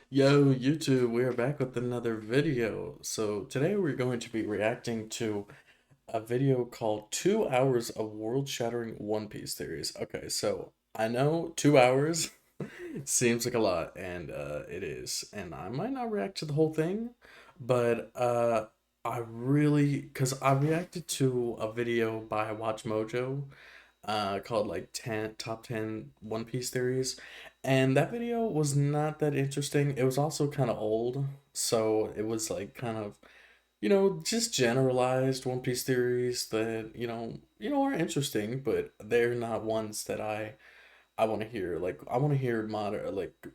Yo, YouTube, we are back with another video. So today we're going to be reacting to a video called 2 Hours of World-Shattering One Piece Theories. Okay, so I know 2 hours seems like a lot, and it is. And I might not react to the whole thing, but I really, because I reacted to a video by Watch Mojo called like 10 top 10 One Piece theories, and that video was not that interesting. It was also kind of old, so it was like kind of, just generalized One Piece theories that, are interesting, but they're not ones that I want to hear. Like I want to hear modern, like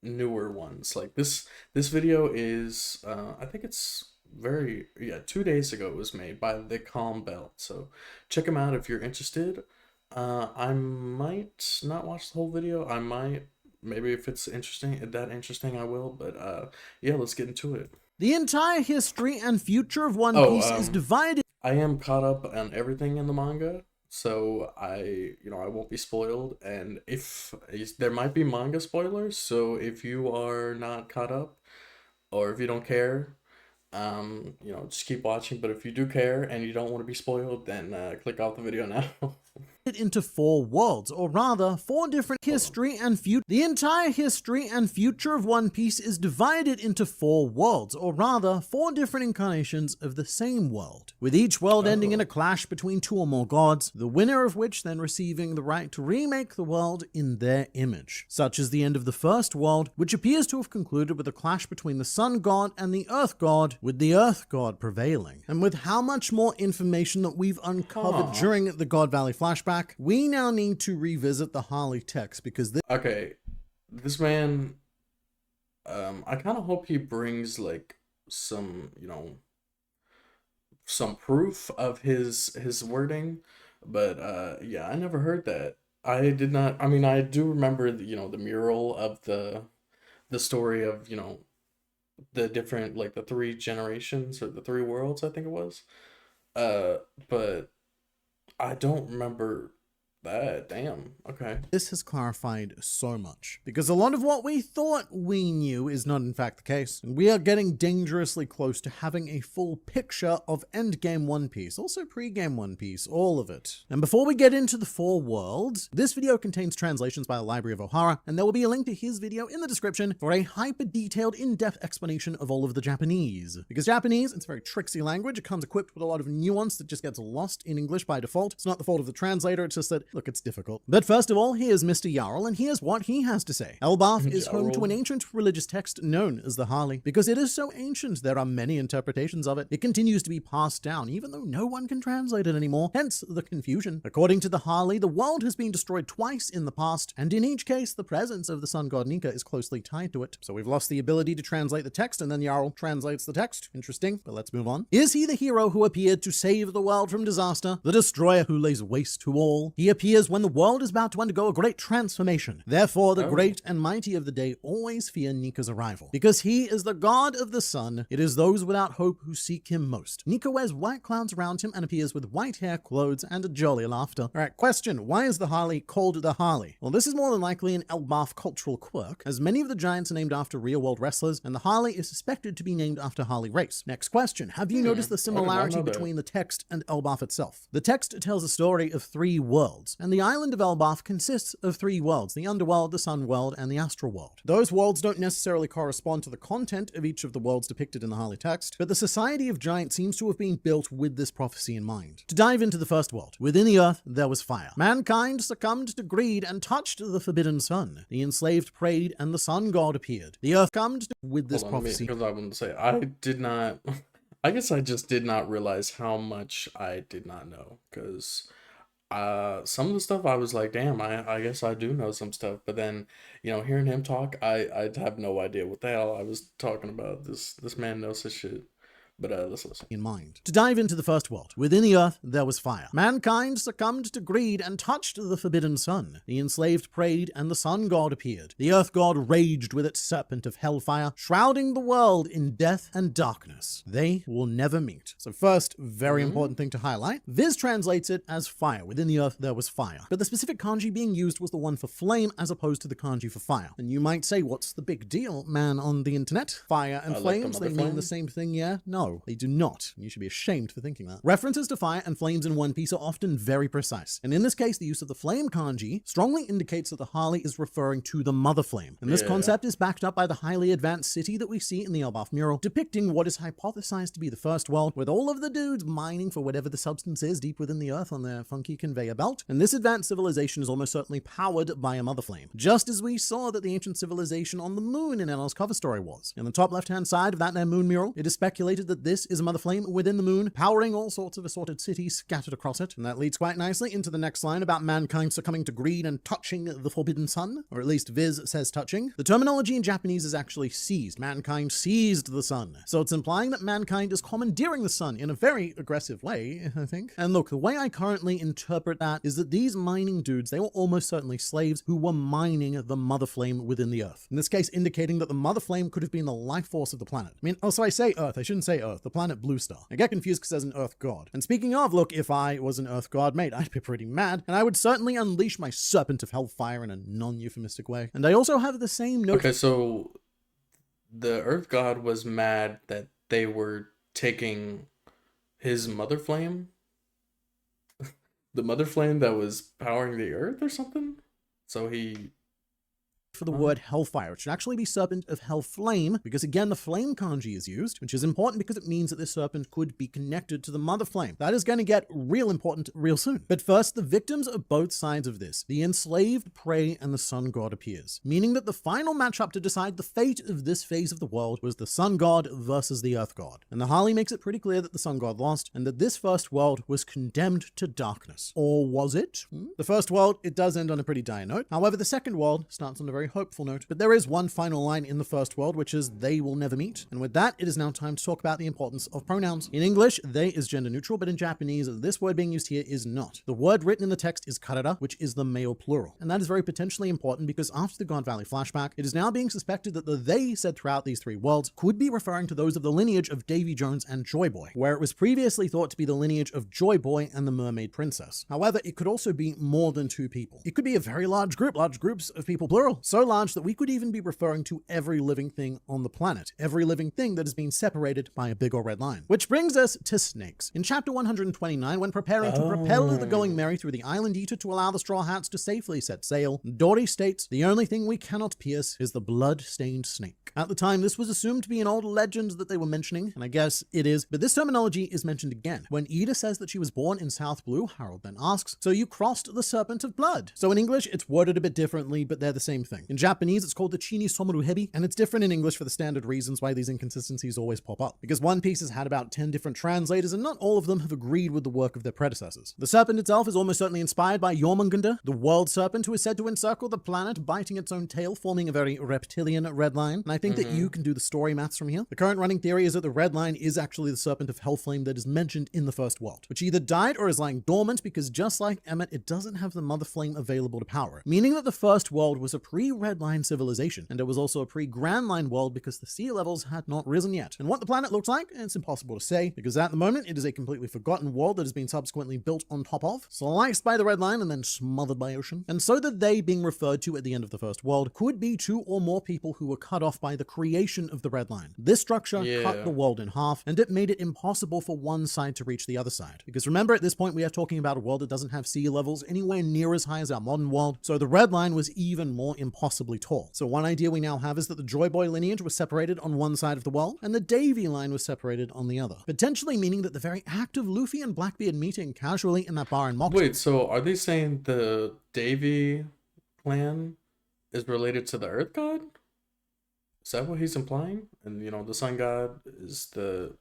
newer ones. Like this video is I think it's very, yeah, 2 days ago it was made by the Calm Belt. So check them out if you're interested. I might not watch the whole video. I might, maybe if it's interesting, I will. But yeah, let's get into it. The entire history and future of One Oh, Piece is divided. I am caught up on everything in the manga, so I won't be spoiled. And if there might be manga spoilers, so if you are not caught up or if you don't care, just keep watching. But if you do care and you don't want to be spoiled, then click off the video now. Into four worlds, or rather, four different Hold on. history and future. The entire history and future of One Piece is divided into four worlds, or rather, four different incarnations of the same world, with each world ending in a Oh, clash between two or more gods, the winner of which then receiving the right to remake the world in their image. Such as the end of the first world, which appears to have concluded with a clash between the Sun God and the Earth God, with the Earth God prevailing. And with how much more information that we've uncovered huh. during the God Valley flashback, we now need to revisit the Harley text because this Okay, this man. I kind of hope he brings like some, some proof of his wording, but yeah, I never heard that. I did not. I mean, I do remember the mural of the story of the different, like the three generations or the three worlds, I think it was. Uh, but I don't remember that. Damn. Okay. This has clarified so much, because a lot of what we thought we knew is not in fact the case, and we are getting dangerously close to having a full picture of Endgame One Piece, also pre-game One Piece, all of it. And before we get into the four worlds, this video contains translations by the Library of Ohara, and there will be a link to his video in the description for a hyper-detailed, in-depth explanation of all of the Japanese. Because Japanese, it's a very tricksy language, it comes equipped with a lot of nuance that just gets lost in English by default. It's not the fault of the translator, it's just that, look, it's difficult. But first of all, here's Mr. Jarl, and here's what he has to say. Elbaf is home to an Gerald. ancient religious text known as the Harley. Because it is so ancient, there are many interpretations of it. It continues to be passed down, even though no one can translate it anymore, hence the confusion. According to the Harley, the world has been destroyed twice in the past, and in each case, the presence of the sun god Nika is closely tied to it. So we've lost the ability to translate the text, and then Jarl translates the text. Interesting, but let's move on. Is he the hero who appeared to save the world from disaster? The destroyer who lays waste to all? He appears when the world is about to undergo a great transformation. Therefore, the Oh. great and mighty of the day always fear Nika's arrival. Because he is the god of the sun, it is those without hope who seek him most. Nika wears white clouds around him and appears with white hair, clothes, and a jolly laughter. Alright, question. Why is the Harley called the Harley? Well, this is more than likely an Elbaf cultural quirk, as many of the giants are named after real-world wrestlers, and the Harley is suspected to be named after Harley Race. Next question. Have you noticed the I did not similarity know that. between the text and Elbaf itself? The text tells a story of three worlds, and the island of Elbaf consists of three worlds: the underworld, the sun world, and the astral world. Those worlds don't necessarily correspond to the content of each of the worlds depicted in the Harley text, but the Society of Giants seems to have been built with this prophecy in mind. To dive into the first world, within the earth there was fire. Mankind succumbed to greed and touched the forbidden sun. The enslaved prayed, and the sun god appeared. The earth succumbed with this Hold on, let me, prophecy. because I want to say I did not. I guess I just did not realize how much I did not know, because some of the stuff I was like, damn, I guess I do know some stuff, but then hearing him talk, I have no idea what the hell I was talking about. This man knows his shit. But let's listen. In mind. To dive into the first world, within the earth there was fire. Mankind succumbed to greed and touched the forbidden sun. The enslaved prayed, and the sun god appeared. The earth god raged with its serpent of hellfire, shrouding the world in death and darkness. They will never meet. So first, very important thing to highlight, Viz translates it as fire. Within the earth there was fire. But the specific kanji being used was the one for flame as opposed to the kanji for fire. And you might say, what's the big deal, man on the internet? Fire and flames, they mean the same thing, yeah? No, they do not. You should be ashamed for thinking that. References to fire and flames in One Piece are often very precise. And in this case, the use of the flame kanji strongly indicates that the Harley is referring to the mother flame. And this concept is backed up by the highly advanced city that we see in the Elbaf mural, depicting what is hypothesized to be the first world, with all of the dudes mining for whatever the substance is deep within the earth on their funky conveyor belt. And this advanced civilization is almost certainly powered by a mother flame, just as we saw that the ancient civilization on the moon in NL's cover story was. In the top left-hand side of that there moon mural, it is speculated that this is a mother flame within the moon, powering all sorts of assorted cities scattered across it. And that leads quite nicely into the next line about mankind succumbing to greed and touching the forbidden sun, or at least Viz says touching. The terminology in Japanese is actually seized. Mankind seized the sun. So it's implying that mankind is commandeering the sun in a very aggressive way, I think. And look, the way I currently interpret that is that these mining dudes, they were almost certainly slaves who were mining the mother flame within the earth. In this case, indicating that the mother flame could have been the life force of the planet. I mean, also I say Earth, I shouldn't say Earth, the planet Blue Star. I get confused because there's an Earth god. And speaking of, look, if I was an Earth god, mate, I'd be pretty mad, and I would certainly unleash my serpent of hellfire in a non-euphemistic way. And I also have the same note. Okay, so the Earth God was mad that they were taking his mother flame? The mother flame that was powering the earth or something? So he for the word hellfire. It should actually be serpent of hell flame, because again, the flame kanji is used, which is important because it means that this serpent could be connected to the mother flame. That is going to get real important real soon. But first, the victims of both sides of this, the enslaved pray and the sun god appears, meaning that the final matchup to decide the fate of this phase of the world was the sun god versus the earth god. And the Harley makes it pretty clear that the sun god lost, and that this first world was condemned to darkness. Or was it? The first world, it does end on a pretty dire note. However, the second world starts on a very hopeful note. But there is one final line in the first world, which is they will never meet. And with that, it is now time to talk about the importance of pronouns. In English, they is gender neutral, but in Japanese, this word being used here is not. The word written in the text is karada, which is the male plural. And that is very potentially important because after the God Valley flashback, it is now being suspected that the they said throughout these three worlds could be referring to those of the lineage of Davy Jones and Joy Boy, where it was previously thought to be the lineage of Joy Boy and the Mermaid Princess. However, it could also be more than two people. It could be a very large groups of people plural, so large that we could even be referring to every living thing on the planet, every living thing that has been separated by a big or red line. Which brings us to snakes. In chapter 129, when preparing to propel the Going Merry through the Island Eater to allow the Straw Hats to safely set sail, Dory states, "The only thing we cannot pierce is the blood-stained snake." At the time, this was assumed to be an old legend that they were mentioning, and I guess it is, but this terminology is mentioned again. When Ida says that she was born in South Blue, Harold then asks, "So you crossed the serpent of blood?" So in English, it's worded a bit differently, but they're the same thing. In Japanese, it's called the Chini Somaru Hebi, and it's different in English for the standard reasons why these inconsistencies always pop up. Because One Piece has had about 10 different translators, and not all of them have agreed with the work of their predecessors. The serpent itself is almost certainly inspired by Jormungandr, the world serpent who is said to encircle the planet, biting its own tail, forming a very reptilian red line. And I think that you can do the story maths from here. The current running theory is that the red line is actually the serpent of Hellflame that is mentioned in the first world, which either died or is lying dormant because just like Emmet, it doesn't have the mother flame available to power it. Meaning that the first world was a pre-red line civilization, and it was also a pre-Grand Line world because the sea levels had not risen yet. And what the planet looks like, it's impossible to say, because at the moment it is a completely forgotten world that has been subsequently built on top of, sliced by the red line and then smothered by ocean. And so that they being referred to at the end of the first world could be two or more people who were cut off by the creation of the red line. This structure cut the world in half, and it made it impossible for one side to reach the other side. Because remember, at this point we are talking about a world that doesn't have sea levels anywhere near as high as our modern world, so the red line was even more impossibly tall. So one idea we now have is that the Joy Boy lineage was separated on one side of the world, and the Davy line was separated on the other. Potentially meaning that the very act of Luffy and Blackbeard meeting casually in that bar in Moxie. Wait, so are they saying the Davy clan is related to the Earth God? Is that what he's implying? And the Sun God is the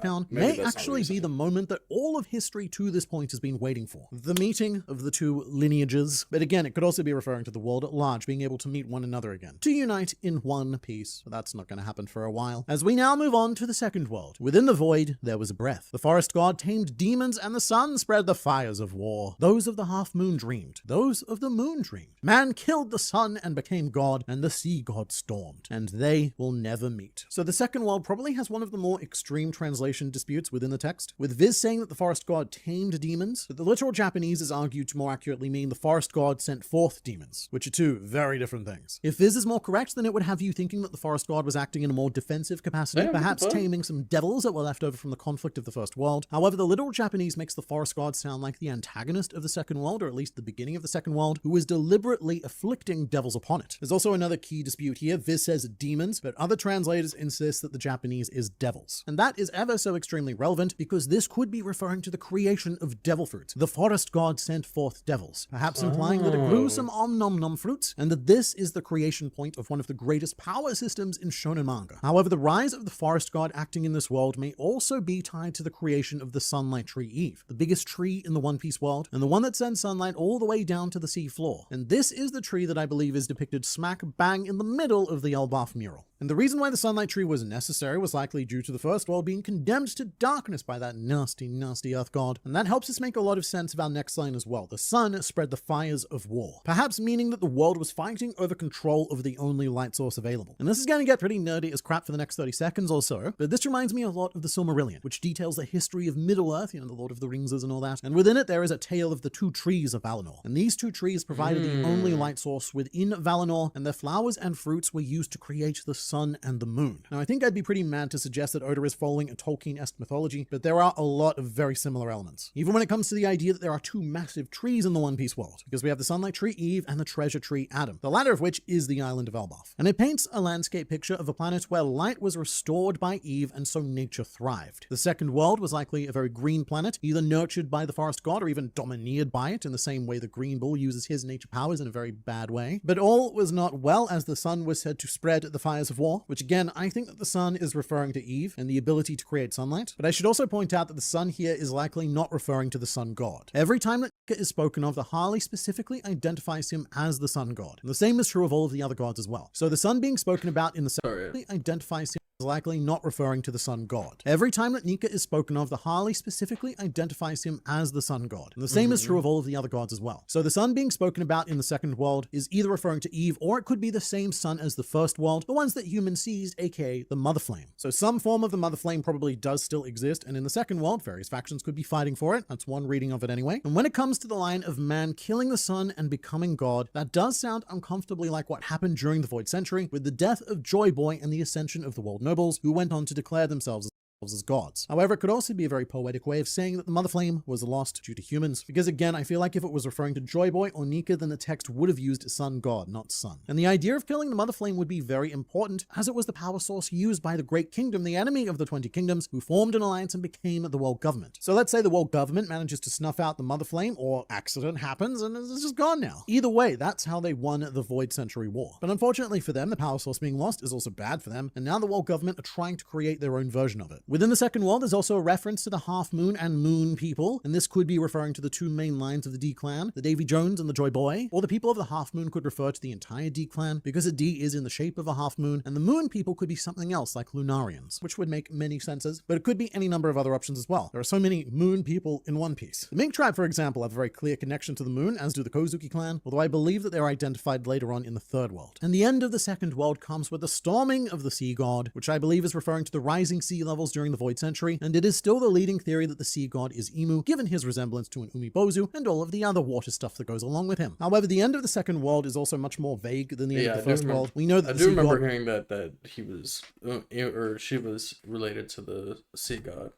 town Maybe may that's not actually be the reasoning. moment that all of history to this point has been waiting for. The meeting of the two lineages, but again, it could also be referring to the world at large being able to meet one another again, to unite in one piece. But that's not going to happen for a while. As we now move on to the second world. Within the void, there was a breath. The forest god tamed demons and the sun spread the fires of war. Those of the half moon dreamed. Those of the moon dreamed. Man killed the sun and became god, and the sea god stormed. And they will never meet. So the second world probably has one of the more extreme translation disputes within the text, with Viz saying that the forest god tamed demons, but the literal Japanese is argued to more accurately mean the forest god sent forth demons, which are two very different things. If Viz is more correct, then it would have you thinking that the forest god was acting in a more defensive capacity, Yeah, perhaps but taming some devils that were left over from the conflict of the first world. However, the literal Japanese makes the forest god sound like the antagonist of the second world, or at least the beginning of the second world, who is deliberately afflicting devils upon it. There's also another key dispute here. Viz says demons, but other translators insist that the Japanese is devils. And that is ever so extremely relevant because this could be referring to the creation of devil fruit. The forest god sent forth devils, perhaps implying that it grew some nom fruits, and that this is the creation point of one of the greatest power systems in shonen manga. However, the rise of the forest god acting in this world may also be tied to the creation of the sunlight tree Eve, the biggest tree in the One Piece world, and the one that sends sunlight all the way down to the sea floor. And this is the tree that I believe is depicted smack bang in the middle of the Elbaf mural. And the reason why the sunlight tree was necessary was likely due to the first world being condemned to darkness by that nasty earth god. And that helps us make a lot of sense of our next line as well. The sun spread the fires of war, perhaps meaning that the world was fighting over control of the only light source available. And this is going to get pretty nerdy as crap for the next 30 seconds or so, but this reminds me a lot of the Silmarillion, which details the history of Middle-earth, the Lord of the Ringses and all that. And within it, there is a tale of the two trees of Valinor. And these two trees provided the only light source within Valinor, and their flowers and fruits were used to create the sun and the moon. Now, I think I'd be pretty mad to suggest that Oda is following a Tolkien-esque mythology, but there are a lot of very similar elements. Even when it comes to the idea that there are two massive trees in the One Piece world, because we have the Sunlight Tree Eve and the Treasure Tree Adam, the latter of which is the island of Elbaf. And it paints a landscape picture of a planet where light was restored by Eve and so nature thrived. The second world was likely a very green planet, either nurtured by the forest god or even domineered by it in the same way the Green Bull uses his nature powers in a very bad way. But all was not well, as the sun was said to spread the fires of war, which again, I think that the sun is referring to Eve and the ability to create sunlight. But I should also point out that the sun here is likely not referring to the sun god. Every time that Nika is spoken of, the Harley specifically identifies him as the sun god. And the same is true of all of the other gods as well. So the sun being spoken about in the sorry. identifies him is likely not referring to the sun god. Every time that Nika is spoken of, the Harley specifically identifies him as the sun god. And the same is true of all of the other gods as well. So the sun being spoken about in the second world is either referring to Eve, or it could be the same sun as the first world, the ones that humans seized, aka the Mother Flame. So some form of the Mother Flame probably does still exist, and in the second world, various factions could be fighting for it. That's one reading of it anyway. And when it comes to the line of man killing the sun and becoming god, that does sound uncomfortably like what happened during the Void Century, with the death of Joy Boy and the ascension of the world nobles, who went on to declare themselves as gods. However, it could also be a very poetic way of saying that the Mother Flame was lost due to humans, because again, I feel like if it was referring to Joy Boy or Nika, then the text would have used sun god, not sun. And the idea of killing the Mother Flame would be very important, as it was the power source used by the Great Kingdom, the enemy of the 20 Kingdoms, who formed an alliance and became the world government. So let's say the world government manages to snuff out the Mother Flame, or accident happens and it's just gone now. Either way, that's how they won the Void Century War. But unfortunately for them, the power source being lost is also bad for them, and now the world government are trying to create their own version of it. Within the second world, there's also a reference to the Half Moon and Moon people, and this could be referring to the two main lines of the D clan, the Davy Jones and the Joy Boy, or the people of the Half Moon could refer to the entire D clan, because a D is in the shape of a half moon, and the Moon people could be something else like Lunarians, which would make many senses, but it could be any number of other options as well. There are so many Moon people in One Piece. The Mink tribe, for example, have a very clear connection to the Moon, as do the Kozuki clan, although I believe that they're identified later on in the third world. And the end of the second world comes with the storming of the sea god, which I believe is referring to the rising sea levels during the Void Century, and it is still the leading theory that the sea god is Imu, given his resemblance to an Umibozu and all of the other water stuff that goes along with him. However, the end of the second world is also much more vague than the end of the first world. We know that I do remember hearing that he was or she was related to the sea god.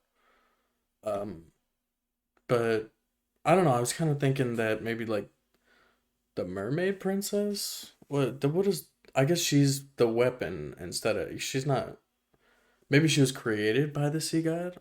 But I don't know. I was kind of thinking that maybe like the mermaid princess. What is? I guess she's the weapon instead of she's not. Maybe she was created by the sea god.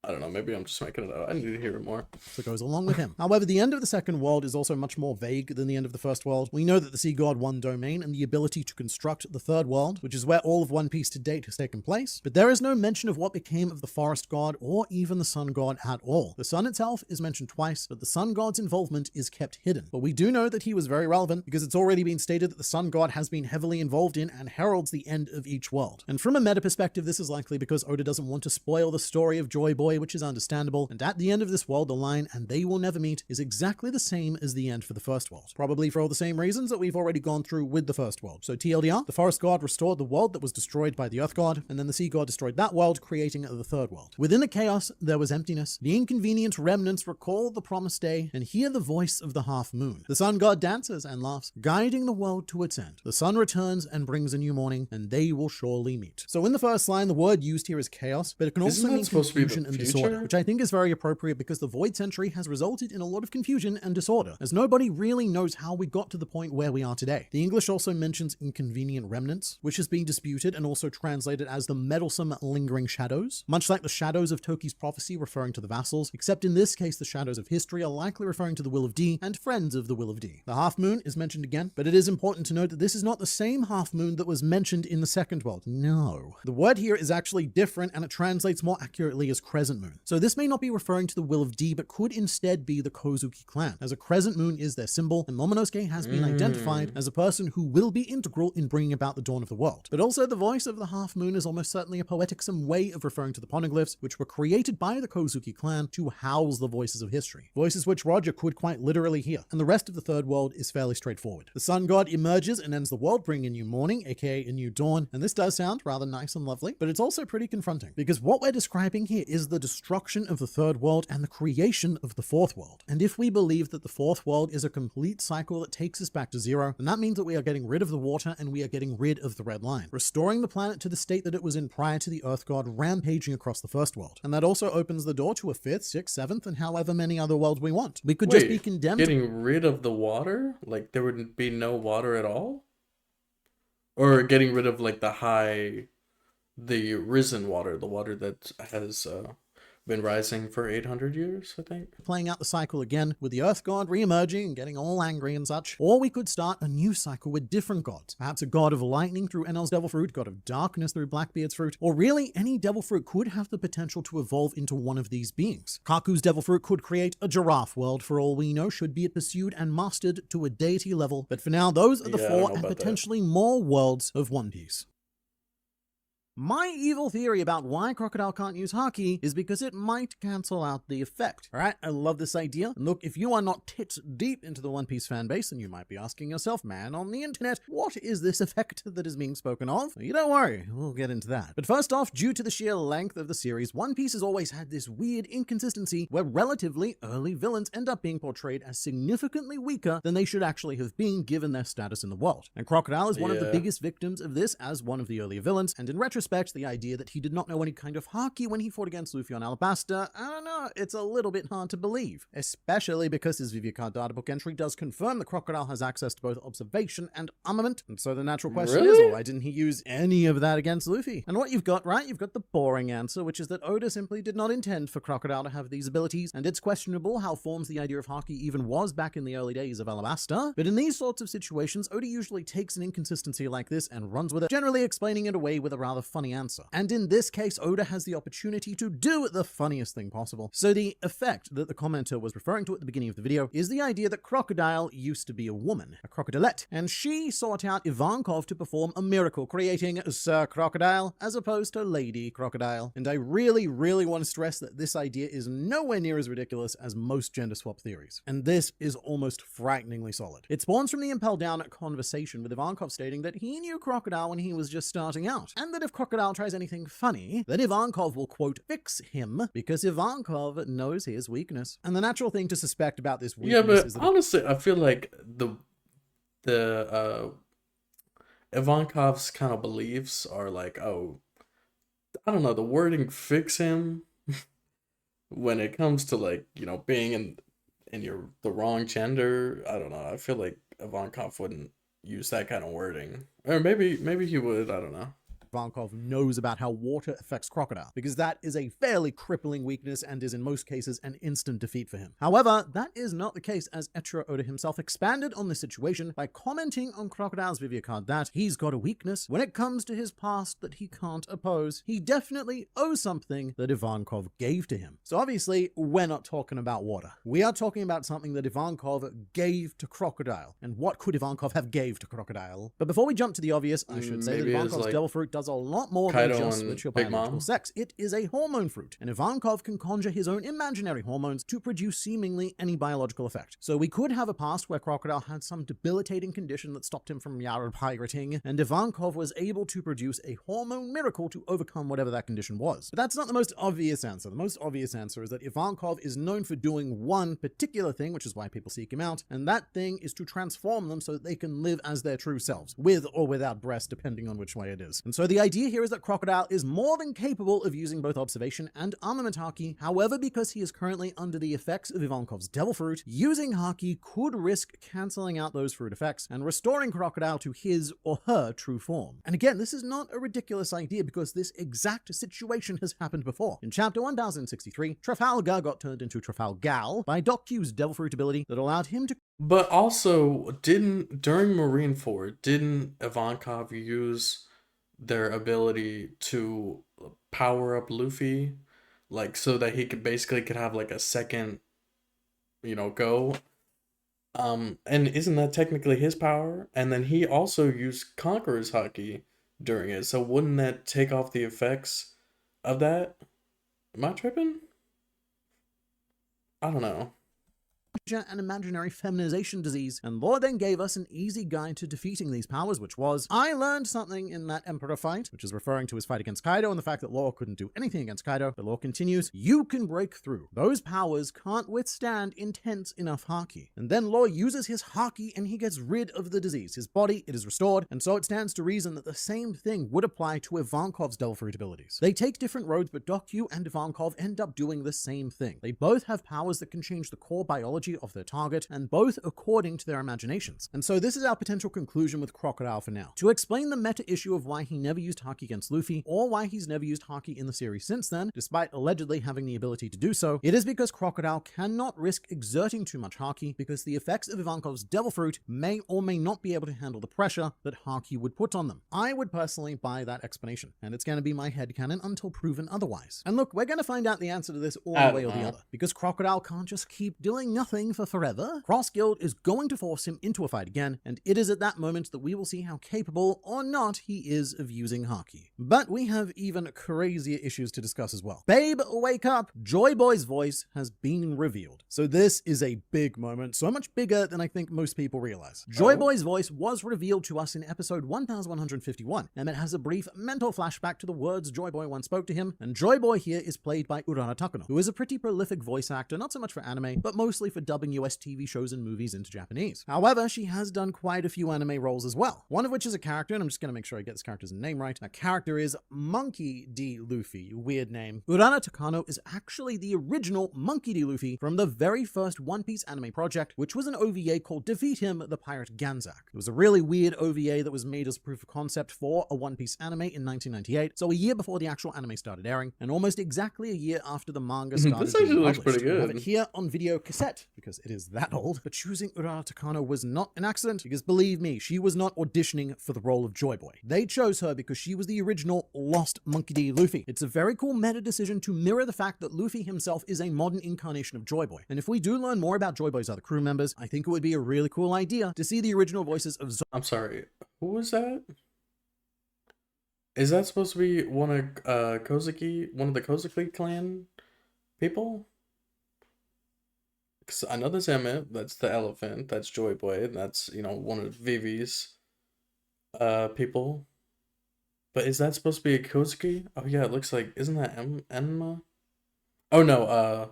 I don't know, maybe I'm just making it up. I need to hear it more. So it goes along with him. However, the end of the second world is also much more vague than the end of the first world. We know that the sea god won domain and the ability to construct the third world, which is where all of One Piece to date has taken place, but there is no mention of what became of the forest god or even the sun god at all. The sun itself is mentioned twice, but the sun god's involvement is kept hidden. But we do know that he was very relevant because it's already been stated that the sun god has been heavily involved in and heralds the end of each world. And from a meta perspective, this is likely because Oda doesn't want to spoil the story of Joy Boy, which is understandable, and at the end of this world, the line, "and they will never meet," is exactly the same as the end for the first world. Probably for all the same reasons that we've already gone through with the first world. So TLDR, the forest god restored the world that was destroyed by the earth god, and then the sea god destroyed that world, creating the third world. Within the chaos, there was emptiness. The inconvenient remnants recall the promised day and hear the voice of the half moon. The sun god dances and laughs, guiding the world to its end. The sun returns and brings a new morning, and they will surely meet. So in the first line, the word used here is chaos, but it can also mean confusion and disorder, which I think is very appropriate because the Void Century has resulted in a lot of confusion and disorder, as nobody really knows how we got to the point where we are today. The English also mentions inconvenient remnants, which has been disputed and also translated as the meddlesome lingering shadows, much like the shadows of Toki's prophecy referring to the vassals, except in this case the shadows of history are likely referring to the Will of D and friends of the Will of D. The half moon is mentioned again, but it is important to note that this is not the same half moon that was mentioned in the second world. No. The word here is actually different and it translates more accurately as crescent moon. So this may not be referring to the Will of D, but could instead be the Kozuki clan, as a crescent moon is their symbol, and Momonosuke has been identified as a person who will be integral in bringing about the dawn of the world. But also the voice of the half moon is almost certainly a poeticsome way of referring to the poneglyphs, which were created by the Kozuki clan to house the voices of history. Voices which Roger could quite literally hear. And the rest of the third world is fairly straightforward. The sun god emerges and ends the world, bringing a new morning, aka a new dawn, and this does sound rather nice and lovely, but it's also pretty confronting, because what we're describing here is the destruction of the third world and the creation of the fourth world. And if we believe that the fourth world is a complete cycle that takes us back to zero, then that means that we are getting rid of the water and we are getting rid of the red line, restoring the planet to the state that it was in prior to the earth god rampaging across the first world. And that also opens the door to a fifth, sixth, seventh, and however many other worlds we want. We could just be condemned. Getting rid of the water? Like there would be no water at all? Or getting rid of like the risen water, the water that has been rising for 800 years, I think. Playing out the cycle again with the earth god re-emerging and getting all angry and such. Or we could start a new cycle with different gods. Perhaps a god of lightning through Enel's devil fruit, god of darkness through Blackbeard's fruit, or really any devil fruit could have the potential to evolve into one of these beings. Kaku's devil fruit could create a giraffe world for all we know, should be it pursued and mastered to a deity level. But for now, those are the four and potentially more worlds of One Piece. My evil theory about why Crocodile can't use Haki is because it might cancel out the effect. Alright, I love this idea. And look, if you are not tits deep into the One Piece fan base, then you might be asking yourself, man, on the internet, what is this effect that is being spoken of? You don't worry, we'll get into that. But first off, due to the sheer length of the series, One Piece has always had this weird inconsistency where relatively early villains end up being portrayed as significantly weaker than they should actually have been given their status in the world. And Crocodile is one of the biggest victims of this as one of the earlier villains, and in retrospect, the idea that he did not know any kind of Haki when he fought against Luffy on Alabasta, I don't know, it's a little bit hard to believe. Especially because his Viviacard databook entry does confirm the Crocodile has access to both observation and armament, and so the natural question is, why didn't he use any of that against Luffy? And what you've got, right, you've got the boring answer, which is that Oda simply did not intend for Crocodile to have these abilities, and it's questionable how forms the idea of Haki even was back in the early days of Alabasta. But in these sorts of situations, Oda usually takes an inconsistency like this and runs with it, generally explaining it away with a rather funny answer. And in this case, Oda has the opportunity to do the funniest thing possible. So the effect that the commenter was referring to at the beginning of the video is the idea that Crocodile used to be a woman, a crocodilette, and she sought out Ivankov to perform a miracle, creating Sir Crocodile as opposed to Lady Crocodile. And I really, really want to stress that this idea is nowhere near as ridiculous as most gender swap theories. And this is almost frighteningly solid. It spawns from the Impel Down conversation with Ivankov stating that he knew Crocodile when he was just starting out, and that if Crocodile tries anything funny, then Ivankov will, quote, fix him, because Ivankov knows his weakness. And the natural thing to suspect about this weakness is that honestly, I feel like the Ivankov's kind of beliefs are like, oh, I don't know, the wording fix him when it comes to like, you know, being in the wrong gender. I don't know. I feel like Ivankov wouldn't use that kind of wording. Or maybe he would, I don't know. Ivankov knows about how water affects Crocodile, because that is a fairly crippling weakness and is in most cases an instant defeat for him. However, that is not the case, as Echiro Oda himself expanded on this situation by commenting on Crocodile's Vivia card that he's got a weakness when it comes to his past that he can't oppose. He definitely owes something that Ivankov gave to him. So obviously, we're not talking about water. We are talking about something that Ivankov gave to Crocodile. And what could Ivankov have gave to Crocodile? But before we jump to the obvious, I should say that Maybe it's Ivankov's like Devil Fruit does a lot more than Kaido just and switch your Big biological Mom. sex. It is a hormone fruit, and Ivankov can conjure his own imaginary hormones to produce seemingly any biological effect. So we could have a past where Crocodile had some debilitating condition that stopped him from Yara pirating, and Ivankov was able to produce a hormone miracle to overcome whatever that condition was. But that's not the most obvious answer. The most obvious answer is that Ivankov is known for doing one particular thing, which is why people seek him out, and that thing is to transform them so that they can live as their true selves, with or without breast, depending on which way it is. And so the idea here is that Crocodile is more than capable of using both observation and armament haki. However, because he is currently under the effects of Ivankov's Devil Fruit, using haki could risk cancelling out those fruit effects and restoring Crocodile to his or her true form. And again, this is not a ridiculous idea because this exact situation has happened before. In chapter 1063, Trafalgar got turned into Trafalgar by Doc Q's Devil Fruit ability that allowed him to... But also, during Marineford, didn't Ivankov use their ability to power up Luffy, like so that he could have like a second, go. And isn't that technically his power? And then he also used Conqueror's Haki during it. So wouldn't that take off the effects of that? Am I tripping? I don't know. an imaginary feminization disease, and Law then gave us an easy guide to defeating these powers, which was, I learned something in that Emperor fight, which is referring to his fight against Kaido and the fact that Law couldn't do anything against Kaido, but Law continues, you can break through. Those powers can't withstand intense enough haki. And then Law uses his haki and he gets rid of the disease. His body, it is restored, and so it stands to reason that the same thing would apply to Ivankov's Devil Fruit abilities. They take different roads, but Dokyu and Ivankov end up doing the same thing. They both have powers that can change the core biology of their target, and both according to their imaginations. And so this is our potential conclusion with Crocodile for now. To explain the meta issue of why he never used haki against Luffy, or why he's never used haki in the series since then, despite allegedly having the ability to do so, it is because Crocodile cannot risk exerting too much haki because the effects of Ivankov's Devil Fruit may or may not be able to handle the pressure that haki would put on them. I would personally buy that explanation, and it's going to be my headcanon until proven otherwise. And look, we're going to find out the answer to this one way or the other, because Crocodile can't just keep doing nothing for forever. Cross Guild is going to force him into a fight again, and it is at that moment that we will see how capable or not he is of using haki. But we have even crazier issues to discuss as well. Babe, wake up! Joy Boy's voice has been revealed. So this is a big moment, so much bigger than I think most people realize. Joy Boy's voice was revealed to us in episode 1151, and it has a brief mental flashback to the words Joy Boy once spoke to him, and Joy Boy here is played by Urana Takano, who is a pretty prolific voice actor, not so much for anime, but mostly for dubbing US TV shows and movies into Japanese. However, she has done quite a few anime roles as well, one of which is a character, and I'm just going to make sure I get this character's name right. That character is Monkey D. Luffy, weird name. Urana Takano is actually the original Monkey D. Luffy from the very first One Piece anime project, which was an OVA called Defeat Him, the Pirate Ganzak. It was a really weird OVA that was made as proof of concept for a One Piece anime in 1998, so a year before the actual anime started airing, and almost exactly a year after the manga started This actually being looks published. pretty I have good. it here on video cassette, because it is that old, but choosing Urana Takano was not an accident, because believe me, she was not auditioning for the role of Joy Boy. They chose her because she was the original lost Monkey D. Luffy. It's a very cool meta decision to mirror the fact that Luffy himself is a modern incarnation of Joy Boy. And if we do learn more about Joy Boy's other crew members, I think it would be a really cool idea to see the original voices of I'm sorry, who was that? Is that supposed to be one of one of the Kozuki clan people? Because I know there's Emmett, that's the elephant, that's Joy Boy, that's, one of Vivi's people. But is that supposed to be a Kozuki? Oh yeah, it looks like, isn't that Enma? Oh no,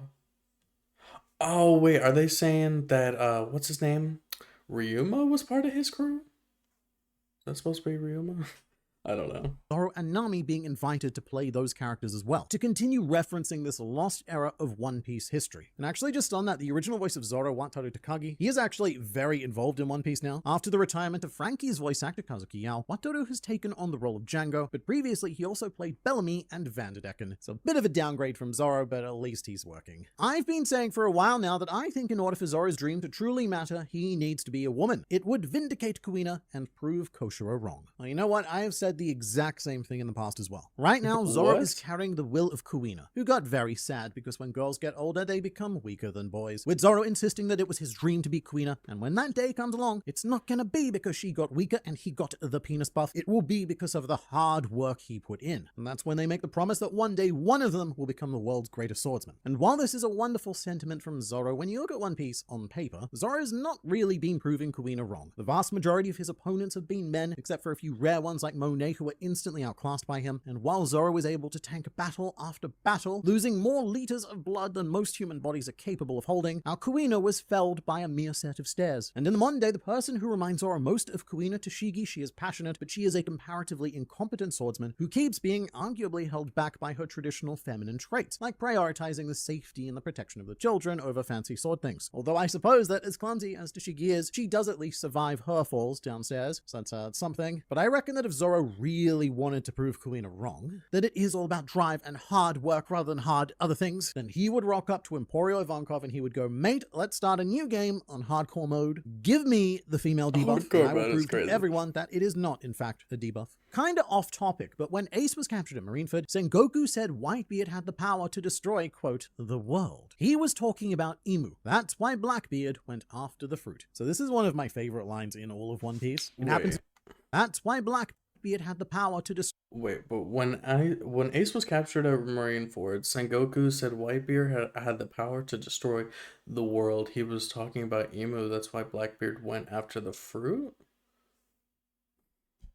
oh wait, are they saying that, what's his name? Ryuma was part of his crew? Is that supposed to be Ryuma? I don't know. Zoro and Nami being invited to play those characters as well, to continue referencing this lost era of One Piece history. And actually just on that, the original voice of Zoro, Wataru Takagi, he is actually very involved in One Piece now. After the retirement of Frankie's voice actor Kazuki Yao, Wataru has taken on the role of Django, but previously he also played Bellamy and Vanderdecken. So a bit of a downgrade from Zoro, but at least he's working. I've been saying for a while now that I think in order for Zoro's dream to truly matter, he needs to be a woman. It would vindicate Kuina and prove Koshiro wrong. Well, you know what? I have said the exact same thing in the past as well. Right now, Zoro is carrying the will of Kuina, who got very sad because when girls get older, they become weaker than boys, with Zoro insisting that it was his dream to be Kuina, and when that day comes along, it's not gonna be because she got weaker and he got the penis buff, it will be because of the hard work he put in. And that's when they make the promise that one day one of them will become the world's greatest swordsman. And while this is a wonderful sentiment from Zoro, when you look at One Piece on paper, Zoro's not really been proving Kuina wrong. The vast majority of his opponents have been men, except for a few rare ones like Monet who were instantly outclassed by him, and while Zoro was able to tank battle after battle, losing more liters of blood than most human bodies are capable of holding, our Kuina was felled by a mere set of stairs. And in the modern day, the person who reminds Zoro most of Kuina Toshigi, she is passionate, but she is a comparatively incompetent swordsman who keeps being arguably held back by her traditional feminine traits, like prioritizing the safety and the protection of the children over fancy sword things. Although I suppose that as clumsy as Toshigi is, she does at least survive her falls downstairs, so that's something. But I reckon that if Zoro really wanted to prove Kuina wrong, that it is all about drive and hard work rather than hard other things, then he would rock up to Emporio Ivankov and he would go, "Mate, let's start a new game on hardcore mode. Give me the female debuff, and I will prove to everyone that it is not, in fact, a debuff." Kinda off topic, but when Ace was captured at Marineford, Sengoku said Whitebeard had the power to destroy, quote, the world. He was talking about Imu. That's why Blackbeard went after the fruit. So this is one of my favorite lines in all of One Piece. It happens. That's why Blackbeard had the power to destroy. Wait, but when Ace was captured at Marineford, Sengoku said Whitebeard had the power to destroy the world. He was talking about Emu. That's why Blackbeard went after the fruit.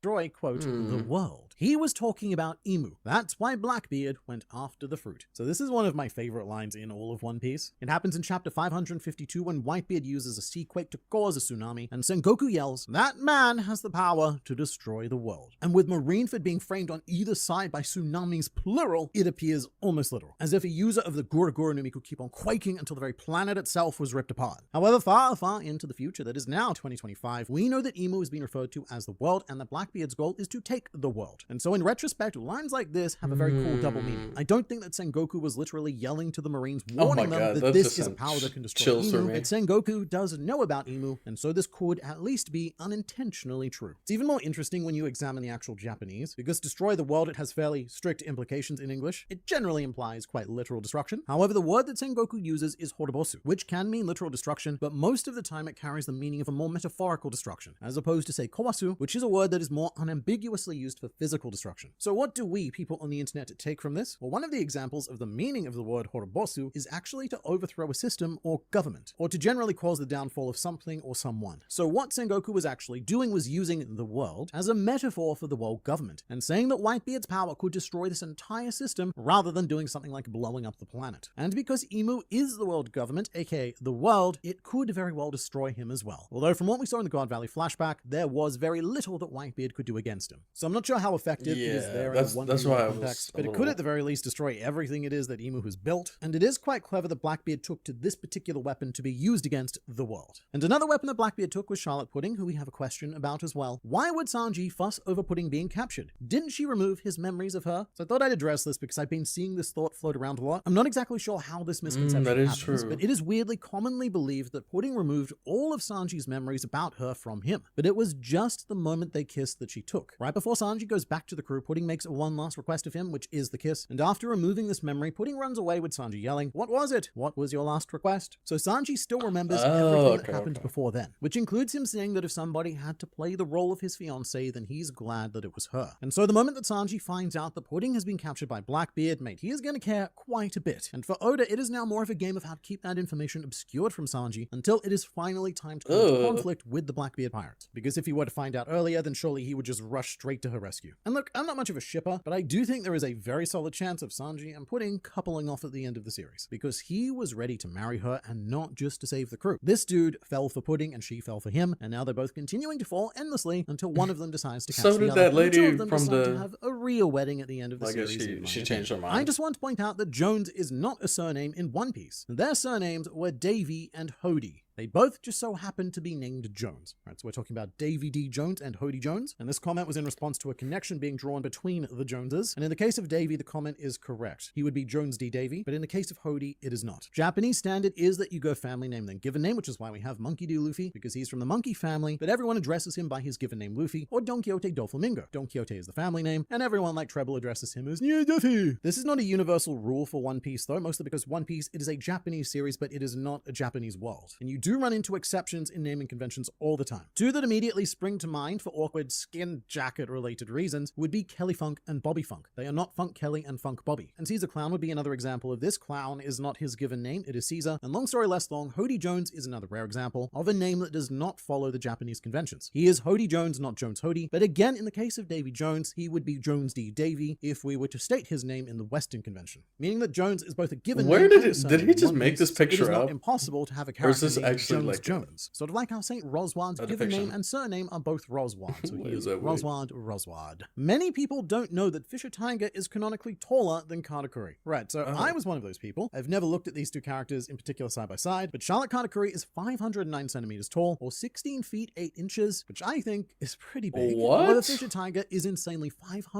Destroy, quote, the world. He was talking about Imu. That's why Blackbeard went after the fruit. So this is one of my favorite lines in all of One Piece. It happens in chapter 552 when Whitebeard uses a seaquake to cause a tsunami, and Sengoku yells, "That man has the power to destroy the world." And with Marineford being framed on either side by tsunamis plural, it appears almost literal, as if a user of the Gura Gura Numi could keep on quaking until the very planet itself was ripped apart. However, far, far into the future, that is now 2025, we know that Imu is being referred to as the world, and that Blackbeard's goal is to take the world. And so in retrospect, lines like this have a very cool double meaning. I don't think that Sengoku was literally yelling to the Marines, warning them that this is a power that can destroy Imu, but Sengoku does know about Imu, and so this could at least be unintentionally true. It's even more interesting when you examine the actual Japanese, because destroy the world, it has fairly strict implications in English. It generally implies quite literal destruction. However, the word that Sengoku uses is horobosu, which can mean literal destruction, but most of the time it carries the meaning of a more metaphorical destruction, as opposed to say kawasu, which is a word that is more unambiguously used for physical destruction. So what do we, people on the internet, take from this? Well, one of the examples of the meaning of the word horobosu is actually to overthrow a system or government, or to generally cause the downfall of something or someone. So what Sengoku was actually doing was using the world as a metaphor for the world government, and saying that Whitebeard's power could destroy this entire system rather than doing something like blowing up the planet. And because Imu is the world government, aka the world, it could very well destroy him as well. Although from what we saw in the God Valley flashback, there was very little that Whitebeard could do against him. So I'm not sure how effective it is there in one context, but it could at the very least destroy everything it is that Imu has built. And it is quite clever that Blackbeard took to this particular weapon to be used against the world. And another weapon that Blackbeard took was Charlotte Pudding, who we have a question about as well. Why would Sanji fuss over Pudding being captured? Didn't she remove his memories of her? So I thought I'd address this because I've been seeing this thought float around a lot. I'm not exactly sure how this misconception happens, but it is weirdly commonly believed that Pudding removed all of Sanji's memories about her from him. But it was just the moment they kissed that she took. Right before Sanji goes back to the crew, Pudding makes one last request of him, which is the kiss. And after removing this memory, Pudding runs away with Sanji yelling, "What was it? What was your last request?" So Sanji still remembers everything that happened before then, which includes him saying that if somebody had to play the role of his fiancée, then he's glad that it was her. And so the moment that Sanji finds out that Pudding has been captured by Blackbeard, mate, he is going to care quite a bit. And for Oda, it is now more of a game of how to keep that information obscured from Sanji until it is finally time to come into conflict with the Blackbeard pirates. Because if he were to find out earlier, then surely he would just rush straight to her rescue. And look, I'm not much of a shipper, but I do think there is a very solid chance of Sanji and Pudding coupling off at the end of the series, because he was ready to marry her and not just to save the crew. This dude fell for Pudding and she fell for him, and now they're both continuing to fall endlessly until one of them decides to catch So the did other. that And the two lady of them from decide to the. have a real wedding at the end of the I guess series. in she my changed her opinion. mind. I just want to point out that Jones is not a surname in One Piece. Their surnames were Davy and Hody. They both just so happen to be named Jones. Right, so we're talking about Davy D. Jones and Hody Jones, and this comment was in response to a connection being drawn between the Joneses. And in the case of Davy, the comment is correct. He would be Jones D. Davy, but in the case of Hody, it is not. Japanese standard is that you go family name then given name, which is why we have Monkey D. Luffy, because he's from the monkey family, but everyone addresses him by his given name Luffy, or Don Quixote Doflamingo. Don Quixote is the family name, and everyone like Treble addresses him as New Duffy. This is not a universal rule for One Piece though, mostly because One Piece, it is a Japanese series, but it is not a Japanese world. And you do run into exceptions in naming conventions all the time. Two that immediately spring to mind for awkward skin jacket related reasons would be Kelly Funk and Bobby Funk. They are not Funk Kelly and Funk Bobby. And Caesar Clown would be another example of this. Clown is not his given name, it is Caesar. And long story less long, Hody Jones is another rare example of a name that does not follow the Japanese conventions. He is Hody Jones, not Jones Hody. But again, in the case of Davy Jones, he would be Jones D. Davy if we were to state his name in the Western convention. Meaning that Jones is both a given Where name did and a it? surname Did he in just One make Piece. this picture It is not up? impossible to have a Or is character this named actually Jones like Jones. Sort of like how St. Roswad's a given name depiction? and surname are both Roswad. So he What is is that weird? Roswad. Many people don't know that Fisher Tiger is canonically taller than Katakuri. Right, so Oh. I was one of those people. I've never looked at these two characters in particular side by side, but Charlotte Katakuri is 509 centimeters tall, or 16 feet 8 inches, which I think is pretty big. What? However, Fisher Tiger is insanely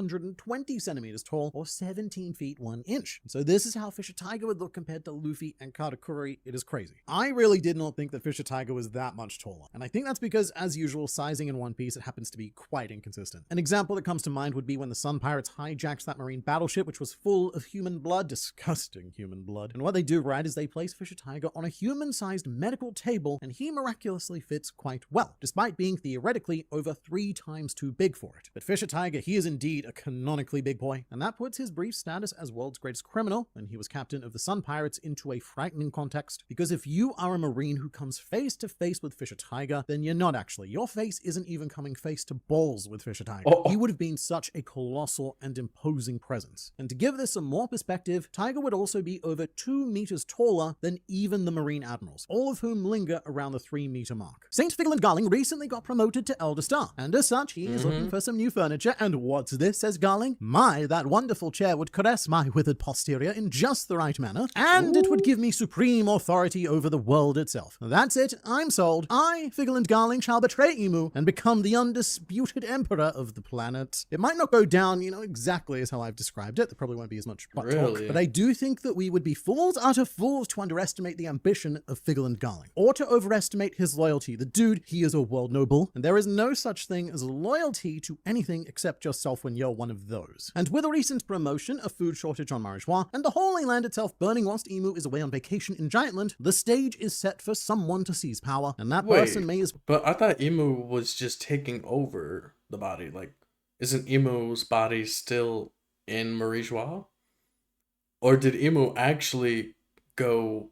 520 centimeters tall, or 17 feet 1 inch. So this is how Fisher Tiger would look compared to Luffy and Katakuri. It is crazy. I really did not think that Fisher Tiger was that much taller, and I think that's because, as usual, sizing in One Piece, it happens to be quite inconsistent. An example that comes to mind would be when the Sun Pirates hijacked that marine battleship, which was full of human blood, disgusting human blood. And what they do, right, is they place Fisher Tiger on a human-sized medical table, and he miraculously fits quite well, despite being theoretically over 3 times too big for it. But Fisher Tiger, he is indeed a canonically big boy, and that puts his brief status as world's greatest criminal, when he was captain of the Sun Pirates, into a frightening context. Because if you are a marine who comes face to face with Fisher Tiger, then you're not actually. Your face isn't even coming face to balls with Fisher Tiger. Oh. He would have been such a colossal and imposing presence. And to give this some more perspective, Tiger would also be over 2 meters taller than even the Marine Admirals, all of whom linger around the 3-meter mark. Saint Vigilant Garling recently got promoted to Elder Star, and as such, he is looking for some new furniture. And what's this, says Garling? My, that wonderful chair would caress my withered posterior in just the right manner, and it would give me supreme authority over the world itself. That's it, I'm sold. I, Vigilant Garling, shall betray Emu and become the undisputed emperor of the planet. It might not go down, exactly as how I've described it. There probably won't be as much butt talk, Really? but I do think that we would be fools, utter fools, to underestimate the ambition of Vigilant Garling, or to overestimate his loyalty. The dude, he is a world noble, and there is no such thing as loyalty to anything except yourself when you're one of those. And with a recent promotion, a food shortage on Marijois, and the Holy Land itself burning whilst Emu is away on vacation in Giantland, the stage is set for someone to seize power, and that person may as But I thought Emu was just taking over the body. Like, isn't Emu's body still in Marie Joie? Or did Emu actually go?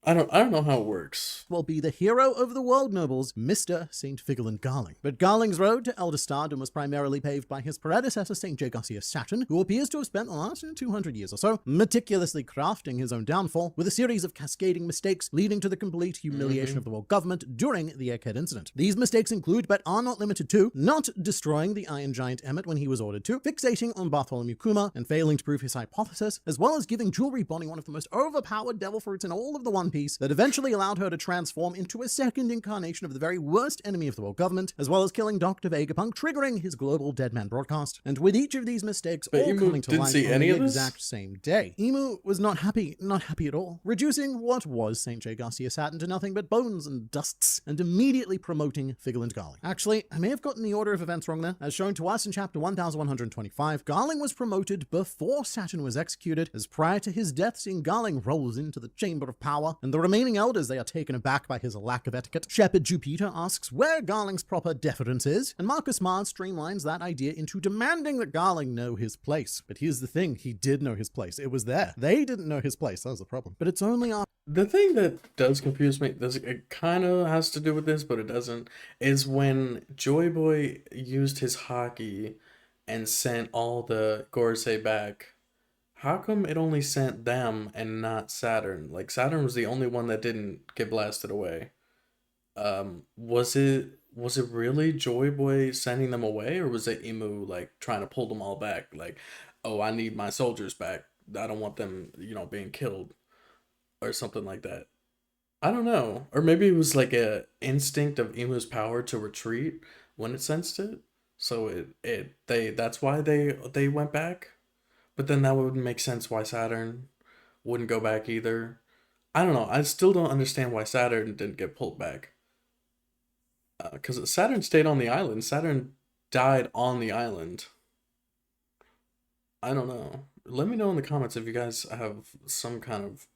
I don't know how it works. well be the hero of the world nobles, Mr. St. Vigilant Garling. But Garling's road to Elder Stardom was primarily paved by his predecessor, St. J. Garcia Saturn, who appears to have spent the last 200 years or so meticulously crafting his own downfall, with a series of cascading mistakes leading to the complete humiliation of the world government during the Egghead incident. These mistakes include, but are not limited to, not destroying the Iron Giant Emmet when he was ordered to, fixating on Bartholomew Kuma and failing to prove his hypothesis, as well as giving Jewelry Bonnie one of the most overpowered devil fruits in all of the One Piece that eventually allowed her to transform into a second incarnation of the very worst enemy of the world government, as well as killing Dr. Vegapunk, triggering his global dead man broadcast. And with each of these mistakes But all Emu coming to didn't light see on any the of this? exact same day, Emu was not happy at all, reducing what was St. J. Garcia Saturn to nothing but bones and dusts, and immediately promoting Vigilant Garling. Actually, I may have gotten the order of events wrong there. As shown to us in chapter 1125, Garling was promoted before Saturn was executed, as prior to his death, seeing Garling rolls into the Chamber of Power, and the remaining elders, they are taken aback by his lack of etiquette. Shepherd Jupiter asks where Garling's proper deference is, and Marcus Mars streamlines that idea into demanding that Garling know his place. But here's the thing, he did know his place. It was there. They didn't know his place. That was the problem. But it's only after The thing that does confuse me, this it kind of has to do with this, but it doesn't, is when Joy Boy used his hockey and sent all the Gorsei back. How come it only sent them and not Saturn? Like Saturn was the only one that didn't get blasted away. Was it really Joy Boy sending them away, or was it Emu like trying to pull them all back? Like, oh, I need my soldiers back. I don't want them, being killed or something like that. I don't know. Or maybe it was like a instinct of Emu's power to retreat when it sensed it. So that's why they went back. But then that wouldn't make sense why Saturn wouldn't go back either. I don't know. I still don't understand why Saturn didn't get pulled back. Because Saturn stayed on the island. Saturn died on the island. I don't know. Let me know in the comments if you guys have some kind of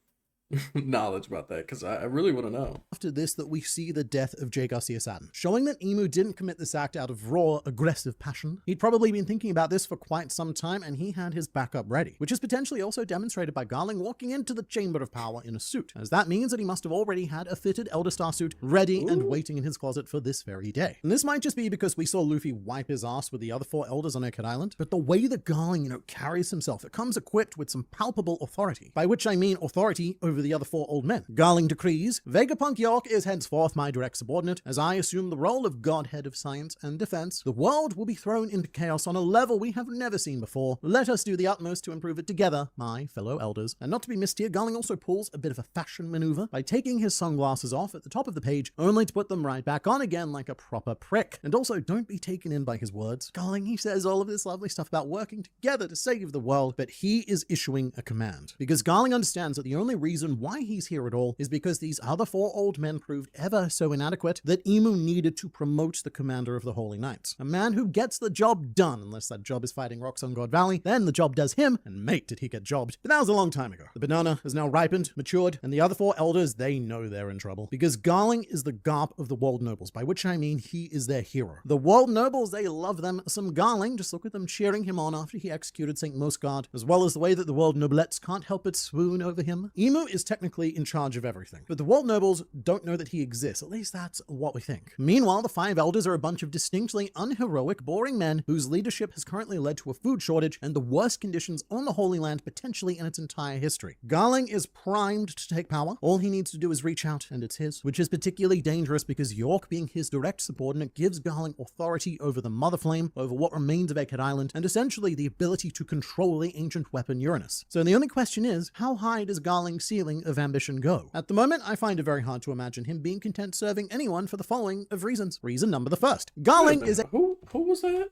knowledge about that, because I really want to know. After this that we see the death of J. Garcia Saturn, showing that Emu didn't commit this act out of raw, aggressive passion. He'd probably been thinking about this for quite some time, and he had his backup ready, which is potentially also demonstrated by Garling walking into the Chamber of Power in a suit, as that means that he must have already had a fitted Elder Star suit ready and waiting in his closet for this very day. And this might just be because we saw Luffy wipe his ass with the other 4 elders on Egghead Island, but the way that Garling, carries himself, it comes equipped with some palpable authority, by which I mean authority over the other 4 old men. Garling decrees, Vegapunk York is henceforth my direct subordinate. As I assume the role of Godhead of Science and Defense, the world will be thrown into chaos on a level we have never seen before. Let us do the utmost to improve it together, my fellow elders. And not to be missed here, Garling also pulls a bit of a fashion maneuver by taking his sunglasses off at the top of the page, only to put them right back on again like a proper prick. And also, don't be taken in by his words. Garling, he says all of this lovely stuff about working together to save the world, but he is issuing a command. Because Garling understands that the only reason why he's here at all is because these other 4 old men proved ever so inadequate that Emu needed to promote the commander of the Holy Knights. A man who gets the job done, unless that job is fighting rocks on God Valley, then the job does him, and mate did he get jobbed. But that was a long time ago. The banana has now ripened, matured, and the other 4 elders, they know they're in trouble. Because Garling is the Garp of the World Nobles, by which I mean he is their hero. The World Nobles, they love them some Garling. Just look at them cheering him on after he executed St. Mosgard, as well as the way that the World Noblettes can't help but swoon over him. Emu is technically in charge of everything, but the World Nobles don't know that he exists. At least that's what we think. Meanwhile, the 5 elders are a bunch of distinctly unheroic, boring men whose leadership has currently led to a food shortage and the worst conditions on the Holy Land potentially in its entire history. Garling is primed to take power. All he needs to do is reach out, and it's his, which is particularly dangerous because York, being his direct subordinate, gives Garling authority over the Mother Flame, over what remains of Egghead Island, and essentially the ability to control the ancient weapon Uranus. So the only question is, how high does Garling's ceiling of ambition go? At the moment, I find it very hard to imagine him being content serving anyone for the following of reasons. Reason number the first. Garling is a Who was that?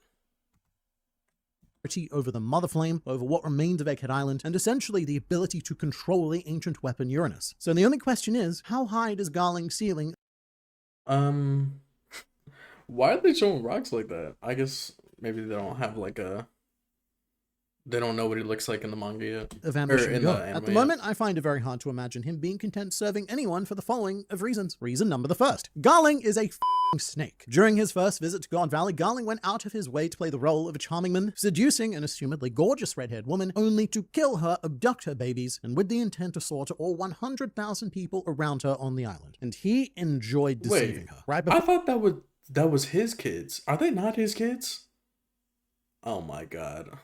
over the Mother Flame, over what remains of Egghead Island, and essentially the ability to control the ancient weapon Uranus. So the only question is, how high does Garling's ceiling Why are they showing rocks like that? I guess maybe they don't have they don't know what he looks like in the manga yet. Of ambition go? Anime At the moment, I find it very hard to imagine him being content serving anyone for the following of reasons. Reason number the first. Garling is a snake. During his first visit to God Valley, Garling went out of his way to play the role of a charming man, seducing an assumedly gorgeous red-haired woman, only to kill her, abduct her babies, and with the intent to slaughter all 100,000 people around her on the island. And he enjoyed deceiving her. Right before I thought that was his kids. Are they not his kids? Oh my god.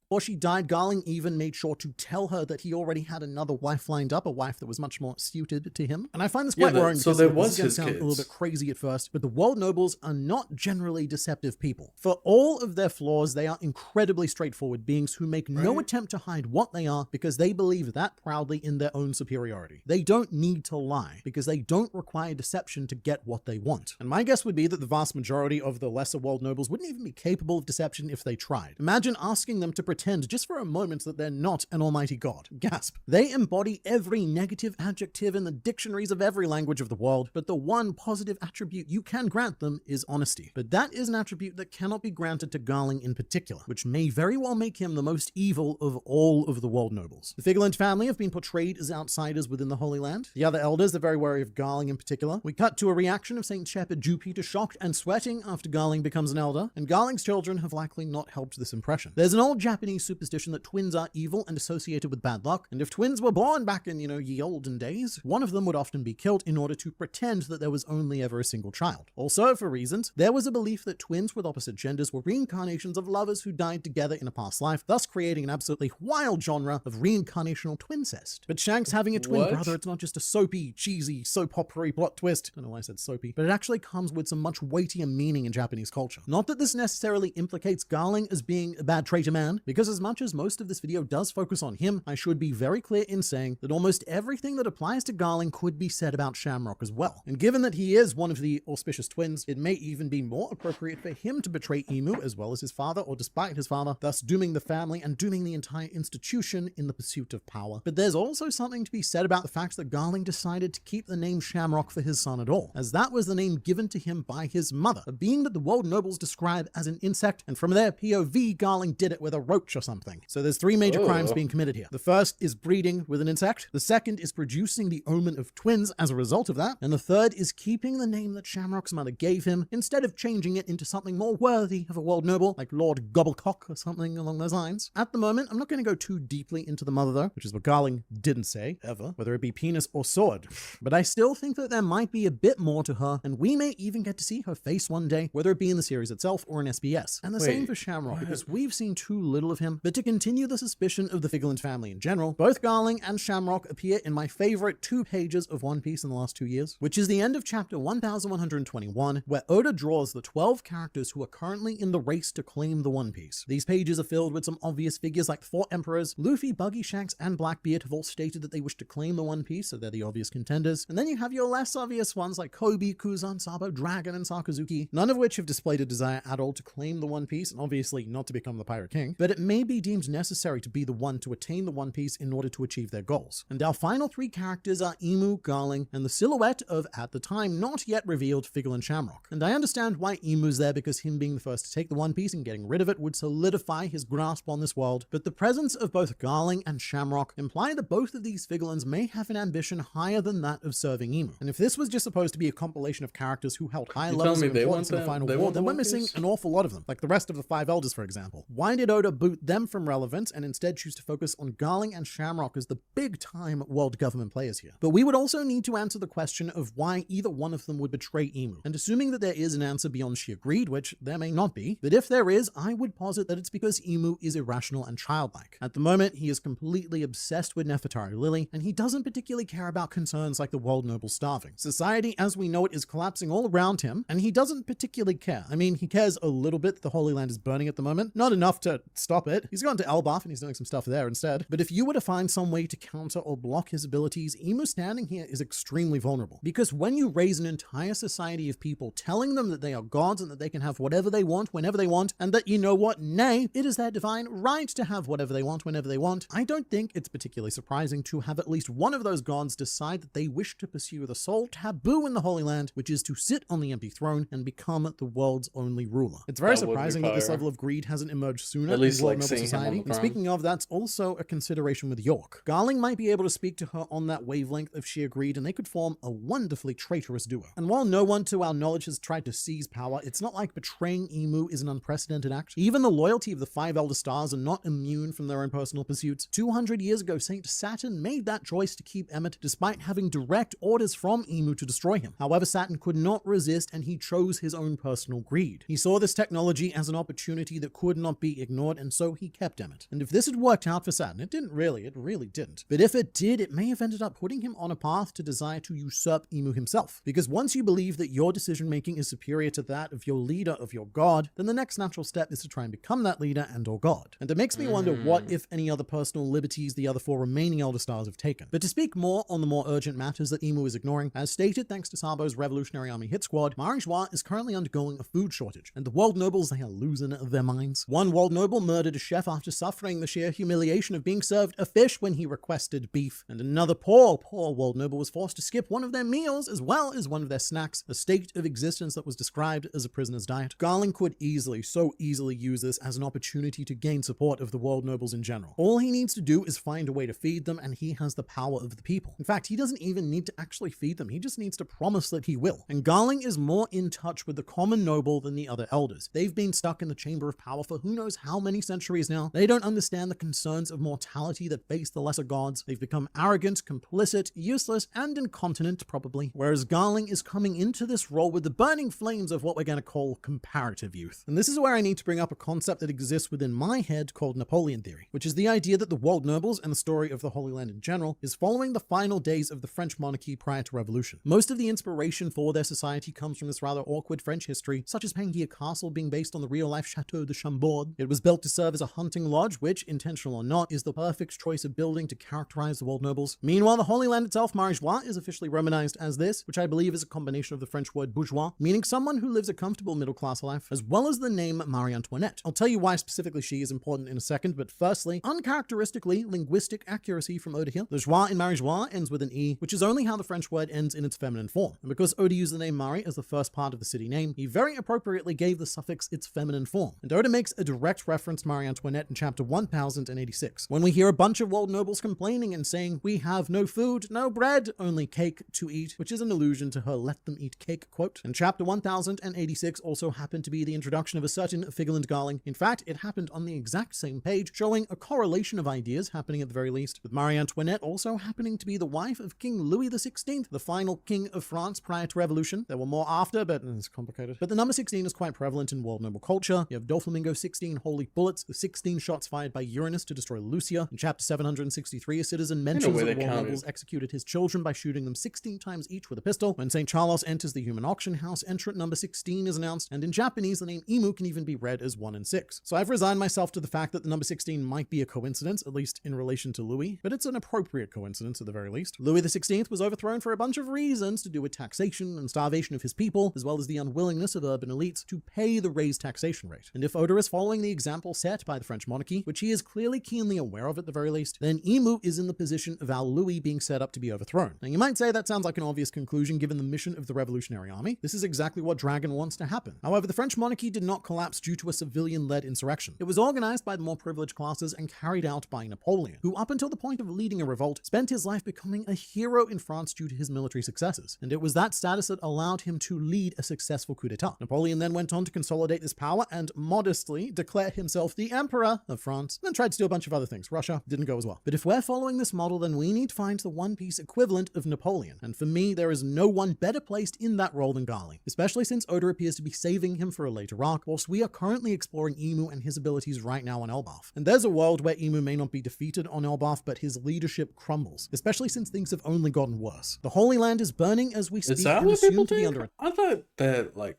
Before she died, Garling even made sure to tell her that he already had another wife lined up, a wife that was much more suited to him. And I find this quite worrying so because there this was is going to his sound a kids. little bit crazy at first, but the World Nobles are not generally deceptive people. For all of their flaws, they are incredibly straightforward beings who make no Right. attempt to hide what they are because they believe that proudly in their own superiority. They don't need to lie because they don't require deception to get what they want. And my guess would be that the vast majority of the lesser World Nobles wouldn't even be capable of deception if they tried. Imagine asking them to pretend just for a moment that they're not an almighty god. Gasp. They embody every negative adjective in the dictionaries of every language of the world, but the one positive attribute you can grant them is honesty. But that is an attribute that cannot be granted to Garling in particular, which may very well make him the most evil of all of the World Nobles. The Figurland family have been portrayed as outsiders within the Holy Land. The other elders are very wary of Garling in particular. We cut to a reaction of Saint Shepherd Jupiter shocked and sweating after Garling becomes an elder, and Garling's children have likely not helped this impression. There's an old Japanese Japanese superstition that twins are evil and associated with bad luck, and if twins were born back in, ye olden days, one of them would often be killed in order to pretend that there was only ever a single child. Also, for reasons, there was a belief that twins with opposite genders were reincarnations of lovers who died together in a past life, thus creating an absolutely wild genre of reincarnational twincest. But Shanks having a twin brother, it's not just a soapy, cheesy, soap opera plot twist. I don't know why I said soapy, but it actually comes with some much weightier meaning in Japanese culture. Not that this necessarily implicates Garling as being a bad traitor man, because as much as most of this video does focus on him, I should be very clear in saying that almost everything that applies to Garling could be said about Shamrock as well. And given that he is one of the auspicious twins, it may even be more appropriate for him to betray Emu as well as his father, or despite his father, thus dooming the family and dooming the entire institution in the pursuit of power. But there's also something to be said about the fact that Garling decided to keep the name Shamrock for his son at all, as that was the name given to him by his mother, a being that the world nobles describe as an insect, and from their POV, Garling did it with a roach or something. So there's three major crimes being committed here. The first is breeding with an insect, the second is producing the omen of twins as a result of that, and the third is keeping the name that Shamrock's mother gave him instead of changing it into something more worthy of a world noble, like Lord Gobblecock or something along those lines. At the moment, I'm not going to go too deeply into the mother though, which is what Garling didn't say, ever, whether it be penis or sword. But I still think that there might be a bit more to her, and we may even get to see her face one day, whether it be in the series itself or in SBS. And the same for Shamrock, because we've seen too little of him. But to continue the suspicion of the Figland family in general, both Garling and Shamrock appear in my favorite 2 pages of One Piece in the last 2 years, which is the end of chapter 1121, where Oda draws the 12 characters who are currently in the race to claim the One Piece. These pages are filled with some obvious figures like the 4 emperors. Luffy, Buggy, Shanks, and Blackbeard have all stated that they wish to claim the One Piece, so they're the obvious contenders. And then you have your less obvious ones like Kobe, Kuzan, Sabo, Dragon, and Sakazuki, none of which have displayed a desire at all to claim the One Piece, and obviously not to become the Pirate King, but it may be deemed necessary to be the one to attain the One Piece in order to achieve their goals. And our final 3 characters are Emu, Garling, and the silhouette of, at the time, not yet revealed Figland Shamrock. And I understand why Emu's there, because him being the first to take the One Piece and getting rid of it would solidify his grasp on this world, but the presence of both Garling and Shamrock imply that both of these Figlands may have an ambition higher than that of serving Emu. And if this was just supposed to be a compilation of characters who held high levels of importance in the final war, then we're missing an awful lot of them, like the rest of the 5 elders, for example. Why did Oda boot them from relevance and instead choose to focus on Garling and Shamrock as the big-time world government players here? But we would also need to answer the question of why either one of them would betray Emu. And assuming that there is an answer beyond she agreed, which there may not be, but if there is, I would posit that it's because Emu is irrational and childlike. At the moment, he is completely obsessed with Nefertari Lily, and he doesn't particularly care about concerns like the world noble starving. Society as we know it is collapsing all around him, and he doesn't particularly care. I mean, he cares a little bit that the Holy Land is burning at the moment, not enough to stop it. He's gone to Elbaf and he's doing some stuff there instead. But if you were to find some way to counter or block his abilities, Emu standing here is extremely vulnerable. Because when you raise an entire society of people telling them that they are gods and that they can have whatever they want whenever they want, and that, you know what, nay, it is their divine right to have whatever they want whenever they want, I don't think it's particularly surprising to have at least one of those gods decide that they wish to pursue the sole taboo in the Holy Land, which is to sit on the empty throne and become the world's only ruler. It's very surprising that this level of greed hasn't emerged sooner in world noble society. And speaking of, that's also a consideration with York. Garling might be able to speak to her on that wavelength if she agreed, and they could form a wonderfully traitorous duo. And while no one to our knowledge has tried to seize power, it's not like betraying Emu is an unprecedented act. Even the loyalty of the 5 Elder Stars are not immune from their own personal pursuits. 200 years ago, Saint Saturn made that choice to keep Emmet despite having direct orders from Emu to destroy him. However, Saturn could not resist, and he chose his own personal greed. He saw this technology as an opportunity that could not be ignored, and so he kept Emmet. And if this had worked out for Saturn, it really didn't. But if it did, it may have ended up putting him on a path to desire to usurp Emu himself. Because once you believe that your decision-making is superior to that of your leader, of your god, then the next natural step is to try and become that leader and or god. And it makes me wonder what, if any, other personal liberties the other 4 remaining Elder Stars have taken. But to speak more on the more urgent matters that Emu is ignoring, as stated thanks to Sabo's Revolutionary Army hit squad, Marie-Joie is currently undergoing a food shortage, and the world nobles, they are losing their minds. One world noble murdered a chef after suffering the sheer humiliation of being served a fish when he requested beef, and another poor world noble was forced to skip one of their meals as well as one of their snacks, a state of existence that was described as a prisoner's diet. Garling could so easily use this as an opportunity to gain support of the world nobles in general. All he needs to do is find a way to feed them, and he has the power of the people. In fact, he doesn't even need to actually feed them, he just needs to promise that he will. And Garling is more in touch with the common noble than the other elders. They've been stuck in the chamber of power for who knows how many centuries now. They don't understand the concerns of mortality that face the lesser gods. They've become arrogant, complicit, useless, and incontinent, probably. Whereas Garling is coming into this role with the burning flames of what we're going to call comparative youth. And this is where I need to bring up a concept that exists within my head called Napoleon theory, which is the idea that the world nobles and the story of the Holy Land in general is following the final days of the French monarchy prior to revolution. Most of the inspiration for their society comes from this rather awkward French history, such as Pangea Castle being based on the real-life Chateau de Chambord. It was built to serve as a hunting lodge, which, intentional or not, is the perfect choice of building to characterize the world nobles. Meanwhile, the Holy Land itself, Marie-Joie, is officially Romanized as this, which I believe is a combination of the French word bourgeois, meaning someone who lives a comfortable middle-class life, as well as the name Marie Antoinette. I'll tell you why specifically she is important in a second, but firstly, uncharacteristically, linguistic accuracy from Oda here. The joie in Marie-Joie ends with an E, which is only how the French word ends in its feminine form. And because Oda used the name Marie as the first part of the city name, he very appropriately gave the suffix its feminine form. And Oda makes a direct reference to Marie Antoinette in chapter 1086, when we hear a bunch of world nobles complaining and saying, "We have no food, no bread, only cake to eat," which is an allusion to her "let them eat cake" quote. And chapter 1086 also happened to be the introduction of a certain Figurland Garling. In fact, it happened on the exact same page, showing a correlation of ideas happening at the very least, with Marie Antoinette also happening to be the wife of King Louis XVI, the final king of France prior to revolution. There were more after, but it's complicated. But the number 16 is quite prevalent in world noble culture. You have Doflamingo's 16 holy bullets, the 16 shots fired by Uranus to destroy Lucia. In chapter 763, a citizen mentions that the world nobles executed his children by shooting them 16 times each with a pistol. When St. Charles enters the human auction house, entrant number 16 is announced, and in Japanese, the name Imu can even be read as 1 and 6. So I've resigned myself to the fact that the number 16 might be a coincidence, at least in relation to Louis, but it's an appropriate coincidence at the very least. Louis XVI was overthrown for a bunch of reasons to do with taxation and starvation of his people, as well as the unwillingness of urban elites to pay the raised taxation rate. And if Oda is following the example set by the French monarchy, which he is clearly keenly aware of at the very least, then Imu is in the position of our Louis being set up to be overthrown. Now you might say that sounds like an obvious conclusion given the mission of the Revolutionary Army. This is exactly what Dragon wants to happen. However, the French monarchy did not collapse due to a civilian-led insurrection. It was organized by the more privileged classes and carried out by Napoleon, who up until the point of leading a revolt, spent his life becoming a hero in France due to his military successes. And it was that status that allowed him to lead a successful coup d'etat. Napoleon then went on to consolidate this power and modestly declare himself the Emperor of France, then tried to do a bunch of other things. Russia didn't go as well. But if we're following this model, then we need to find the One Piece equivalent of Napoleon. And for me, there is no one better placed in that role than Garling, especially since Oda appears to be saving him for a later arc, whilst we are currently exploring Imu and his abilities right now on Elbaf. And there's a world where Imu may not be defeated on Elbaf, but his leadership crumbles, especially since things have only gotten worse. The Holy Land is burning as we speak. Is that and what people assumed to be think? under I thought that, like,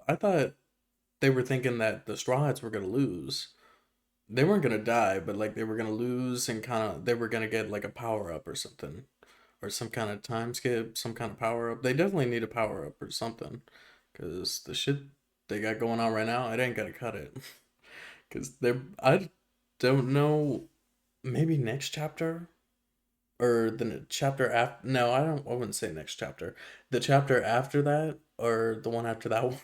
I thought they were thinking that the Straw Hats were gonna lose. They weren't gonna die, but like they were gonna lose and they were gonna get like a power up or something, or some kind of time skip, some kind of power up. They definitely need a power up or something, because the shit they got going on right now, it ain't gonna cut it. Because I don't know, maybe next chapter, or the chapter after. No, I wouldn't say next chapter. The chapter after that, or the one after that one,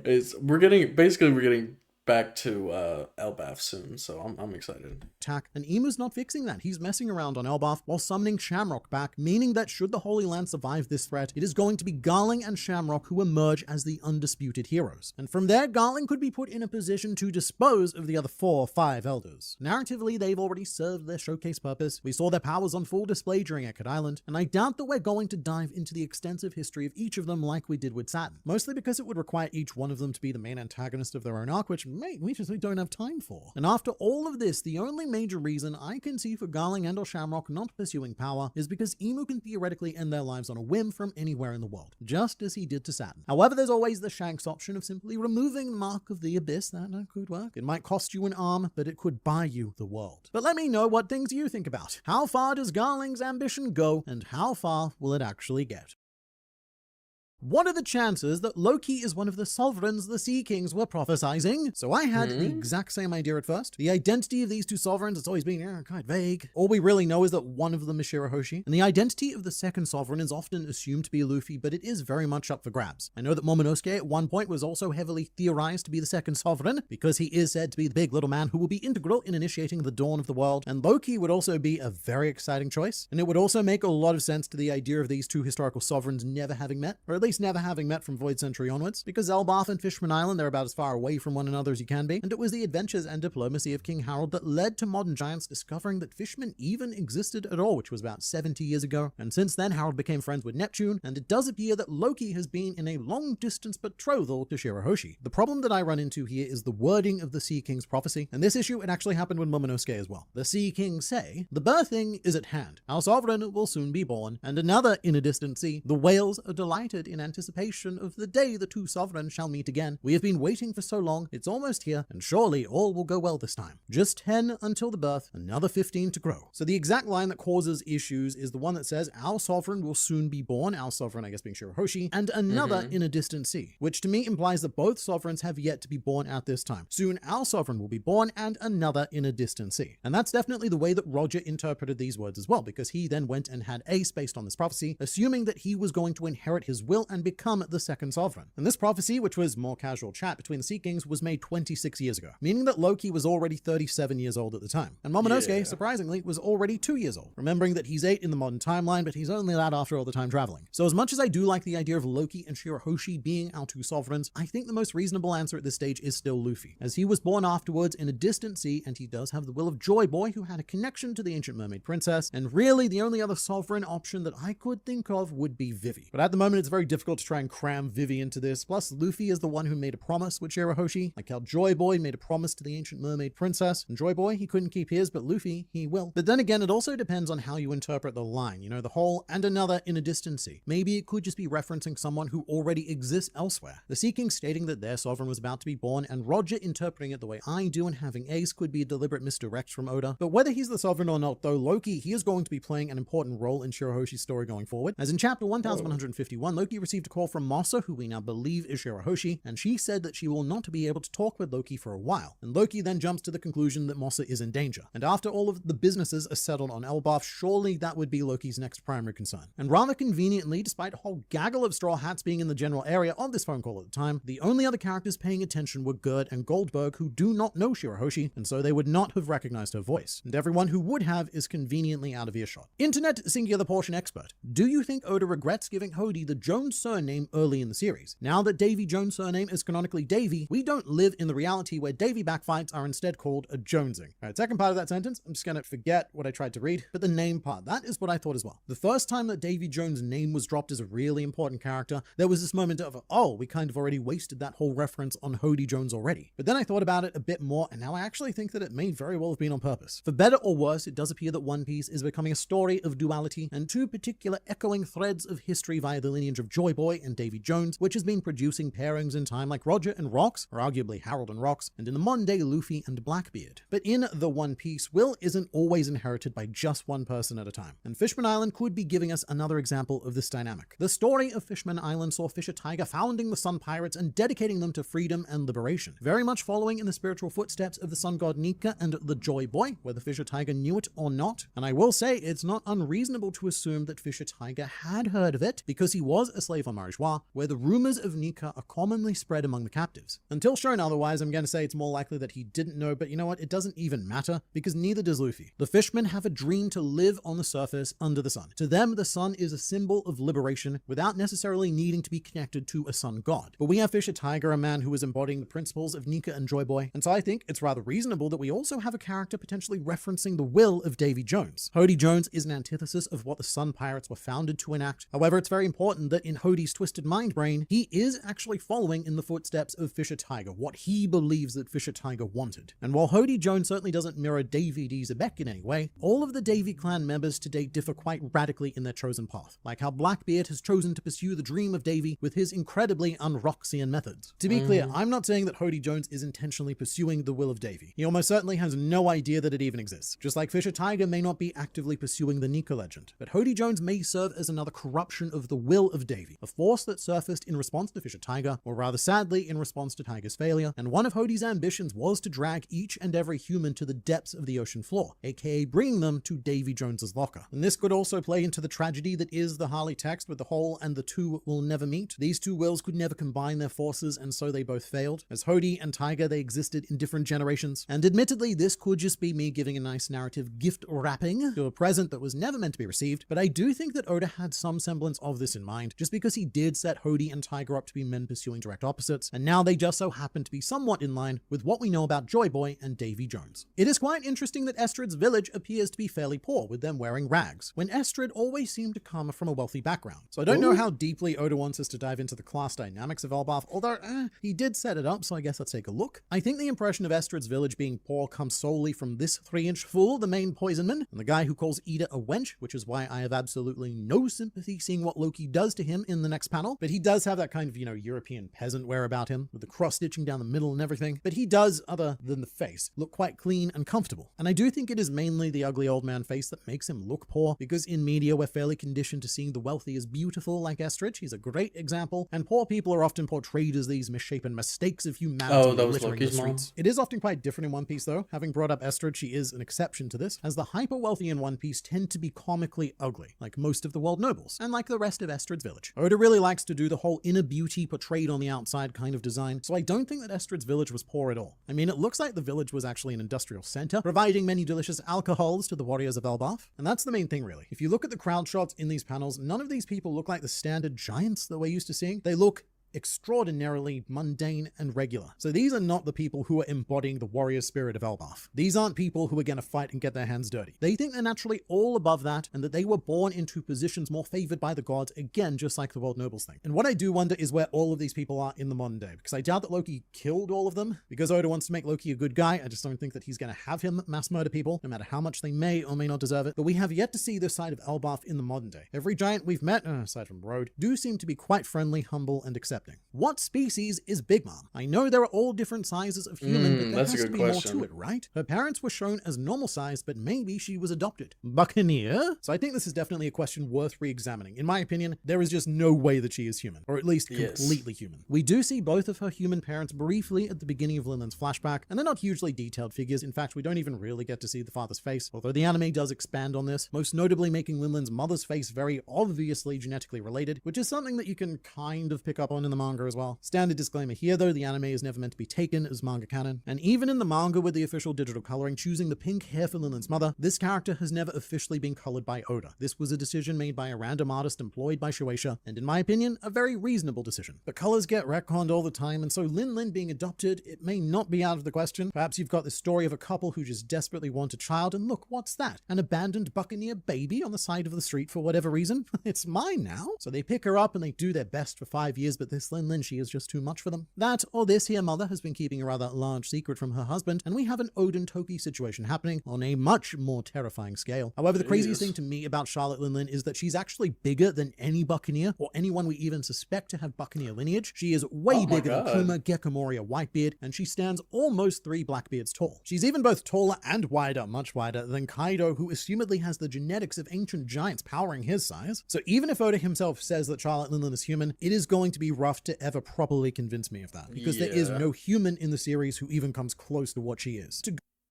is we're getting back to Elbaf soon, so I'm excited. Attack, and Imu's not fixing that. He's messing around on Elbaf while summoning Shamrock back, meaning that should the Holy Land survive this threat, it is going to be Garling and Shamrock who emerge as the undisputed heroes. And from there, Garling could be put in a position to dispose of the other 4 or 5 elders. Narratively, they've already served their showcase purpose. We saw their powers on full display during Eckerd Island, and I doubt that we're going to dive into the extensive history of each of them like we did with Saturn, mostly because it would require each one of them to be the main antagonist of their own arc, which we just don't have time for. And after all of this, the only major reason I can see for Garling and or Shamrock not pursuing power is because Imu can theoretically end their lives on a whim from anywhere in the world, just as he did to Saturn. However, there's always the Shanks option of simply removing the Mark of the Abyss. That could work. It might cost you an arm, but it could buy you the world. But let me know what things you think about. How far does Garling's ambition go, and how far will it actually get? What are the chances that Loki is one of the sovereigns the Sea Kings were prophesizing? So I had the exact same idea at first. The identity of these 2 sovereigns has always been quite vague. All we really know is that one of them is Shirahoshi, and the identity of the second sovereign is often assumed to be Luffy, but it is very much up for grabs. I know that Momonosuke at one point was also heavily theorized to be the second sovereign, because he is said to be the big little man who will be integral in initiating the dawn of the world, and Loki would also be a very exciting choice, and it would also make a lot of sense to the idea of these 2 historical sovereigns never having met, or at least least never having met from Void Century onwards, because Elbaf and Fishman Island, they're about as far away from one another as you can be, and it was the adventures and diplomacy of King Harold that led to modern giants discovering that fishmen even existed at all, which was about 70 years ago. And since then, Harold became friends with Neptune, and it does appear that Loki has been in a long-distance betrothal to Shirahoshi. The problem that I run into here is the wording of the Sea King's prophecy, and this issue, it actually happened with Momonosuke as well. The Sea Kings say, "The birthing is at hand. Our sovereign will soon be born, and another in a distant sea. The whales are delighted in anticipation of the day the two sovereigns shall meet again. We have been waiting for so long, it's almost here, and surely all will go well this time. Just 10 until the birth, another 15 to grow." So the exact line that causes issues is the one that says, "Our sovereign will soon be born," our sovereign, I guess, being Shirahoshi, "and another in a distant sea," which to me implies that both sovereigns have yet to be born at this time. Soon our sovereign will be born and another in a distant sea. And that's definitely the way that Roger interpreted these words as well, because he then went and had Ace based on this prophecy, assuming that he was going to inherit his will and become the second sovereign. And this prophecy, which was more casual chat between the Sea Kings, was made 26 years ago, meaning that Loki was already 37 years old at the time. And Momonosuke, surprisingly, was already 2 years old, remembering that he's 8 in the modern timeline, but he's only that after all the time traveling. So as much as I do like the idea of Loki and Shirahoshi being our two sovereigns, I think the most reasonable answer at this stage is still Luffy, as he was born afterwards in a distant sea, and he does have the will of Joy Boy, who had a connection to the ancient mermaid princess, and really the only other sovereign option that I could think of would be Vivi. But at the moment, it's very difficult to try and cram Vivi into this, plus Luffy is the one who made a promise with Shirahoshi, like how Joy Boy made a promise to the ancient mermaid princess, and Joy Boy, he couldn't keep his, but Luffy, he will. But then again, it also depends on how you interpret the line, you know, the whole "and another in a distant sea." Maybe it could just be referencing someone who already exists elsewhere. The Sea King stating that their sovereign was about to be born, and Roger interpreting it the way I do and having Ace could be a deliberate misdirect from Oda. But whether he's the sovereign or not, though, Loki, he is going to be playing an important role in Shirahoshi's story going forward. As in chapter 1151, Loki received a call from Mossa, who we now believe is Shirahoshi, and she said that she will not be able to talk with Loki for a while. And Loki then jumps to the conclusion that Mossa is in danger. And after all of the businesses are settled on Elbaf, surely that would be Loki's next primary concern. And rather conveniently, despite a whole gaggle of Straw Hats being in the general area of this phone call at the time, the only other characters paying attention were Gerd and Goldberg, who do not know Shirahoshi, and so they would not have recognized her voice. And everyone who would have is conveniently out of earshot. Internet Singular Portion Expert, do you think Oda regrets giving Hody the Jones surname early in the series? Now that Davy Jones' surname is canonically Davy, we don't live in the reality where Davy backfights are instead called a Jonesing. Alright, second part of that sentence, I'm just gonna forget what I tried to read, but the name part, that is what I thought as well. The first time that Davy Jones' name was dropped as a really important character, there was this moment of, oh, we kind of already wasted that whole reference on Hody Jones already. But then I thought about it a bit more, and now I actually think that it may very well have been on purpose. For better or worse, it does appear that One Piece is becoming a story of duality and two particular echoing threads of history via the lineage of Joy Boy and Davy Jones, which has been producing pairings in time like Roger and Rox, or arguably Harold and Rox, and in the modern day Luffy and Blackbeard. But in the One Piece, will isn't always inherited by just one person at a time, and Fishman Island could be giving us another example of this dynamic. The story of Fishman Island saw Fisher Tiger founding the Sun Pirates and dedicating them to freedom and liberation, very much following in the spiritual footsteps of the sun god Nika and the Joy Boy, whether Fisher Tiger knew it or not. And I will say, it's not unreasonable to assume that Fisher Tiger had heard of it, because he was a slave on Marijois, where the rumors of Nika are commonly spread among the captives. Until shown otherwise, I'm going to say it's more likely that he didn't know, but you know what, it doesn't even matter, because neither does Luffy. The fishmen have a dream to live on the surface under the sun. To them, the sun is a symbol of liberation without necessarily needing to be connected to a sun god. But we have Fisher Tiger, a man who is embodying the principles of Nika and Joy Boy, and so I think it's rather reasonable that we also have a character potentially referencing the will of Davy Jones. Hody Jones is an antithesis of what the Sun Pirates were founded to enact. However, it's very important that in Hody's twisted mind brain, he is actually following in the footsteps of Fisher Tiger, what he believes that Fisher Tiger wanted. And while Hody Jones certainly doesn't mirror Davy D. Zebek in any way, all of the Davy clan members to date differ quite radically in their chosen path, like how Blackbeard has chosen to pursue the dream of Davy with his incredibly un-Roxian methods. To be clear, I'm not saying that Hody Jones is intentionally pursuing the will of Davy. He almost certainly has no idea that it even exists, just like Fisher Tiger may not be actively pursuing the Nika legend. But Hody Jones may serve as another corruption of the will of Davy, a force that surfaced in response to Fisher Tiger, or rather sadly in response to Tiger's failure, and one of Hody's ambitions was to drag each and every human to the depths of the ocean floor, aka bringing them to Davy Jones's locker. And this could also play into the tragedy that is the Harley text with the whole "and the two will never meet." These two wills could never combine their forces, and so they both failed. As Hody and Tiger, they existed in different generations, and admittedly this could just be me giving a nice narrative gift wrapping to a present that was never meant to be received, but I do think that Oda had some semblance of this in mind, just because he did set Hody and Tiger up to be men pursuing direct opposites, and now they just so happen to be somewhat in line with what we know about Joy Boy and Davy Jones. It is quite interesting that Estrid's village appears to be fairly poor, with them wearing rags, when Estrid always seemed to come from a wealthy background. So I don't know how deeply Oda wants us to dive into the class dynamics of Elbaf, although he did set it up, so I guess let's take a look. I think the impression of Estrid's village being poor comes solely from this 3-inch fool, the main poisonman, and the guy who calls Ida a wench, which is why I have absolutely no sympathy seeing what Loki does to him in the next panel. But he does have that kind of, European peasant wear about him, with the cross-stitching down the middle and everything. But he does, other than the face, look quite clean and comfortable. And I do think it is mainly the ugly old man face that makes him look poor, because in media we're fairly conditioned to seeing the wealthy as beautiful, like Estrid. He's a great example, and poor people are often portrayed as these misshapen mistakes of humanity. Oh, that was littering Loki's the streets. It is often quite different in One Piece, though. Having brought up Estrid, she is an exception to this, as the hyper-wealthy in One Piece tend to be comically ugly, like most of the world nobles, and like the rest of Estrid's village. Oda really likes to do the whole inner beauty portrayed on the outside kind of design, so I don't think that Estrid's village was poor at all. I mean, it looks like the village was actually an industrial center, providing many delicious alcohols to the warriors of Elbaf, and that's the main thing, really. If you look at the crowd shots in these panels, none of these people look like the standard giants that we're used to seeing. They look extraordinarily mundane and regular. So these are not the people who are embodying the warrior spirit of Elbaf. These aren't people who are going to fight and get their hands dirty. They think they're naturally all above that, and that they were born into positions more favored by the gods, again, just like the world nobles thing. And what I do wonder is where all of these people are in the modern day, because I doubt that Loki killed all of them, because Oda wants to make Loki a good guy. I just don't think that he's going to have him mass murder people, no matter how much they may or may not deserve it. But we have yet to see this side of Elbaf in the modern day. Every giant we've met, aside from Road, do seem to be quite friendly, humble, and accepting. What species is Big Mom? I know there are all different sizes of human, but there has to be more to it, right? Her parents were shown as normal size, but maybe she was adopted. Buccaneer? So I think this is definitely a question worth re-examining. In my opinion, there is just no way that she is human, or at least completely human. We do see both of her human parents briefly at the beginning of Linlin's flashback, and they're not hugely detailed figures. In fact, we don't even really get to see the father's face, although the anime does expand on this, most notably making Linlin's mother's face very obviously genetically related, which is something that you can kind of pick up on in the manga as well. Standard disclaimer here though, the anime is never meant to be taken as manga canon, and even in the manga with the official digital coloring choosing the pink hair for Linlin's mother, this character has never officially been colored by Oda. This was a decision made by a random artist employed by Shueisha, and in my opinion, a very reasonable decision. But colors get retconned all the time, and so Linlin being adopted, it may not be out of the question. Perhaps you've got the story of a couple who just desperately want a child, and look, what's that? An abandoned buccaneer baby on the side of the street for whatever reason? It's mine now. So they pick her up and they do their best for 5 years, but this Linlin, she is just too much for them. That, or this here mother has been keeping a rather large secret from her husband, and we have an Odin Toki situation happening on a much more terrifying scale. However, the craziest thing to me about Charlotte Linlin is that she's actually bigger than any buccaneer, or anyone we even suspect to have buccaneer lineage. She is way bigger than Kuma, Gekomoria, Whitebeard, and she stands almost 3 Blackbeards tall. She's even both taller and wider, much wider, than Kaido, who assumedly has the genetics of ancient giants powering his size. So even if Oda himself says that Charlotte Linlin is human, it is going to be rough to ever properly convince me of that, because there is no human in the series who even comes close to what she is.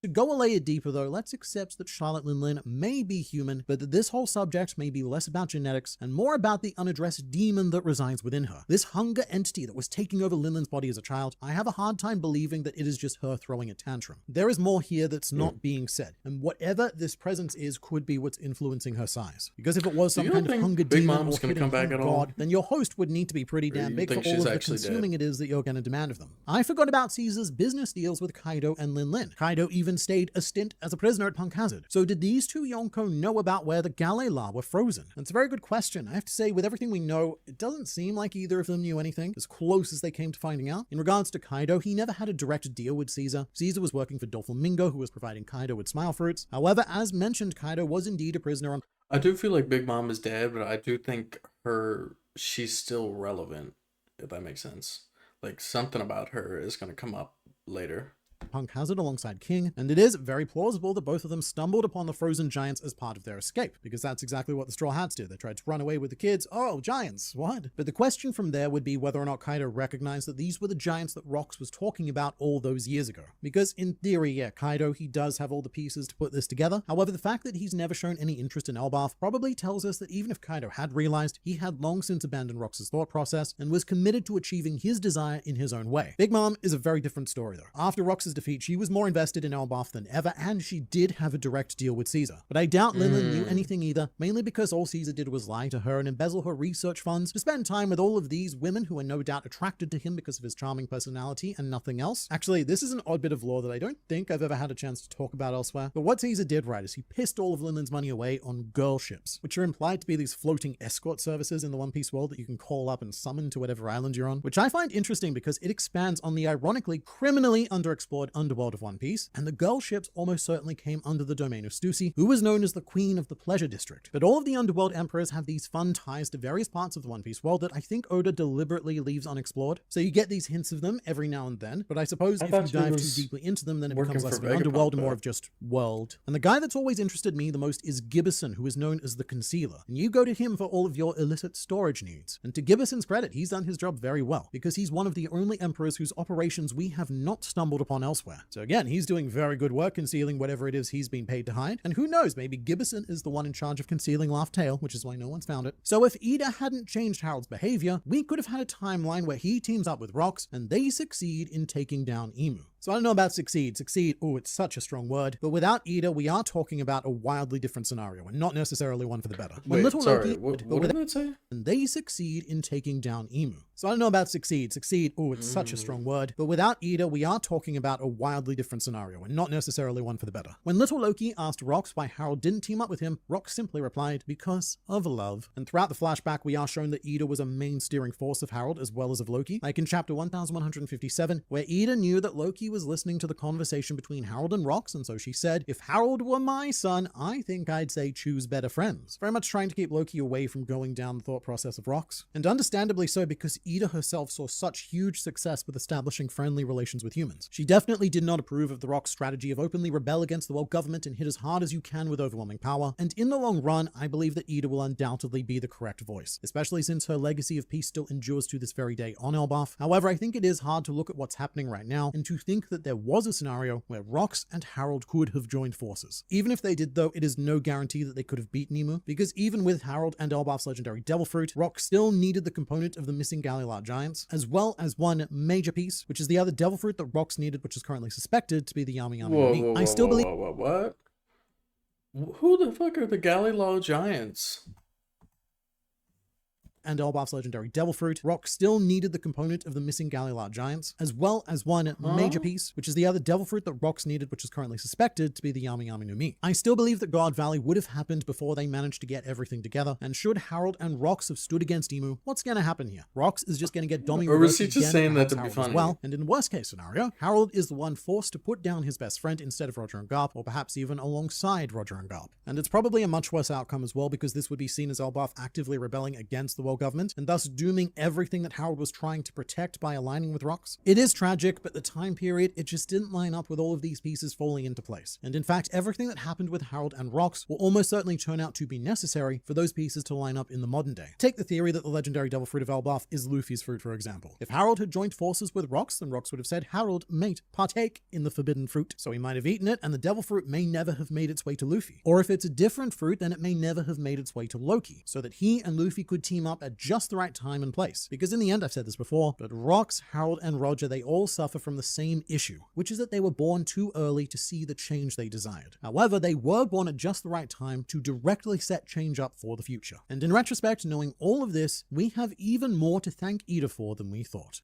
To go a layer deeper though, let's accept that Charlotte Linlin may be human, but that this whole subject may be less about genetics and more about the unaddressed demon that resides within her. This hunger entity that was taking over Linlin's body as a child, I have a hard time believing that it is just her throwing a tantrum. There is more here that's not being said, and whatever this presence is could be what's influencing her size. Because if it was some kind of hunger demon or hidden god, then your host would need to be pretty damn big for all of the consuming it is that you're going to demand of them. I forgot about Caesar's business deals with Kaido and Linlin. Kaido even stayed a stint as a prisoner at Punk Hazard. So did these two Yonko know about where the Galela were frozen? That's a very good question. I have to say, with everything we know, it doesn't seem like either of them knew anything, as close as they came to finding out. In regards to Kaido, he never had a direct deal with Caesar. Caesar was working for Doflamingo, who was providing Kaido with smile fruits. However, as mentioned, Kaido was indeed a prisoner on... I do feel like Big Mom is dead, but I do think she's still relevant, if that makes sense. Like, something about her is going to come up later. Punk Hazard alongside King, and it is very plausible that both of them stumbled upon the frozen giants as part of their escape, because that's exactly what the Straw Hats did. They tried to run away with the kids. Oh, giants, what? But the question from there would be whether or not Kaido recognized that these were the giants that Rox was talking about all those years ago. Because in theory, yeah, Kaido, he does have all the pieces to put this together. However, the fact that he's never shown any interest in Elbaf probably tells us that even if Kaido had realized, he had long since abandoned Rox's thought process and was committed to achieving his desire in his own way. Big Mom is a very different story though. After Rox's Rox's defeat, she was more invested in Elbaf than ever, and she did have a direct deal with Caesar. But I doubt Lilin knew anything either, mainly because all Caesar did was lie to her and embezzle her research funds to spend time with all of these women who are no doubt attracted to him because of his charming personality and nothing else. Actually, this is an odd bit of lore that I don't think I've ever had a chance to talk about elsewhere, but what Caesar did right is he pissed all of Lilin's money away on girl ships, which are implied to be these floating escort services in the One Piece world that you can call up and summon to whatever island you're on, which I find interesting because it expands on the ironically criminally underexplored underworld of One Piece, and the girl ships almost certainly came under the domain of Stussy, who was known as the Queen of the Pleasure District. But all of the underworld emperors have these fun ties to various parts of the One Piece world that I think Oda deliberately leaves unexplored. So you get these hints of them every now and then, but I suppose if you dive too deeply into them, then it becomes less of an underworld and more of just world. And the guy that's always interested me the most is Gibbison, who is known as the Concealer. And you go to him for all of your illicit storage needs. And to Gibbison's credit, he's done his job very well, because he's one of the only emperors whose operations we have not stumbled upon elsewhere. So again, he's doing very good work concealing whatever it is he's been paid to hide. And who knows, maybe Gibbison is the one in charge of concealing Laugh Tale, which is why no one's found it. So if Ida hadn't changed Harold's behavior, we could have had a timeline where he teams up with Rox and they succeed in taking down Emu. So I don't know about succeed. Succeed, oh, it's such a strong word. But without Ida, we are talking about a wildly different scenario, and not necessarily one for the better. Wait, Little sorry, Loki, what did that say? And they succeed in taking down Emu. So I don't know about succeed. Succeed, oh, it's such a strong word. But without Ida, we are talking about a wildly different scenario, and not necessarily one for the better. When Little Loki asked Rox why Harold didn't team up with him, Rox simply replied, because of love. And throughout the flashback, we are shown that Ida was a main steering force of Harold as well as of Loki. Like in chapter 1157, where Ida knew that Loki was listening to the conversation between Harold and Rox, and so she said, if Harold were my son, I think I'd say choose better friends. Very much trying to keep Loki away from going down the thought process of Rox. And understandably so, because Ida herself saw such huge success with establishing friendly relations with humans. She definitely did not approve of the Rox strategy of openly rebel against the world government and hit as hard as you can with overwhelming power. And in the long run, I believe that Ida will undoubtedly be the correct voice, especially since her legacy of peace still endures to this very day on Elbaf. However, I think it is hard to look at what's happening right now and to think that there was a scenario where Rox and Harold could have joined forces. Even if they did though, it is no guarantee that they could have beaten Emu, because even with Harold and Elbaf's legendary Devil Fruit, Rox still needed the component of the missing Gallilar Giants, as well as one major piece, which is the other Devil Fruit that Rox needed, which is currently suspected to be the Yami Yami no Mi. I still believe- What? Who the fuck are the Gallilar Giants? and Elbaf's legendary Devil Fruit, Rox still needed the component of the missing Gallilar Giants, as well as one major piece, which is the other Devil Fruit that Rox needed, which is currently suspected to be the Yami Yami no Mi. I still believe that God Valley would have happened before they managed to get everything together, and should Harold and Rox have stood against Emu, what's gonna happen here? Rox is just gonna get Domi Or was he reversed just saying that to be Harold funny? as well, and in worst case scenario, Harold is the one forced to put down his best friend instead of Roger and Garp, or perhaps even alongside Roger and Garp. And it's probably a much worse outcome as well, because this would be seen as Elbaf actively rebelling against the world government, and thus dooming everything that Harold was trying to protect by aligning with Rox. It is tragic, but the time period, it just didn't line up with all of these pieces falling into place. And in fact, everything that happened with Harold and Rox will almost certainly turn out to be necessary for those pieces to line up in the modern day. Take the theory that the legendary Devil Fruit of Elbaf is Luffy's fruit, for example. If Harold had joined forces with Rox, then Rox would have said, Harold, mate, partake in the forbidden fruit. So he might have eaten it, and the Devil Fruit may never have made its way to Luffy. Or if it's a different fruit, then it may never have made its way to Loki, so that he and Luffy could team up at just the right time and place. Because in the end, I've said this before, but Rox, Harold, and Roger, they all suffer from the same issue, which is that they were born too early to see the change they desired. However, they were born at just the right time to directly set change up for the future. And in retrospect, knowing all of this, we have even more to thank Ida for than we thought.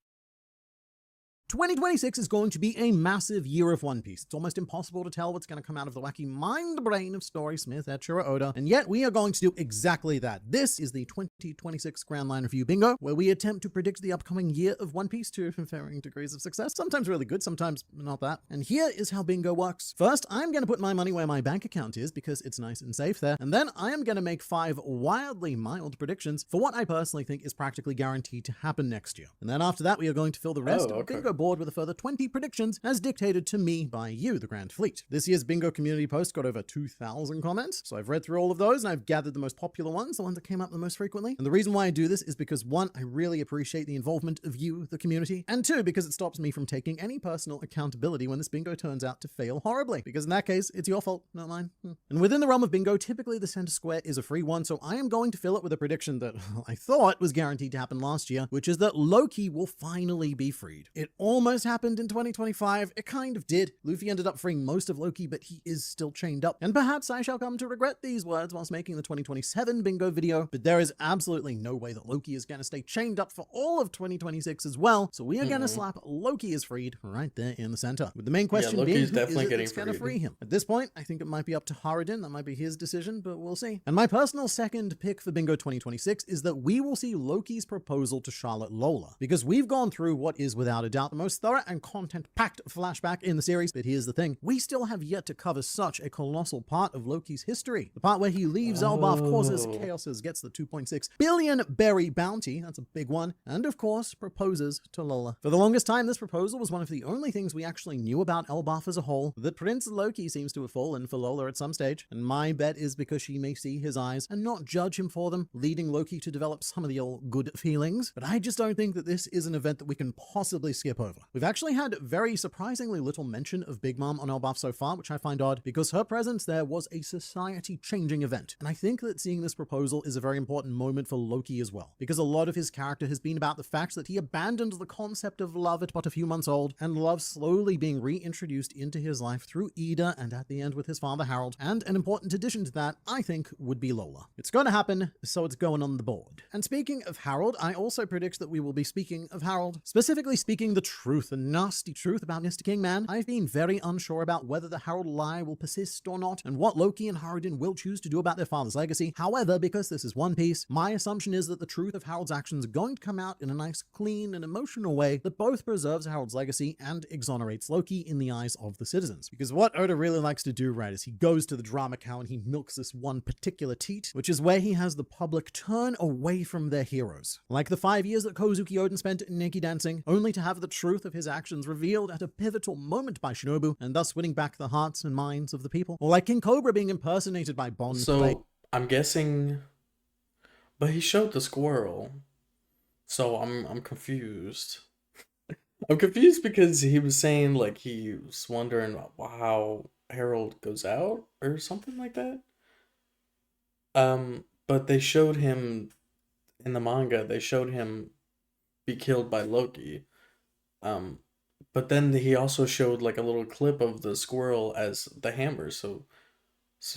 2026 is going to be a massive year of One Piece. It's almost impossible to tell what's going to come out of the wacky mind brain of Story Smith Echiro Oda, and yet we are going to do exactly that. This is the 2026 Grand Line Review Bingo, where we attempt to predict the upcoming year of One Piece to varying degrees of success, sometimes really good, sometimes not that. And here is how Bingo works. First, I'm going to put my money where my bank account is, because it's nice and safe there, and then I am going to make 5 wildly mild predictions for what I personally think is practically guaranteed to happen next year. And then after that, we are going to fill the rest of the Bingo board with a further 20 predictions as dictated to me by you, the Grand Fleet. This year's Bingo community post got over 2,000 comments, so I've read through all of those and I've gathered the most popular ones, the ones that came up the most frequently. And the reason why I do this is because 1, I really appreciate the involvement of you, the community, and 2, because it stops me from taking any personal accountability when this bingo turns out to fail horribly, because in that case, it's your fault, not mine. And within the realm of bingo, typically the center square is a free one, so I am going to fill it with a prediction that I thought was guaranteed to happen last year, which is that Loki will finally be freed. It almost happened in 2025. It kind of did. Luffy ended up freeing most of Loki, but he is still chained up. And perhaps I shall come to regret these words whilst making the 2027 bingo video, but there is absolutely no way that Loki is going to stay chained up for all of 2026 as well, so we are going to slap Loki is freed right there in the center. With the main question being, who is it that's going to free him? At this point, I think it might be up to Haradin. That might be his decision, but we'll see. And my personal second pick for bingo 2026 is that we will see Loki's proposal to Charlotte Lola, because we've gone through what is without a doubt the most thorough and content-packed flashback in the series, but here's the thing, we still have yet to cover such a colossal part of Loki's history. The part where he leaves Elbaf, causes chaoses, gets the 2.6 billion berry bounty, that's a big one, and of course proposes to Lola. For the longest time, this proposal was one of the only things we actually knew about Elbaf as a whole, that Prince Loki seems to have fallen for Lola at some stage, and my bet is because she may see his eyes and not judge him for them, leading Loki to develop some of the old good feelings. But I just don't think that this is an event that we can possibly skip over. We've actually had very surprisingly little mention of Big Mom on Elbaf so far, which I find odd, because her presence there was a society-changing event. And I think that seeing this proposal is a very important moment for Loki as well, because a lot of his character has been about the fact that he abandoned the concept of love at but a few months old, and love slowly being reintroduced into his life through Ida and at the end with his father Harold. And an important addition to that, I think, would be Lola. It's going to happen, so it's going on the board. And speaking of Harold, I also predict that we will be speaking of Harold, specifically speaking the truth, the nasty truth about Mr. Kingman. I've been very unsure about whether the Harold lie will persist or not, and what Loki and Haradin will choose to do about their father's legacy. However, because this is One Piece, my assumption is that the truth of Harold's actions are going to come out in a nice, clean, and emotional way that both preserves Harold's legacy and exonerates Loki in the eyes of the citizens. Because what Oda really likes to do, right, is he goes to the drama cow and he milks this one particular teat, which is where he has the public turn away from their heroes. Like the 5 years that Kozuki Oden spent naked dancing, only to have the truth of his actions revealed at a pivotal moment by Shinobu, and thus winning back the hearts and minds of the people. Or like King Cobra being impersonated by Bond. So, I'm guessing, but he showed the squirrel, so I'm confused. I'm confused because he was saying, like, he was wondering how Harold goes out or something like that. But they showed him in the manga, they showed him be killed by Loki. But then he also showed like a little clip of the squirrel as the hammer. So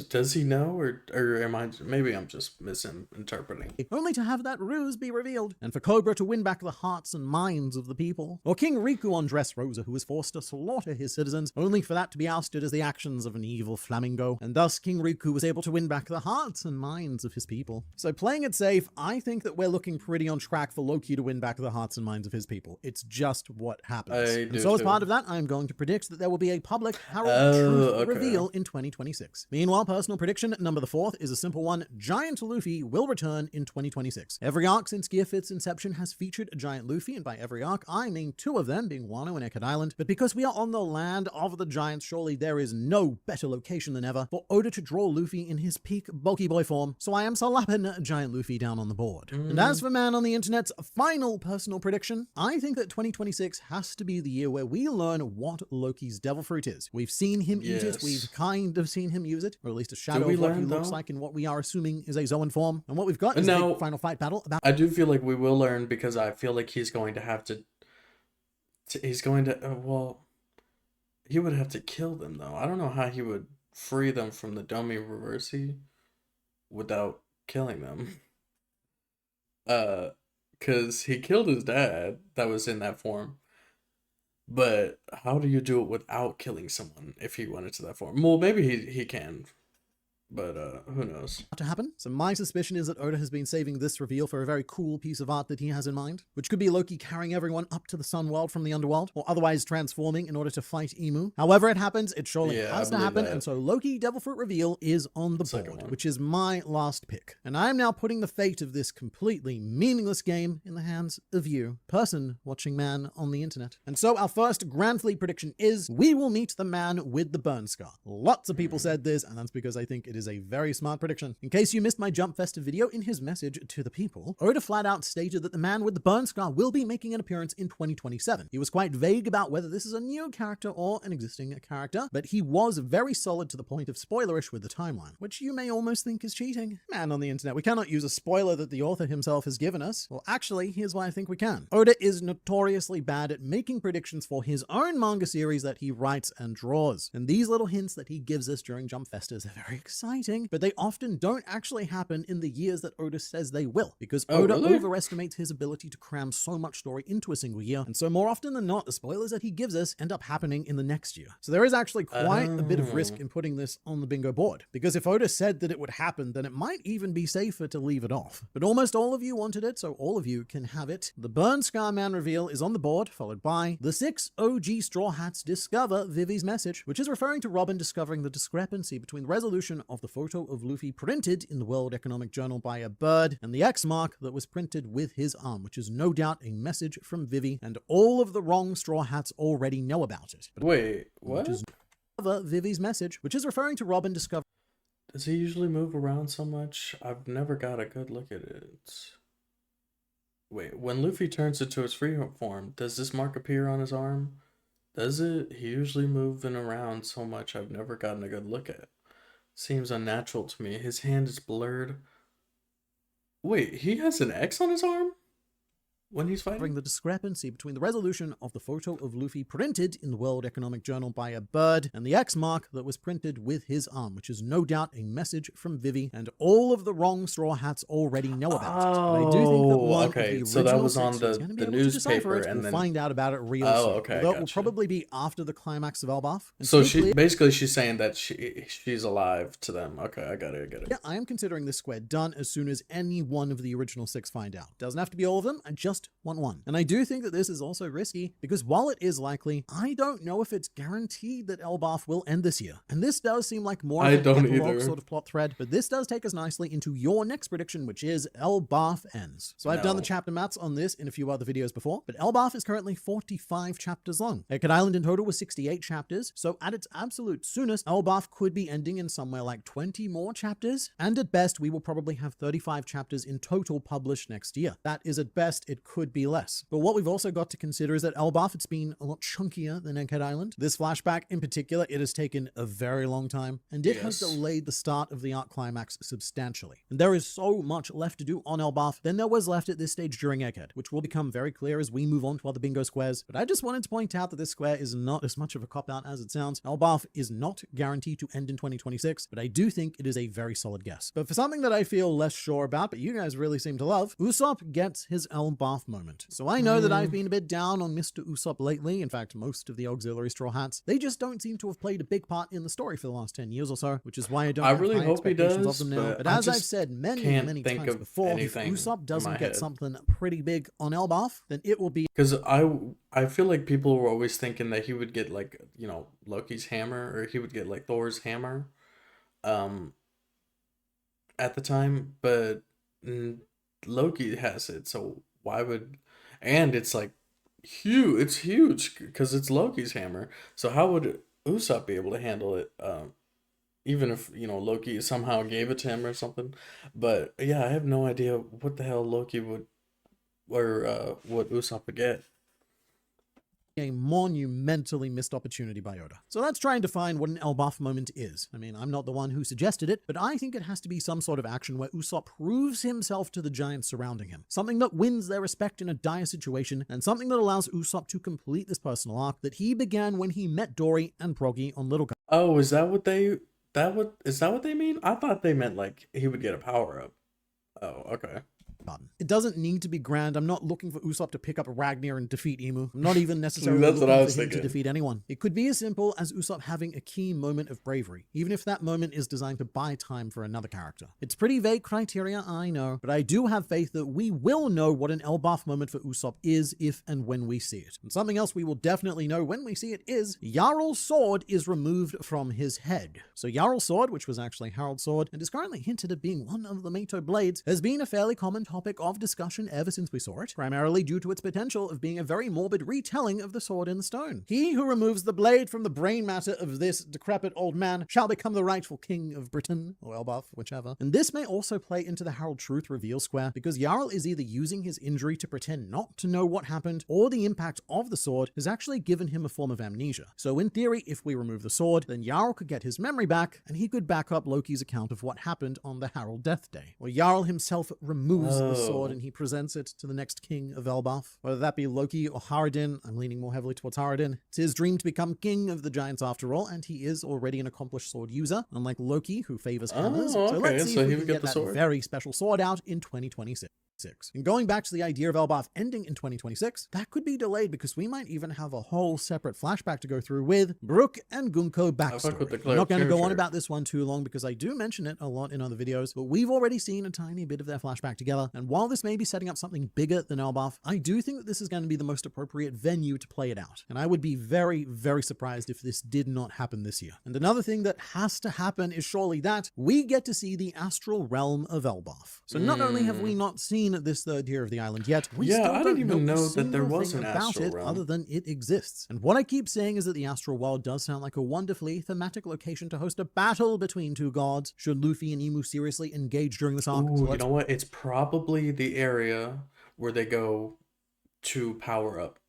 does he know, or am I, maybe I'm just misinterpreting? Only to have that ruse be revealed, and for Cobra to win back the hearts and minds of the people. Or King Riku on Dressrosa, who was forced to slaughter his citizens, only for that to be ousted as the actions of an evil flamingo, and thus King Riku was able to win back the hearts and minds of his people. So playing it safe, I think that we're looking pretty on track for Loki to win back the hearts and minds of his people. It's just what happens. And so as part of that, I'm going to predict that there will be a public Harold truth reveal in 2026. Meanwhile, personal prediction number the 4th is a simple one. Giant Luffy will return in 2026. Every arc since Gear Fit's inception has featured a giant Luffy, and by every arc, I mean 2 of them, being Wano and Eckerd Island. But because we are on the land of the giants, surely there is no better location than ever for Oda to draw Luffy in his peak bulky boy form, so I am slapping giant Luffy down on the board. And as for man on the internet's final personal prediction, I think that 2026 has to be the year where we learn what Loki's devil fruit is. We've seen him eat it, we've kind of seen him use it, or at least a shadow of what he looks like in what we are assuming is a Zoan form. And what we've got is a final fight battle about... I do feel like we will learn, because I feel like he's going to have to he's going to, well, he would have to kill them, though. I don't know how he would free them from the Domi Reversi without killing them. Because he killed his dad that was in that form. But how do you do it without killing someone if he went into that form? Well, maybe he can. But who knows? To happen. So my suspicion is that Oda has been saving this reveal for a very cool piece of art that he has in mind, which could be Loki carrying everyone up to the sun world from the underworld, or otherwise transforming in order to fight Emu. However it happens, it surely has to happen, and so Loki Devil Fruit reveal is on the board, which is my last pick. And I am now putting the fate of this completely meaningless game in the hands of you, person watching man on the internet. And so our first Grand Fleet prediction is, we will meet the man with the burn scar. Lots of people said this, and that's because I think it It is a very smart prediction. In case you missed my Jump Festa video, in his message to the people, Oda flat out stated that the man with the burn scar will be making an appearance in 2027. He was quite vague about whether this is a new character or an existing character, but he was very solid to the point of spoilerish with the timeline, which you may almost think is cheating. Man, on the internet, we cannot use a spoiler that the author himself has given us. Well, actually, here's why I think we can. Oda is notoriously bad at making predictions for his own manga series that he writes and draws. And these little hints that he gives us during Jump Festas are very exciting, but they often don't actually happen in the years that Oda says they will, because Oda overestimates his ability to cram so much story into a single year, and so more often than not, the spoilers that he gives us end up happening in the next year. So there is actually quite a bit of risk in putting this on the bingo board, because if Oda said that it would happen, then it might even be safer to leave it off. But almost all of you wanted it, so all of you can have it. The Burn Scar Man reveal is on the board, followed by the 6 OG Straw Hats discover Vivi's message, which is referring to Robin discovering the discrepancy between the resolution of the photo of Luffy printed in the World Economic Journal by a bird and the X mark that was printed with his arm, which is no doubt a message from Vivi, and all of the wrong Straw Hats already know about it. But wait, what? Vivi's message, which is referring to Robin discovering. Does he usually move around so much? I've never got a good look at it. Wait, when Luffy turns into his free form, does this mark appear on his arm? Does it? He usually moving around so much I've never gotten a good look at. Seems unnatural to me. His hand is blurred. Wait, he has an X on his arm? When he's fighting? The discrepancy between the resolution of the photo of Luffy printed in the World Economic Journal by a bird and the X mark that was printed with his arm, which is no doubt a message from Vivi, and all of the wrong Straw Hats already know about it. But I do think that one of the original so that was on the newspaper, and we'll find out about it real soon. Okay, Although it will probably be after the climax of Elbaf. So she's saying that she's alive to them. Okay, I got it. Yeah, I am considering this square done as soon as any one of the original 6 find out. Doesn't have to be all of them, I just want one. And I do think that this is also risky, because while it is likely, I don't know if it's guaranteed that Elbaf will end this year. And this does seem like more of an epilogue sort of plot thread, but this does take us nicely into your next prediction, which is Elbaf ends. So I've done the chapter maths on this in a few other videos before, but Elbaf is currently 45 chapters long. Egghead Island in total was 68 chapters, so at its absolute soonest, Elbaf could be ending in somewhere like 20 more chapters, and at best, we will probably have 35 chapters in total published next year. That is at best, it could be less. But what we've also got to consider is that Elbaf, it's been a lot chunkier than Egghead Island. This flashback in particular, it has taken a very long time, and it has delayed the start of the arc climax substantially. And there is so much left to do on Elbaf than there was left at this stage during Egghead, which will become very clear as we move on to other bingo squares. But I just wanted to point out that this square is not as much of a cop-out as it sounds. Elbaf is not guaranteed to end in 2026, but I do think it is a very solid guess. But for something that I feel less sure about, but you guys really seem to love, Usopp gets his Elbaf moment. So I know that I've been a bit down on Mr. Usopp lately. In fact, most of the auxiliary Straw Hats, they just don't seem to have played a big part in the story for the last 10 years or so, which is why I don't have really high hope he expectations does, of them now. But as I've said many times before, if Usopp doesn't get something pretty big on Elbaf, then it will be... Because I feel like people were always thinking that he would get, like, you know, Loki's hammer, or he would get, like, Thor's hammer at the time, but Loki has it, so why would... And it's, like, huge. It's huge because it's Loki's hammer. So how would Usopp be able to handle it? Even if, you know, Loki somehow gave it to him or something. But yeah, I have no idea what the hell Loki would, or what Usopp would get. A monumentally missed opportunity by Oda. So let's try and define what an Elbaf moment is. I mean, I'm not the one who suggested it, but I think it has to be some sort of action where Usopp proves himself to the giants surrounding him. Something that wins their respect in a dire situation, and something that allows Usopp to complete this personal arc that he began when he met Dory and Proggy on Little Guy. Oh, is that what they mean? I thought they meant like he would get a power up. Oh, okay. It doesn't need to be grand. I'm not looking for Usopp to pick up Ragnar and defeat Emu. I'm not even necessarily That's looking what I was for him thinking. to defeat anyone. It could be as simple as Usopp having a key moment of bravery, even if that moment is designed to buy time for another character. It's pretty vague criteria, I know, but I do have faith that we will know what an Elbaf moment for Usopp is if and when we see it. And something else we will definitely know when we see it is Jarl's sword is removed from his head. So Jarl's sword, which was actually Harold's sword and is currently hinted at being one of the Mato blades, has been a fairly common topic of discussion ever since we saw it, primarily due to its potential of being a very morbid retelling of the Sword in the Stone. He who removes the blade from the brain matter of this decrepit old man shall become the rightful king of Britain, or Elbaf, whichever. And this may also play into the Harold Truth reveal square, because Jarl is either using his injury to pretend not to know what happened, or the impact of the sword has actually given him a form of amnesia. So in theory, if we remove the sword, then Jarl could get his memory back, and he could back up Loki's account of what happened on the Harold Death Day, where Jarl himself removes the sword and he presents it to the next king of Elbaf. Whether that be Loki or Haradin, I'm leaning more heavily towards Haradin. It's his dream to become king of the giants after all, and he is already an accomplished sword user, unlike Loki, who favors hammers. Oh, So okay, let's see so if we he can would get get the that sword. very special sword out in 2026. And going back to the idea of Elbaf ending in 2026, that could be delayed because we might even have a whole separate flashback to go through with Brook and Gunko backstory. I'm not going to go on about this one too long because I do mention it a lot in other videos, but we've already seen a tiny bit of their flashback together, and while this may be setting up something bigger than Elbaf, I do think that this is going to be the most appropriate venue to play it out, and I would be very, very surprised if this did not happen this year. And another thing that has to happen is surely that we get to see the astral realm of Elbaf. So not only have we not seen this third tier of the island yet, we still I don't didn't even know a that there single was thing an about astral it realm. other than it exists. And what I keep saying is that the astral world does sound like a wonderfully thematic location to host a battle between two gods should Luffy and Emu seriously engage during this arc. Ooh, you know what? It's probably the area where they go to power up.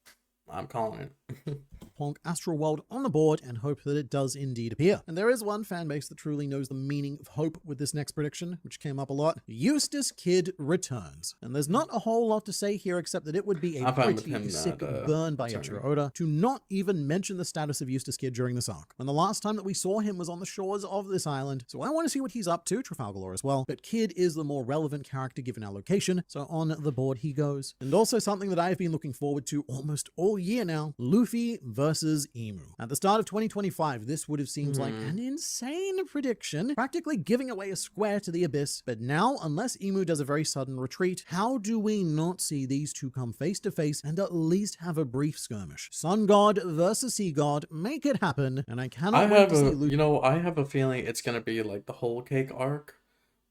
I'm calling it. Plonk Astral World on the board and hope that it does indeed appear. And there is one fan base that truly knows the meaning of hope with this next prediction, which came up a lot. Eustace Kid returns. And there's not a whole lot to say here except that it would be a pretty sick burn by Eiichiro Oda to not even mention the status of Eustace Kid during this arc, when the last time that we saw him was on the shores of this island. So I want to see what he's up to, Trafalgar Law as well, but Kid is the more relevant character given our location, so on the board he goes. And also something that I've been looking forward to almost all year now, Luffy versus Emu. At the start of 2025, this would have seemed like an insane prediction, practically giving away a square to the abyss, but now, unless Emu does a very sudden retreat, how do we not see these two come face to face and at least have a brief skirmish? Sun God versus Sea God, make it happen, and I cannot wait to see Luffy. You know, I have a feeling it's gonna be like the whole cake arc,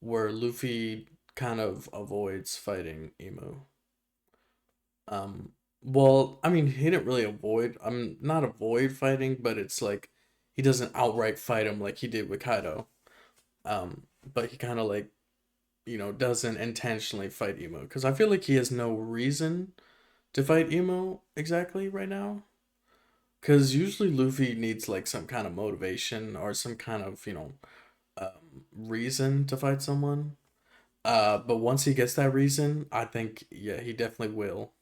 where Luffy kind of avoids fighting Emu. Well, I mean, he didn't really avoid, not avoid fighting, but it's like he doesn't outright fight him like he did with Kaido. But he kind of like, you know, doesn't intentionally fight Emu because I feel like he has no reason to fight Emu exactly right now. Because usually Luffy needs like some kind of motivation or some kind of, you know, reason to fight someone. But once he gets that reason, I think, yeah, he definitely will.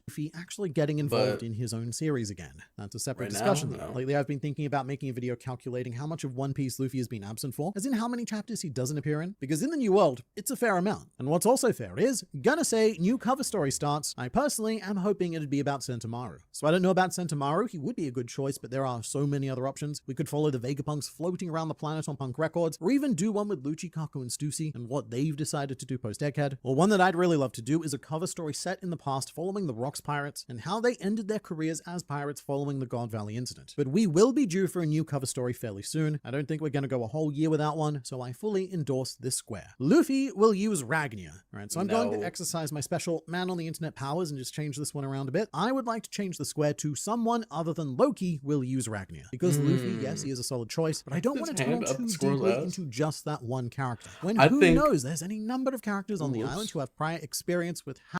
Luffy actually getting involved in his own series again. That's a separate discussion though. Lately I've been thinking about making a video calculating how much of One Piece Luffy has been absent for, as in how many chapters he doesn't appear in, because in the New World, it's a fair amount. And what's also fair is, gonna say, new cover story starts. I personally am hoping it'd be about Sentomaru. So I don't know about Sentomaru, he would be a good choice, but there are so many other options. We could follow the Vegapunks floating around the planet on Punk Records, or even do one with Lucci, Kaku, and Stussy, and what they've decided to do post-Egghead. Or one that I'd really love to do is a cover story set in the past following the Rocks Pirates, and how they ended their careers as pirates following the God Valley incident. But we will be due for a new cover story fairly soon. I don't think we're going to go a whole year without one, so I fully endorse this square. Luffy will use Ragnia. Alright, so I'm going to exercise my special man on the internet powers and just change this one around a bit. I would like to change the square to someone other than Loki will use Ragnia. Because Luffy, yes, he is a solid choice, but I don't want to tunnel too deeply into just that one character. When who knows, there's any number of characters on the island who have prior experience with how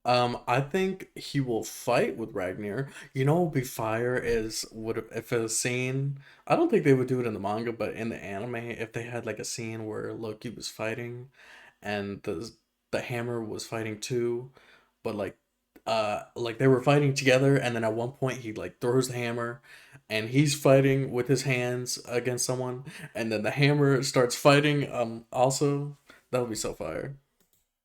I think he will fight with Ragnar. You know what would be fire is if a scene, I don't think they would do it in the manga, but in the anime, if they had like a scene where Loki was fighting and the hammer was fighting too, but like they were fighting together, and then at one point he like throws the hammer and he's fighting with his hands against someone, and then the hammer starts fighting also. That would be so fire.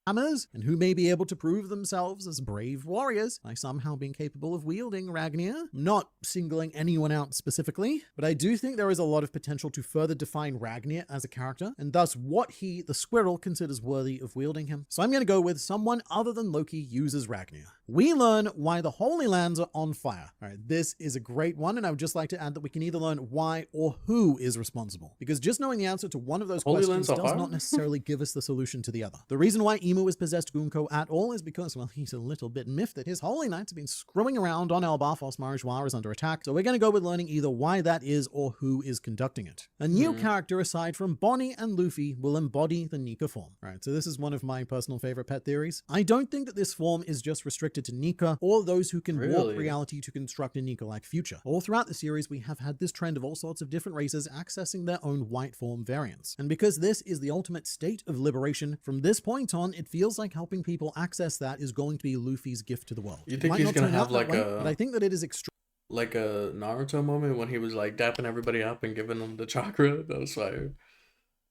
hammers and who may be able to prove themselves as brave warriors by somehow being capable of wielding Ragnir. I'm not singling anyone out specifically, but I do think there is a lot of potential to further define Ragnir as a character, and thus what he, the squirrel, considers worthy of wielding him. So I'm going to go with someone other than Loki uses Ragnir. We learn why the Holy Lands are on fire. All right, this is a great one, and I would just like to add that we can either learn why or who is responsible, because just knowing the answer to one of those questions does not necessarily give us the solution to the other. The reason why Emu has possessed Gunko at all is because, well, he's a little bit miffed that his Holy Knights have been screwing around on Elbaf whilst Marishwar is under attack, so we're going to go with learning either why that is or who is conducting it. A new character aside from Bonnie and Luffy will embody the Nika form. All right, so this is one of my personal favorite pet theories. I don't think that this form is just restricted to Nika or those who can warp reality to construct a Nika-like future. All throughout the series, we have had this trend of all sorts of different races accessing their own white form variants. And because this is the ultimate state of liberation, from this point on, it feels like helping people access that is going to be Luffy's gift to the world. You think he's going to have like but I think that it is like a Naruto moment when he was like dapping everybody up and giving them the chakra? That was fire.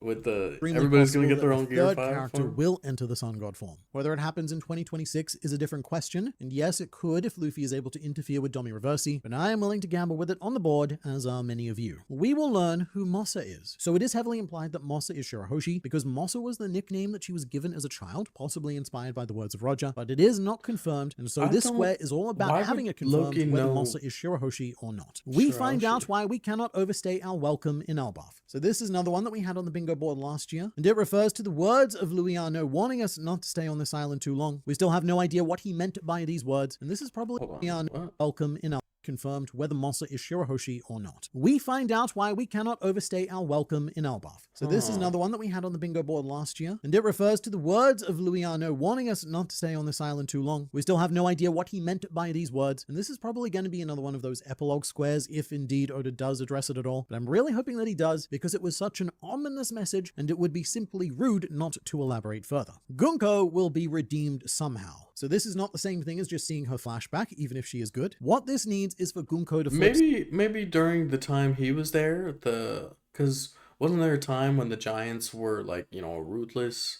With the everybody's going to get their own Gear 5 character will enter the Sun God form. Whether it happens in 2026 is a different question, and yes, it could if Luffy is able to interfere with Domi Reversi, but I am willing to gamble with it on the board, as are many of you. We will learn who Mossa is. So it is heavily implied that Mossa is Shirahoshi, because Mossa was the nickname that she was given as a child, possibly inspired by the words of Roger, but it is not confirmed, and so this square is all about having it confirmed whether Mossa is Shirahoshi or not. We find out why we cannot overstay our welcome in Elbaf. So this is another one that we had on the bingo board last year, and it refers to the words of Luiano warning us not to stay on this island too long. We still have no idea what he meant by these words, and this is probably Luiano welcome in Elbaf. Confirmed whether Mossa is Shirahoshi or not. We find out why we cannot overstay our welcome in Elbaf. So this is another one that we had on the bingo board last year, and it refers to the words of Luiano warning us not to stay on this island too long. We still have no idea what he meant by these words, and this is probably going to be another one of those epilogue squares if indeed Oda does address it at all, but I'm really hoping that he does because it was such an ominous message and it would be simply rude not to elaborate further. Gunko will be redeemed somehow. So this is not the same thing as just seeing her flashback, even if she is good. What this needs is for Gunko to flip. Maybe during the time he was there, because wasn't there a time when the Giants were like, you know, a ruthless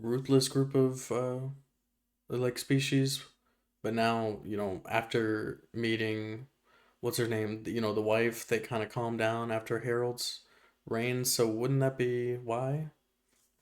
group of like species, but now, you know, after meeting what's her name, you know, the wife, they kind of calmed down after Harold's reign. So wouldn't that be why?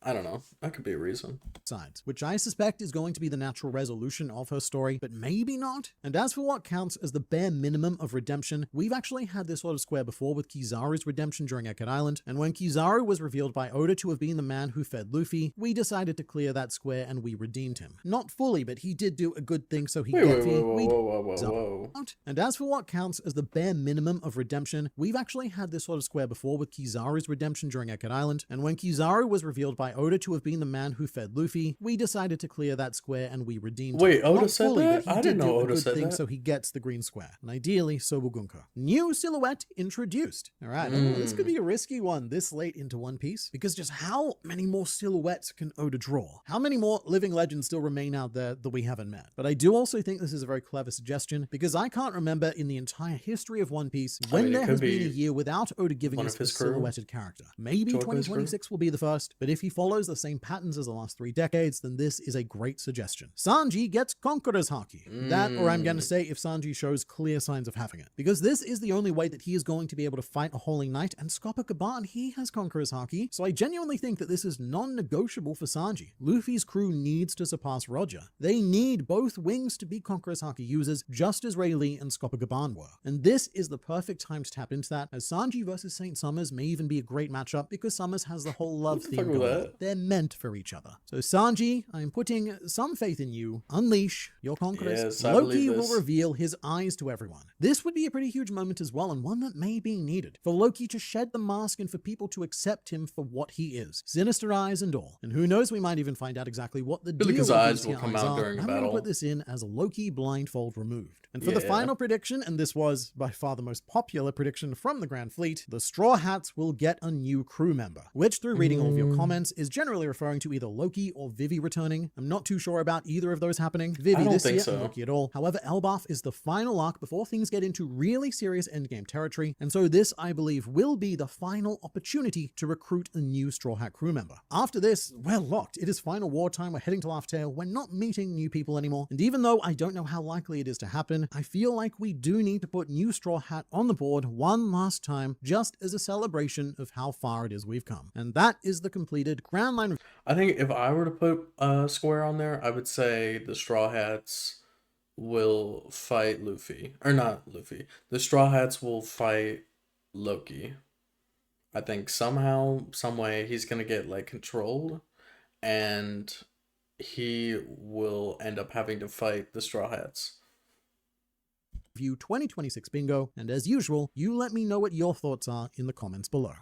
I don't know. That could be a reason. Sides, which I suspect is going to be the natural resolution of her story, but maybe not. And as for what counts as the bare minimum of redemption, we've actually had this sort of square before with Kizaru's redemption during Eckert Island, and when Kizaru was revealed by Oda to have been the man who fed Luffy, we decided to clear that square and we redeemed him. Not fully, but he did do a good thing, so he whoa. And as for what counts as the bare minimum of redemption, we've actually had this sort of square before with Kizaru's redemption during Eckert Island, and when Kizaru was revealed by Oda to have been the man who fed Luffy, we decided to clear that square and we redeemed him. Oda said that? I didn't know Oda said that. So he gets the green square. And ideally, so will Gunko. New silhouette introduced. All right, this could be a risky one this late into One Piece, because just how many more silhouettes can Oda draw? How many more living legends still remain out there that we haven't met? But I do also think this is a very clever suggestion, because I can't remember in the entire history of One Piece when there has been a year without Oda giving us a silhouetted character. Maybe 2026 will be the first, but if he follows the same patterns as the last 3 decades, then this is a great suggestion. Sanji gets Conqueror's Haki. That, or I'm going to say if Sanji shows clear signs of having it. Because this is the only way that he is going to be able to fight a Holy Knight, and Copacabana, he has Conqueror's Haki, so I genuinely think that this is non-negotiable for Sanji. Luffy's crew needs to surpass Roger. They need both wings to be Conqueror's Haki users, just as Rayleigh and Copacabana were. And this is the perfect time to tap into that, as Sanji versus Saint Summers may even be a great matchup, because Summers has the whole love theme going on. They're meant for each other. So Sanji, I'm putting some faith in you. Unleash your conquerors. Yes, Loki will reveal his eyes to everyone. This would be a pretty huge moment as well, and one that may be needed. For Loki to shed the mask and for people to accept him for what he is. Sinister eyes and all. And who knows, we might even find out exactly what the deal with eyes will come out during a battle. I'm going to put this in as Loki blindfold removed. And for the final prediction, and this was by far the most popular prediction from the Grand Fleet, the Straw Hats will get a new crew member, which through reading all of your comments is generally referring to either Loki or Vivi returning. I'm not too sure about either of those happening. Vivi I don't this think year so. and Loki at all. However, Elbaf is the final arc before things get into really serious endgame territory, and so this, I believe, will be the final opportunity to recruit a new Straw Hat crew member. After this, we're locked. It is final wartime. We're heading to Laugh Tale. We're not meeting new people anymore. And even though I don't know how likely it is to happen, I feel like we do need to put new Straw Hat on the board one last time, just as a celebration of how far it is we've come. And that is the completed Grand Line. I think if I were to put a square on there, I would say the Straw Hats will fight Luffy. Or not Luffy. The Straw Hats will fight Loki. I think somehow, some way, he's gonna get like controlled, and he will end up having to fight the Straw Hats. Review 2026 bingo, and as usual, you let me know what your thoughts are in the comments below.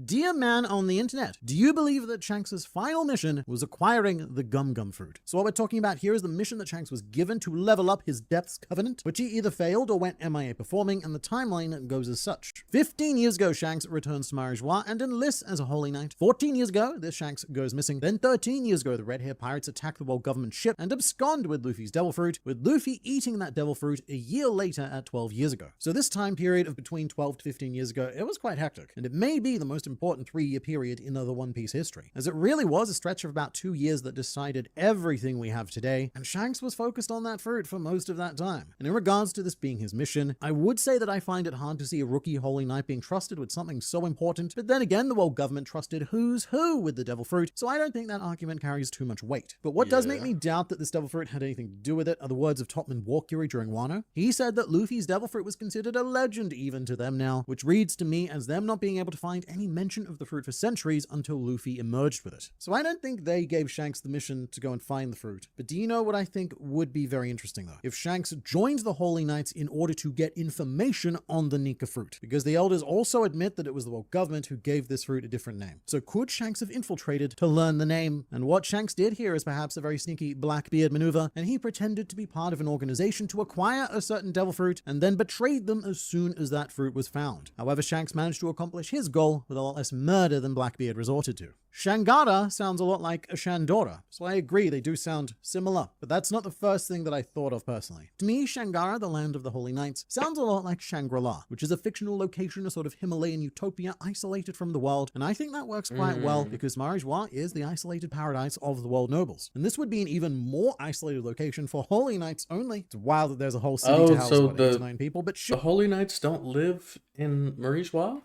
Dear man on the internet, do you believe that Shanks' final mission was acquiring the Gum Gum fruit? So what we're talking about here is the mission that Shanks was given to level up his Depths Covenant, which he either failed or went MIA performing, and the timeline goes as such. 15 years ago, Shanks returns to Marijois and enlists as a Holy Knight. 14 years ago, this Shanks goes missing. Then 13 years ago, the Red Hair Pirates attack the world government ship and abscond with Luffy's Devil Fruit, with Luffy eating that Devil Fruit a year later at 12 years ago. So this time period of between 12 to 15 years ago, it was quite hectic, and it may be the most important 3-year period in the One Piece history, as it really was a stretch of about 2 years that decided everything we have today, and Shanks was focused on that fruit for most of that time. And in regards to this being his mission, I would say that I find it hard to see a rookie Holy Knight being trusted with something so important, but then again, the world government trusted who's who with the Devil Fruit, so I don't think that argument carries too much weight. But what does make me doubt that this Devil Fruit had anything to do with it are the words of Topman Walkuri during Wano. He said that Luffy's Devil Fruit was considered a legend even to them now, which reads to me as them not being able to find any mention of the fruit for centuries until Luffy emerged with it. So I don't think they gave Shanks the mission to go and find the fruit. But do you know what I think would be very interesting though? If Shanks joined the Holy Knights in order to get information on the Nika fruit, because the elders also admit that it was the world government who gave this fruit a different name. So could Shanks have infiltrated to learn the name? And what Shanks did here is perhaps a very sneaky Blackbeard maneuver, and he pretended to be part of an organization to acquire a certain devil fruit and then betrayed them as soon as that fruit was found. However, Shanks managed to accomplish his goal with a lot less murder than Blackbeard resorted to. Shangara sounds a lot like a Shandora, so I agree they do sound similar, but that's not the first thing that I thought of personally. To me, Shangara, the land of the Holy Knights, sounds a lot like Shangri-La, which is a fictional location, a sort of Himalayan utopia isolated from the world, and I think that works quite well because Marijois is the isolated paradise of the world nobles. And this would be an even more isolated location for Holy Knights only. It's wild that there's a whole city to house so about 8 to 9 people, but the Holy Knights don't live in Marijois?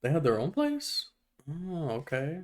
They have their own place? Oh, okay.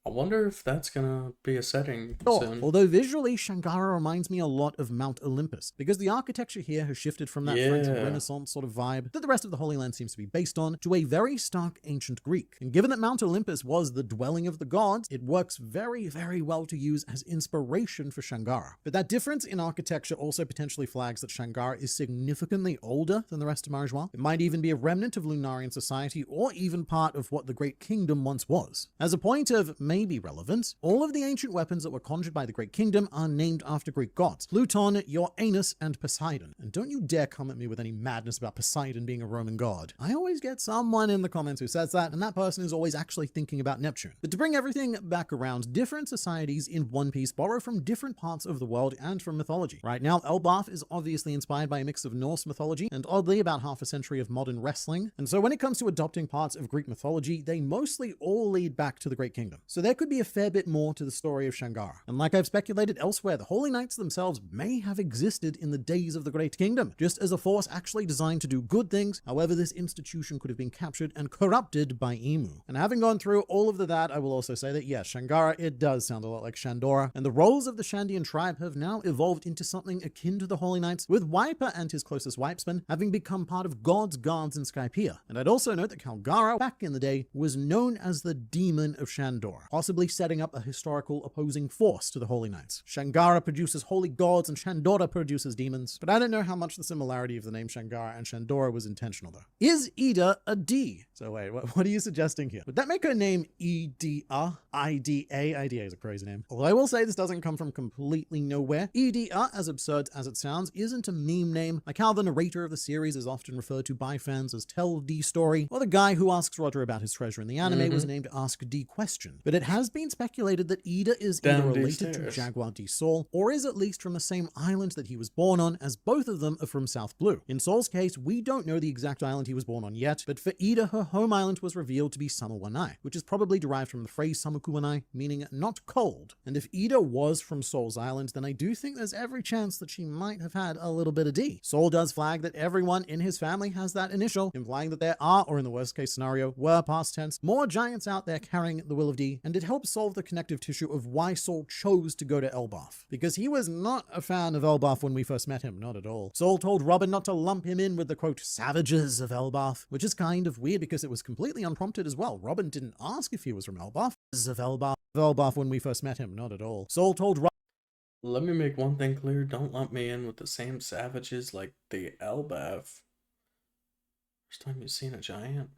I wonder if that's gonna be a setting soon. Although visually, Shangara reminds me a lot of Mount Olympus, because the architecture here has shifted from that French Renaissance sort of vibe that the rest of the Holy Land seems to be based on to a very stark ancient Greek. And given that Mount Olympus was the dwelling of the gods, it works very, very well to use as inspiration for Shangara. But that difference in architecture also potentially flags that Shangara is significantly older than the rest of Marijois. It might even be a remnant of Lunarian society, or even part of what the Great Kingdom once was. As a point of maybe relevance, all of the ancient weapons that were conjured by the Great Kingdom are named after Greek gods: Pluton, Uranus, and Poseidon. And don't you dare come at me with any madness about Poseidon being a Roman god. I always get someone in the comments who says that, and that person is always actually thinking about Neptune. But to bring everything back around, different societies in One Piece borrow from different parts of the world and from mythology. Right now, Elbaf is obviously inspired by a mix of Norse mythology and oddly about half a century of modern wrestling. And so when it comes to adopting parts of Greek mythology, they mostly all lead back to the Great Kingdom. So there could be a fair bit more to the story of Shangara. And like I've speculated elsewhere, the Holy Knights themselves may have existed in the days of the Great Kingdom, just as a force actually designed to do good things. However, this institution could have been captured and corrupted by Emu. And having gone through all of that, I will also say that yes, Shangara, it does sound a lot like Shandora, and the roles of the Shandian tribe have now evolved into something akin to the Holy Knights, with Wiper and his closest wipesman having become part of God's guards in Skypiea. And I'd also note that Kalgara, back in the day, was known as the Demon of Shandora, possibly setting up a historical opposing force to the Holy Knights. Shangara produces holy gods and Shandora produces demons, but I don't know how much the similarity of the name Shangara and Shandora was intentional though. Is Ida a D? So wait, what are you suggesting here? Would that make her name Ida? Ida? Ida is a crazy name. Although I will say this doesn't come from completely nowhere. Ida, as absurd as it sounds, isn't a meme name, like how the narrator of the series is often referred to by fans as Tell D Story, or the guy who asks Roger about his treasure in the anime was named Ask D Question. But it has been speculated that Ida is either Down these related to stairs. Jaguar D Sol, or is at least from the same island that he was born on, as both of them are from South Blue. In Sol's case, we don't know the exact island he was born on yet, but for Ida, her home island was revealed to be Samawanai, which is probably derived from the phrase Samakuwanai, meaning not cold. And if Ida was from Sol's island, then I do think there's every chance that she might have had a little bit of D. Sol does flag that everyone in his family has that initial, implying that there are, or in the worst case scenario, were past tense, more giants out there carrying the will of D, and it helps solve the connective tissue of why Sol chose to go to Elbaf. Because he was not a fan of Elbaf when we first met him, not at all. Sol told Robin not to lump him in with the quote, savages of Elbaf, which is kind of weird because it was completely unprompted as well. Robin didn't ask if he was from Elbaf. Of Elbaf when we first met him, not at all. Sol told Robin. Let me make one thing clear. Don't lump me in with the same savages like the Elbaf. First time you've seen a giant.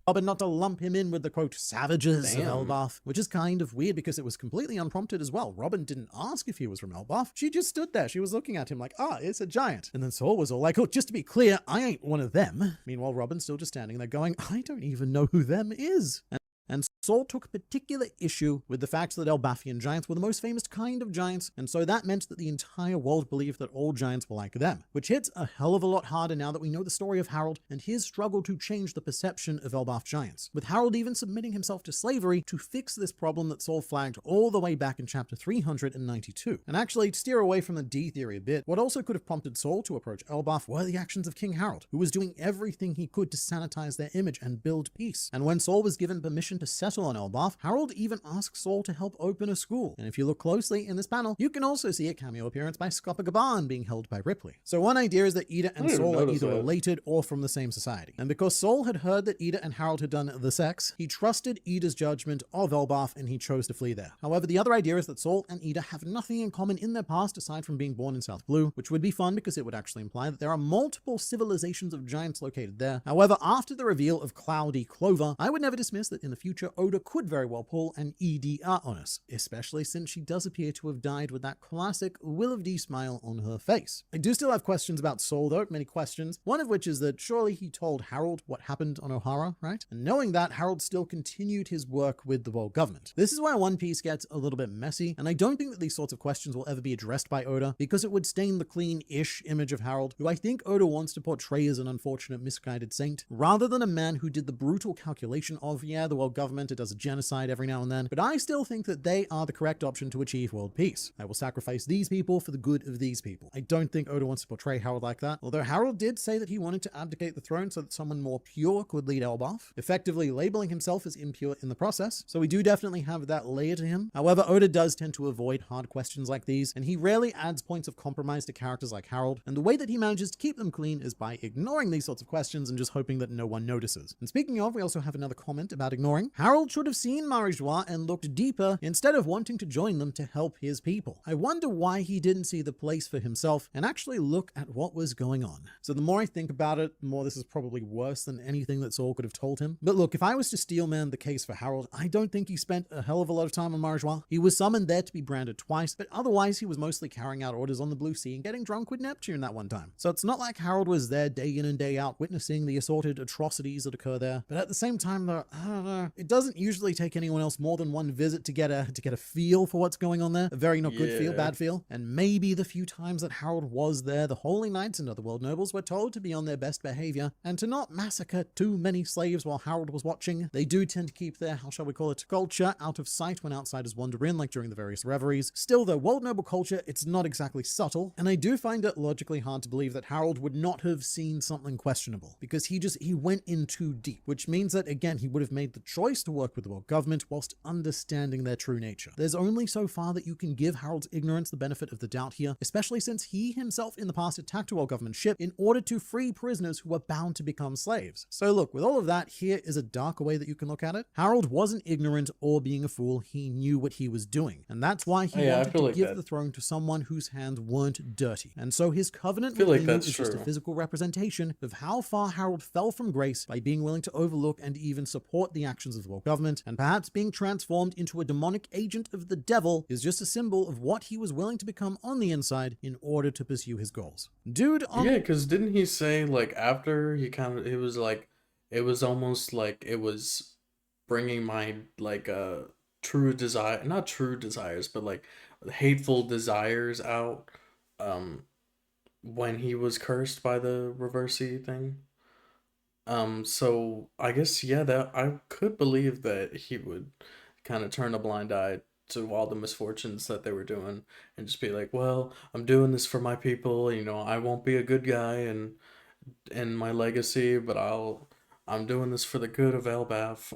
Robin not to lump him in with the quote, savages Damn. of Elbaf, which is kind of weird because it was completely unprompted as well. Robin didn't ask if he was from Elbaf. She just stood there. She was looking at him like, it's a giant. And then Sol was all like, oh, just to be clear, I ain't one of them. Meanwhile, Robin's still just standing there going, I don't even know who them is. And Sol took particular issue with the fact that Elbafian giants were the most famous kind of giants, and so that meant that the entire world believed that all giants were like them, which hits a hell of a lot harder now that we know the story of Harold and his struggle to change the perception of Elbaf giants, with Harold even submitting himself to slavery to fix this problem that Sol flagged all the way back in chapter 392. And actually, to steer away from the D theory a bit, what also could have prompted Sol to approach Elbaf were the actions of King Harold, who was doing everything he could to sanitize their image and build peace. And when Sol was given permission to settle on Elbaf, Harold even asked Sol to help open a school. And if you look closely in this panel, you can also see a cameo appearance by Scopper Gaban being held by Ripley. So one idea is that Ida and Sol are either related or from the same society. And because Sol had heard that Ida and Harold had done the sex, he trusted Ida's judgment of Elbaf and he chose to flee there. However, the other idea is that Sol and Ida have nothing in common in their past aside from being born in South Blue, which would be fun because it would actually imply that there are multiple civilizations of giants located there. However, after the reveal of Cloudy Clover, I would never dismiss that in the future Oda could very well pull an EDR on us, especially since she does appear to have died with that classic Will of D smile on her face. I do still have questions about Sol though, many questions, one of which is that surely he told Harold what happened on Ohara, right? And knowing that, Harold still continued his work with the world government. This is where One Piece gets a little bit messy, and I don't think that these sorts of questions will ever be addressed by Oda because it would stain the clean-ish image of Harold, who I think Oda wants to portray as an unfortunate misguided saint, rather than a man who did the brutal calculation of, yeah, the world government, it does a genocide every now and then, but I still think that they are the correct option to achieve world peace. I will sacrifice these people for the good of these people. I don't think Oda wants to portray Harold like that, although Harold did say that he wanted to abdicate the throne so that someone more pure could lead Elbaf, effectively labeling himself as impure in the process, so we do definitely have that layer to him. However, Oda does tend to avoid hard questions like these, and he rarely adds points of compromise to characters like Harold, and the way that he manages to keep them clean is by ignoring these sorts of questions and just hoping that no one notices. And speaking of, we also have another comment about ignoring. Harold should have seen Marijois and looked deeper instead of wanting to join them to help his people. I wonder why he didn't see the place for himself and actually look at what was going on. So the more I think about it, the more this is probably worse than anything that Sol could have told him. But look, if I was to steelman the case for Harold, I don't think he spent a hell of a lot of time on Marijois. He was summoned there to be branded twice, but otherwise he was mostly carrying out orders on the Blue Sea and getting drunk with Neptune that one time. So it's not like Harold was there day in and day out witnessing the assorted atrocities that occur there. But at the same time though, I don't know, it doesn't usually take anyone else more than one visit to get a feel for what's going on there. A very not good feel, bad feel. And maybe the few times that Harold was there, the Holy Knights and other world nobles were told to be on their best behavior and to not massacre too many slaves while Harold was watching. They do tend to keep their, how shall we call it, culture out of sight when outsiders wander in, like during the various reveries. Still though, world noble culture, it's not exactly subtle, and I do find it logically hard to believe that Harold would not have seen something questionable, because he went in too deep, which means that again, he would have made the choice to work with the world government whilst understanding their true nature. There's only so far that you can give Harold's ignorance the benefit of the doubt here, especially since he himself in the past attacked a world government ship in order to free prisoners who were bound to become slaves. So look, with all of that, here is a darker way that you can look at it. Harold wasn't ignorant or being a fool. He knew what he was doing, and that's why he Yeah, I wanted feel to like give that. the throne to someone whose hands weren't dirty. And so his covenant I feel with like Enlil that's is just a true. physical representation of how far Harold fell from grace by being willing to overlook and even support the actions of the world government, and perhaps being transformed into a demonic agent of the devil is just a symbol of what he was willing to become on the inside in order to pursue his goals. Dude, Yeah, because didn't he say like after he kind of it was like it was almost like it was bringing my like true desire, not true desires, but like hateful desires out um when he was cursed by the reversey thing. So I guess yeah, that I could believe that he would kind of turn a blind eye to all the misfortunes that they were doing and just be like, well, I'm doing this for my people, I won't be a good guy and my legacy, but I'm doing this for the good of Elbaf.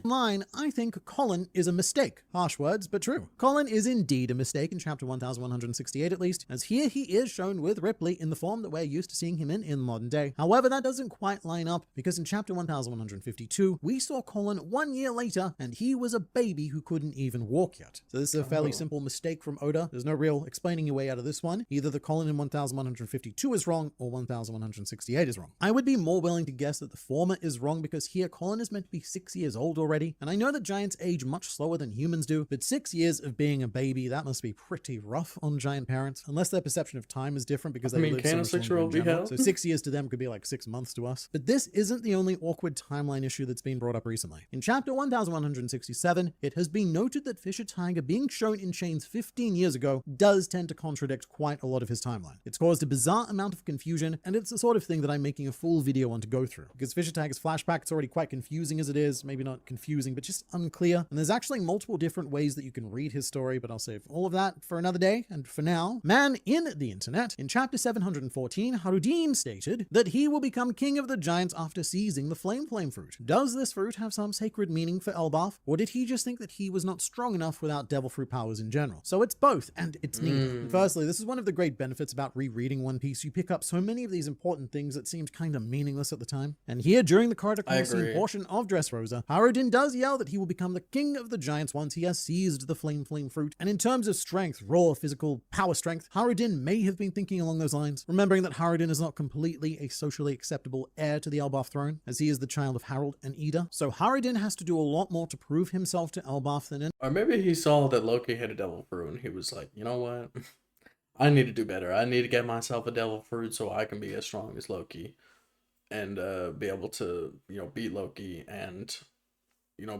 line, I think Colin is a mistake. Harsh words, but true. Colin is indeed a mistake in chapter 1168 at least, as here he is shown with Ripley in the form that we're used to seeing him in modern day. However, that doesn't quite line up, because in chapter 1152, we saw Colin 1 year later, and he was a baby who couldn't even walk yet. So this is a fairly Oh. simple mistake from Oda. There's no real explaining your way out of this one. Either the Colin in 1152 is wrong, or 1168 is wrong. I would be more willing to guess that the former is wrong, because here Colin is meant to be 6 years old already, and I know that giants age much slower than humans do, but 6 years of being a baby, that must be pretty rough on giant parents, unless their perception of time is different because they live so can a much longer in 6-year-old be general. hell? So 6 years to them could be like 6 months to us. But this isn't the only awkward timeline issue that's been brought up recently. In chapter 1167, it has been noted that Fisher Tiger being shown in chains 15 years ago does tend to contradict quite a lot of his timeline. It's caused a bizarre amount of confusion, and it's the sort of thing that I'm making a full video on to go through, because Fisher Tiger's flashback is already quite confusing as it is, maybe not confusing, but just unclear, and there's actually multiple different ways that you can read his story, but I'll save all of that for another day. And for now, man in the internet, in chapter 714, Harudin stated that he will become king of the giants after seizing the flame fruit. Does this fruit have some sacred meaning for Elbaf, or did he just think that he was not strong enough without devil fruit powers in general? So it's both, and it's neither. And firstly, this is one of the great benefits about rereading One Piece. You pick up so many of these important things that seemed kind of meaningless at the time. And here, during the Corridor I Coliseum agree. portion of Dressrosa, Harudin does yell that he will become the king of the giants once he has seized the flame fruit. And in terms of strength, raw physical power strength, Harudin may have been thinking along those lines, remembering that Harudin is not completely a socially acceptable heir to the Elbaf throne, as he is the child of Harold and Ida. So Harudin has to do a lot more to prove himself to Elbaf than Or maybe he saw that Loki had a devil fruit and he was like, you know what? I need to do better. I need to get myself a devil fruit so I can be as strong as Loki and be able to, beat Loki and,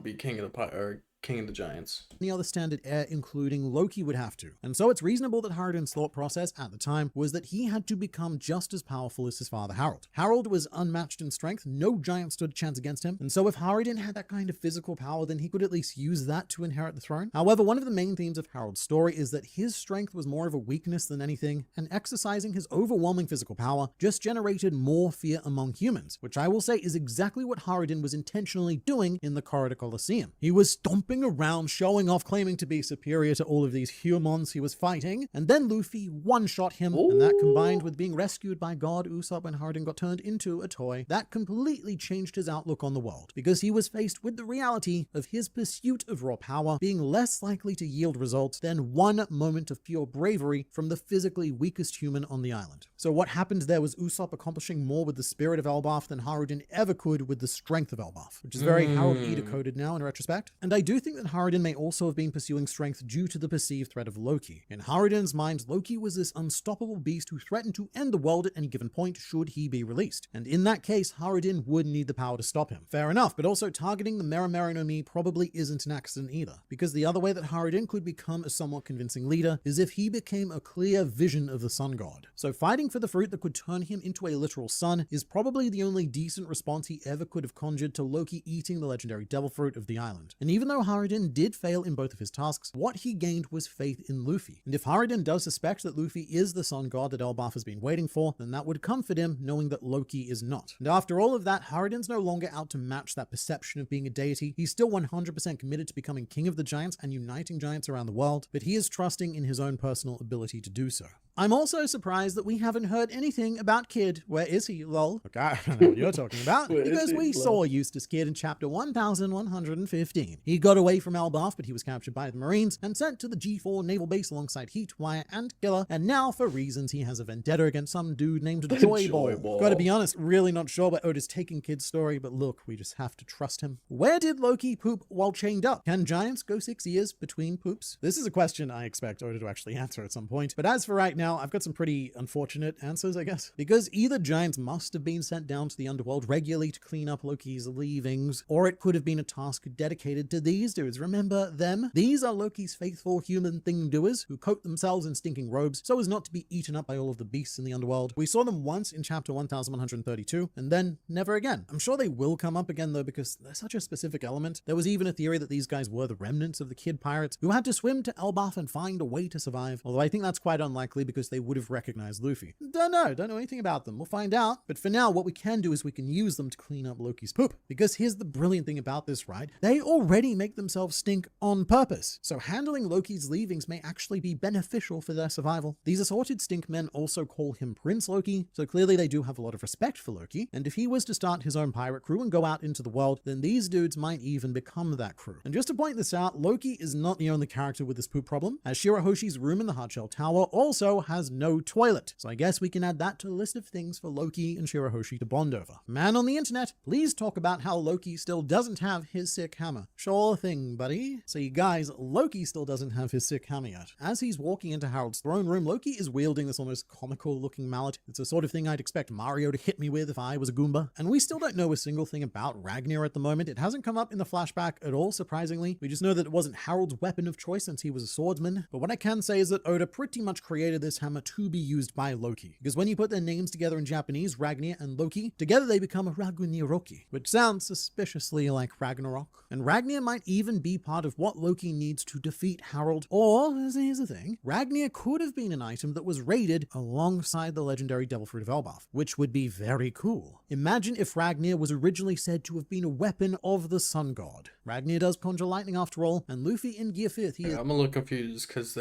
be king of or king of the giants. any other standard heir, including Loki, would have to. And so it's reasonable that Harudin's thought process at the time was that he had to become just as powerful as his father Harold. Harold was unmatched in strength, no giant stood a chance against him, and so if Harudin had that kind of physical power, then he could at least use that to inherit the throne. However, one of the main themes of Harold's story is that his strength was more of a weakness than anything, and exercising his overwhelming physical power just generated more fear among humans, which I will say is exactly what Harudin was intentionally doing in the Corridor Coliseum. He was stomping around, showing off, claiming to be superior to all of these humans he was fighting, and then Luffy one-shot him, and that combined with being rescued by God Usopp when Harudin got turned into a toy, that completely changed his outlook on the world, because he was faced with the reality of his pursuit of raw power being less likely to yield results than one moment of pure bravery from the physically weakest human on the island. So what happened there was Usopp accomplishing more with the spirit of Elbaf than Harudin ever could with the strength of Elbaf, which is very Harold Ida coded now in retrospect. And I do think that Harudin may also have been pursuing strength due to the perceived threat of Loki. In Harudin's mind, Loki was this unstoppable beast who threatened to end the world at any given point should he be released. And in that case, Harudin would need the power to stop him. Fair enough, but also targeting the Mera Mera no Mi probably isn't an accident either, because the other way that Harudin could become a somewhat convincing leader is if he became a clear vision of the sun god. So fighting for the fruit that could turn him into a literal sun is probably the only decent response he ever could have conjured to Loki eating the legendary devil fruit of the island. And even though Hariden did fail in both of his tasks, what he gained was faith in Luffy. And if Hariden does suspect that Luffy is the sun god that Elbaf has been waiting for, then that would comfort him knowing that Loki is not. And after all of that, Hariden's no longer out to match that perception of being a deity. He's still 100% committed to becoming king of the giants and uniting giants around the world, but he is trusting in his own personal ability to do so. I'm also surprised that we haven't heard anything about Kid. Where is he, lol? Okay, I don't know what you're talking about. Because we saw Eustace Kid in chapter 1115. He got away from Elbaf, but he was captured by the Marines and sent to the G4 naval base alongside Heat, Wire, and Killer. And now, for reasons, he has a vendetta against some dude named Joy Ball. Gotta be honest, really not sure where Oda's taking Kid's story, but look, we just have to trust him. Where did Loki poop while chained up? Can giants go 6 years between poops? This is a question I expect Oda to actually answer at some point. But as for right now, I've got some pretty unfortunate answers, I guess. Because either giants must have been sent down to the underworld regularly to clean up Loki's leavings, or it could have been a task dedicated to these dudes. Remember them? These are Loki's faithful human thing-doers who coat themselves in stinking robes so as not to be eaten up by all of the beasts in the underworld. We saw them once in chapter 1132, and then never again. I'm sure they will come up again though, because they're such a specific element. There was even a theory that these guys were the remnants of the Kid pirates who had to swim to Elbaf and find a way to survive, although I think that's quite unlikely because they would have recognized Luffy. Don't know anything about them. We'll find out. But for now, what we can do is we can use them to clean up Loki's poop. Because here's the brilliant thing about this, right? They already make themselves stink on purpose. So handling Loki's leavings may actually be beneficial for their survival. These assorted stink men also call him Prince Loki, so clearly they do have a lot of respect for Loki. And if he was to start his own pirate crew and go out into the world, then these dudes might even become that crew. And just to point this out, Loki is not the only character with this poop problem, as Shirahoshi's room in the Hardshell Tower also has no toilet. So I guess we can add that to the list of things for Loki and Shirahoshi to bond over. Man on the internet, please talk about how Loki still doesn't have his sick hammer. Sure thing, buddy. So you guys, Loki still doesn't have his sick hammer yet. As he's walking into Harold's throne room, Loki is wielding this almost comical looking mallet. It's the sort of thing I'd expect Mario to hit me with if I was a Goomba. And we still don't know a single thing about Ragnar at the moment. It hasn't come up in the flashback at all, surprisingly. We just know that it wasn't Harold's weapon of choice since he was a swordsman. But what I can say is that Oda pretty much created this hammer to be used by Loki. Because when you put their names together in Japanese, Ragnar and Loki, together they become Ragnarok, which sounds suspiciously like Ragnarok. And Ragnar might even be part of what Loki needs to defeat Harold. Or, here's the thing, Ragnar could have been an item that was raided alongside the legendary Devil Fruit of Elbaf, which would be very cool. Imagine if Ragnar was originally said to have been a weapon of the sun god. Ragnar does conjure lightning after all, and Luffy in Gear 5th, I'm a little confused because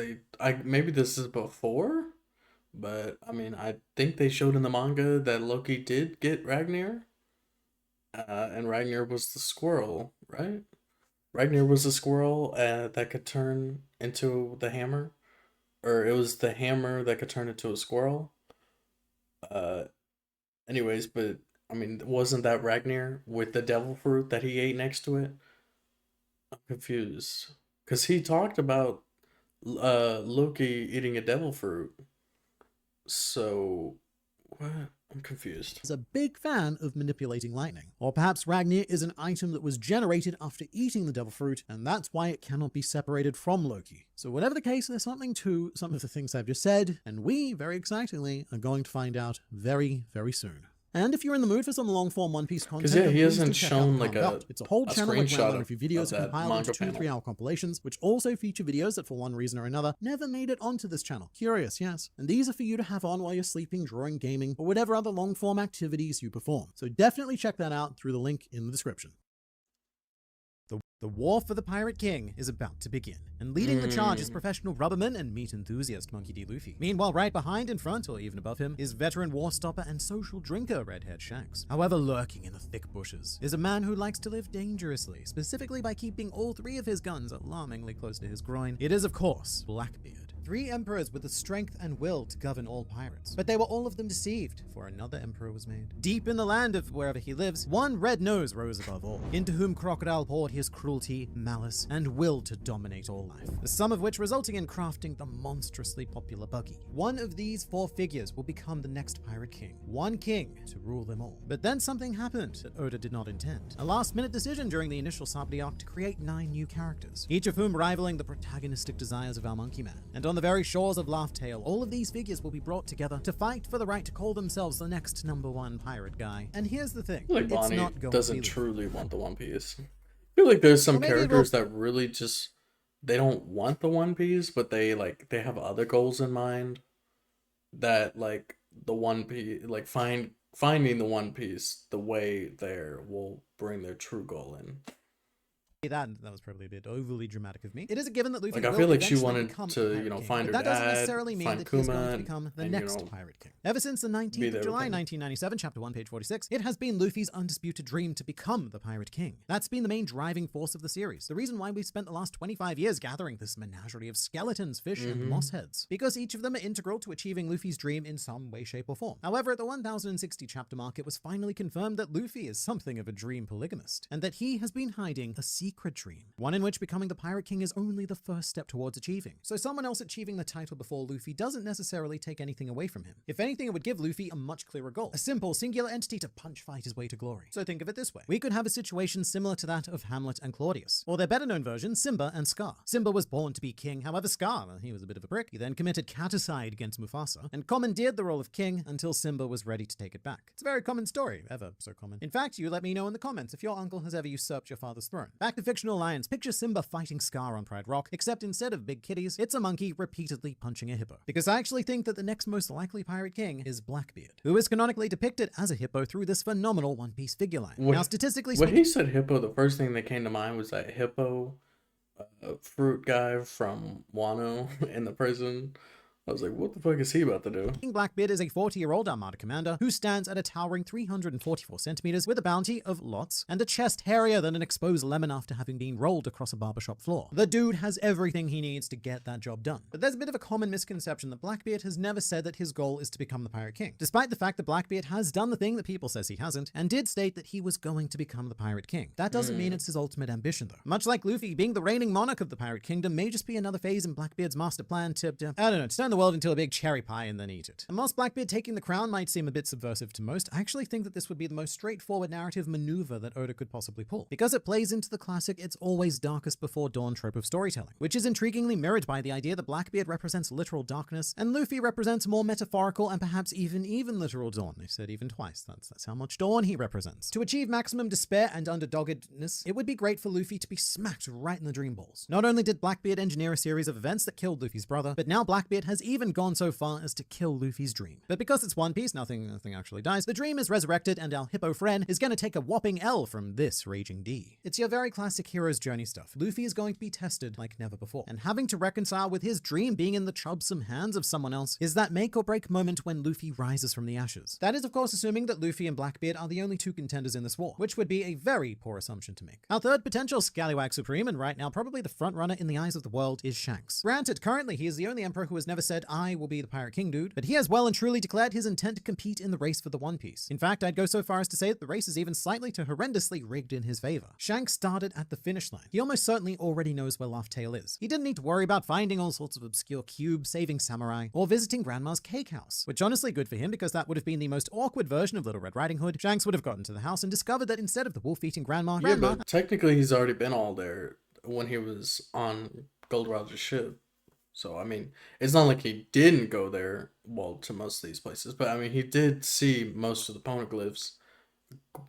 maybe this is before? But, I mean, I think they showed in the manga that Loki did get Ragnar. And Ragnar was the squirrel, right? Ragnar was the squirrel that could turn into the hammer. Or it was the hammer that could turn into a squirrel. Anyways, but, I mean, wasn't that Ragnar with the devil fruit that he ate next to it? I'm confused. Because he talked about Loki eating a devil fruit. So, what? I'm confused. Is a big fan of manipulating lightning. Or perhaps Ragnar is an item that was generated after eating the devil fruit, and that's why it cannot be separated from Loki. So whatever the case, there's something to some of the things I've just said, and we, very excitingly, are going to find out very, very soon. And if you're in the mood for some long-form One Piece content, yeah, he hasn't shown like it's a whole channel with random review videos that compiled into 2 to 3 hour compilations, which also feature videos that for one reason or another never made it onto this channel. Curious, yes. And these are for you to have on while you're sleeping, drawing, gaming, or whatever other long-form activities you perform. So definitely check that out through the link in the description. The war for the Pirate King is about to begin, and leading the charge is professional rubberman and meat enthusiast Monkey D. Luffy. Meanwhile, right behind, in front, or even above him, is veteran war stopper and social drinker Redhead Shanks. However, lurking in the thick bushes is a man who likes to live dangerously, specifically by keeping all 3 of his guns alarmingly close to his groin. It is, of course, Blackbeard. 3 emperors with the strength and will to govern all pirates. But they were all of them deceived, for another emperor was made. Deep in the land of wherever he lives, one red nose rose above all, into whom Crocodile poured his cruelty, malice, and will to dominate all life. The sum of which resulting in crafting the monstrously popular Buggy. One of these 4 figures will become the next Pirate King. One king to rule them all. But then something happened that Oda did not intend. A last-minute decision during the initial Sabaody arc to create 9 new characters, each of whom rivaling the protagonistic desires of our Monkey Man. And on the very shores of Laugh Tale, all of these figures will be brought together to fight for the right to call themselves the next #1 pirate guy. And here's the thing, like it's Bonnie not going doesn't to be truly want the One Piece. feel like there's Or some maybe it will. characters that really just they don't want the One Piece, but they have other goals in mind that like the One Piece like finding the One Piece the way there will bring their true goal in. That was probably a bit overly dramatic of me. It is a given that Luffy Like I will feel like she eventually wanted become a to, Pirate King, find but her that doesn't dad, necessarily mean find that he is going to Kuma, become the and next Pirate King. Ever since the be 19th of there with July, him. 1997, chapter 1, page 46, it has been Luffy's undisputed dream to become the Pirate King. That's been the main driving force of the series, the reason why we've spent the last 25 years gathering this menagerie of skeletons, fish, and moss heads, because each of them are integral to achieving Luffy's dream in some way, shape, or form. However, at the 1060 chapter mark, it was finally confirmed that Luffy is something of a dream polygamist, and that he has been hiding a secret dream, one in which becoming the Pirate King is only the first step towards achieving. So someone else achieving the title before Luffy doesn't necessarily take anything away from him. If anything, it would give Luffy a much clearer goal, a simple, singular entity to punch fight his way to glory. So think of it this way. We could have a situation similar to that of Hamlet and Claudius, or their better known version, Simba and Scar. Simba was born to be king, however Scar, he was a bit of a prick. He then committed caticide against Mufasa, and commandeered the role of king until Simba was ready to take it back. It's a very common story, ever so common. In fact, you let me know in the comments if your uncle has ever usurped your father's throne. Back to fictional alliance, picture Simba fighting Scar on Pride Rock, except instead of big kitties, it's a monkey repeatedly punching a hippo. Because I actually think that the next most likely Pirate King is Blackbeard, who is canonically depicted as a hippo through this phenomenal One Piece figure line. Now, statistically When speaking, he said hippo, the first thing that came to mind was that hippo fruit guy from Wano in the prison. I was like, what the fuck is he about to do? Blackbeard is a 40-year-old Armada commander who stands at a towering 344 centimeters with a bounty of lots and a chest hairier than an exposed lemon after having been rolled across a barbershop floor. The dude has everything he needs to get that job done. But there's a bit of a common misconception that Blackbeard has never said that his goal is to become the Pirate King, despite the fact that Blackbeard has done the thing that people says he hasn't, and did state that he was going to become the Pirate King. That doesn't mean it's his ultimate ambition though. Much like Luffy, being the reigning monarch of the Pirate Kingdom may just be another phase in Blackbeard's master plan to, I don't know, to turn the world into a big cherry pie and then eat it. And whilst Blackbeard taking the crown might seem a bit subversive to most, I actually think that this would be the most straightforward narrative maneuver that Oda could possibly pull, because it plays into the classic "it's always darkest before dawn" trope of storytelling, which is intriguingly mirrored by the idea that Blackbeard represents literal darkness and Luffy represents more metaphorical and perhaps even literal dawn. I said even twice. That's how much dawn he represents. To achieve maximum despair and underdoggedness, it would be great for Luffy to be smacked right in the dream balls. Not only did Blackbeard engineer a series of events that killed Luffy's brother, but now Blackbeard has even gone so far as to kill Luffy's dream. But because it's One Piece, nothing actually dies. The dream is resurrected and our hippo friend is going to take a whopping L from this raging D. It's your very classic hero's journey stuff. Luffy is going to be tested like never before, and having to reconcile with his dream being in the troublesome hands of someone else is that make or break moment when Luffy rises from the ashes. That is of course assuming that Luffy and Blackbeard are the only two contenders in this war, which would be a very poor assumption to make. Our third potential Scallywag Supreme, and right now probably the frontrunner in the eyes of the world, is Shanks. Granted, currently he is the only emperor who has never said, "I will be the Pirate King, dude," but he has well and truly declared his intent to compete in the race for the One Piece. In fact, I'd go so far as to say that the race is even slightly to horrendously rigged in his favor. Shanks started at the finish line. He almost certainly already knows where Laugh Tale is. He didn't need to worry about finding all sorts of obscure cubes, saving samurai, or visiting Grandma's cake house, which honestly good for him because that would have been the most awkward version of Little Red Riding Hood. Shanks would have gotten to the house and discovered that instead of the wolf-eating grandma, Yeah, but technically he's already been all there when he was on Gold Roger's ship. So, I mean, it's not like he didn't go there, well, to most of these places, but I mean, he did see most of the poneglyphs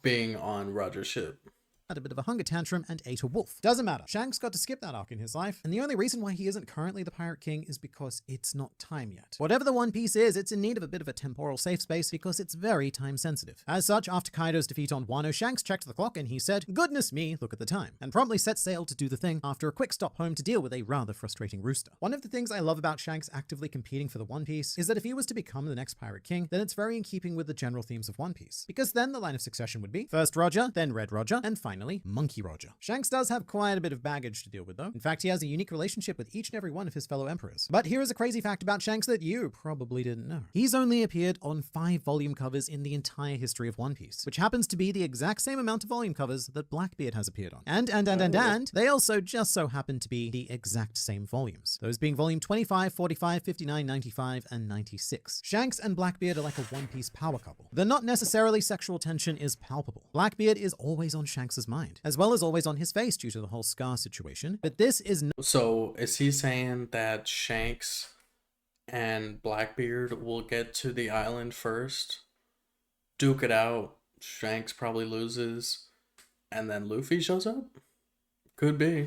being on Roger's ship. had a bit of a hunger tantrum and ate a wolf. Doesn't matter. Shanks got to skip that arc in his life, and the only reason why he isn't currently the Pirate King is because it's not time yet. Whatever the One Piece is, it's in need of a bit of a temporal safe space because it's very time sensitive. As such, after Kaido's defeat on Wano, Shanks checked the clock and he said, "Goodness me, look at the time," and promptly set sail to do the thing after a quick stop home to deal with a rather frustrating rooster. One of the things I love about Shanks actively competing for the One Piece is that if he was to become the next Pirate King, then it's very in keeping with the general themes of One Piece, because then the line of succession would be first Roger, then Red Roger, and finally Monkey Roger. Shanks does have quite a bit of baggage to deal with though. In fact, he has a unique relationship with each and every one of his fellow emperors. But here is a crazy fact about Shanks that you probably didn't know. He's only appeared on 5 volume covers in the entire history of One Piece, which happens to be the exact same amount of volume covers that Blackbeard has appeared on. And they also just so happen to be the exact same volumes. Those being volume 25, 45, 59, 95, and 96. Shanks and Blackbeard are like a One Piece power couple. The not necessarily sexual tension is palpable. Blackbeard is always on Shanks' mind, as well as always on his face due to the whole Scar situation, but this is So is he saying that Shanks and Blackbeard will get to the island first, duke it out, Shanks probably loses, and then Luffy shows up? Could be.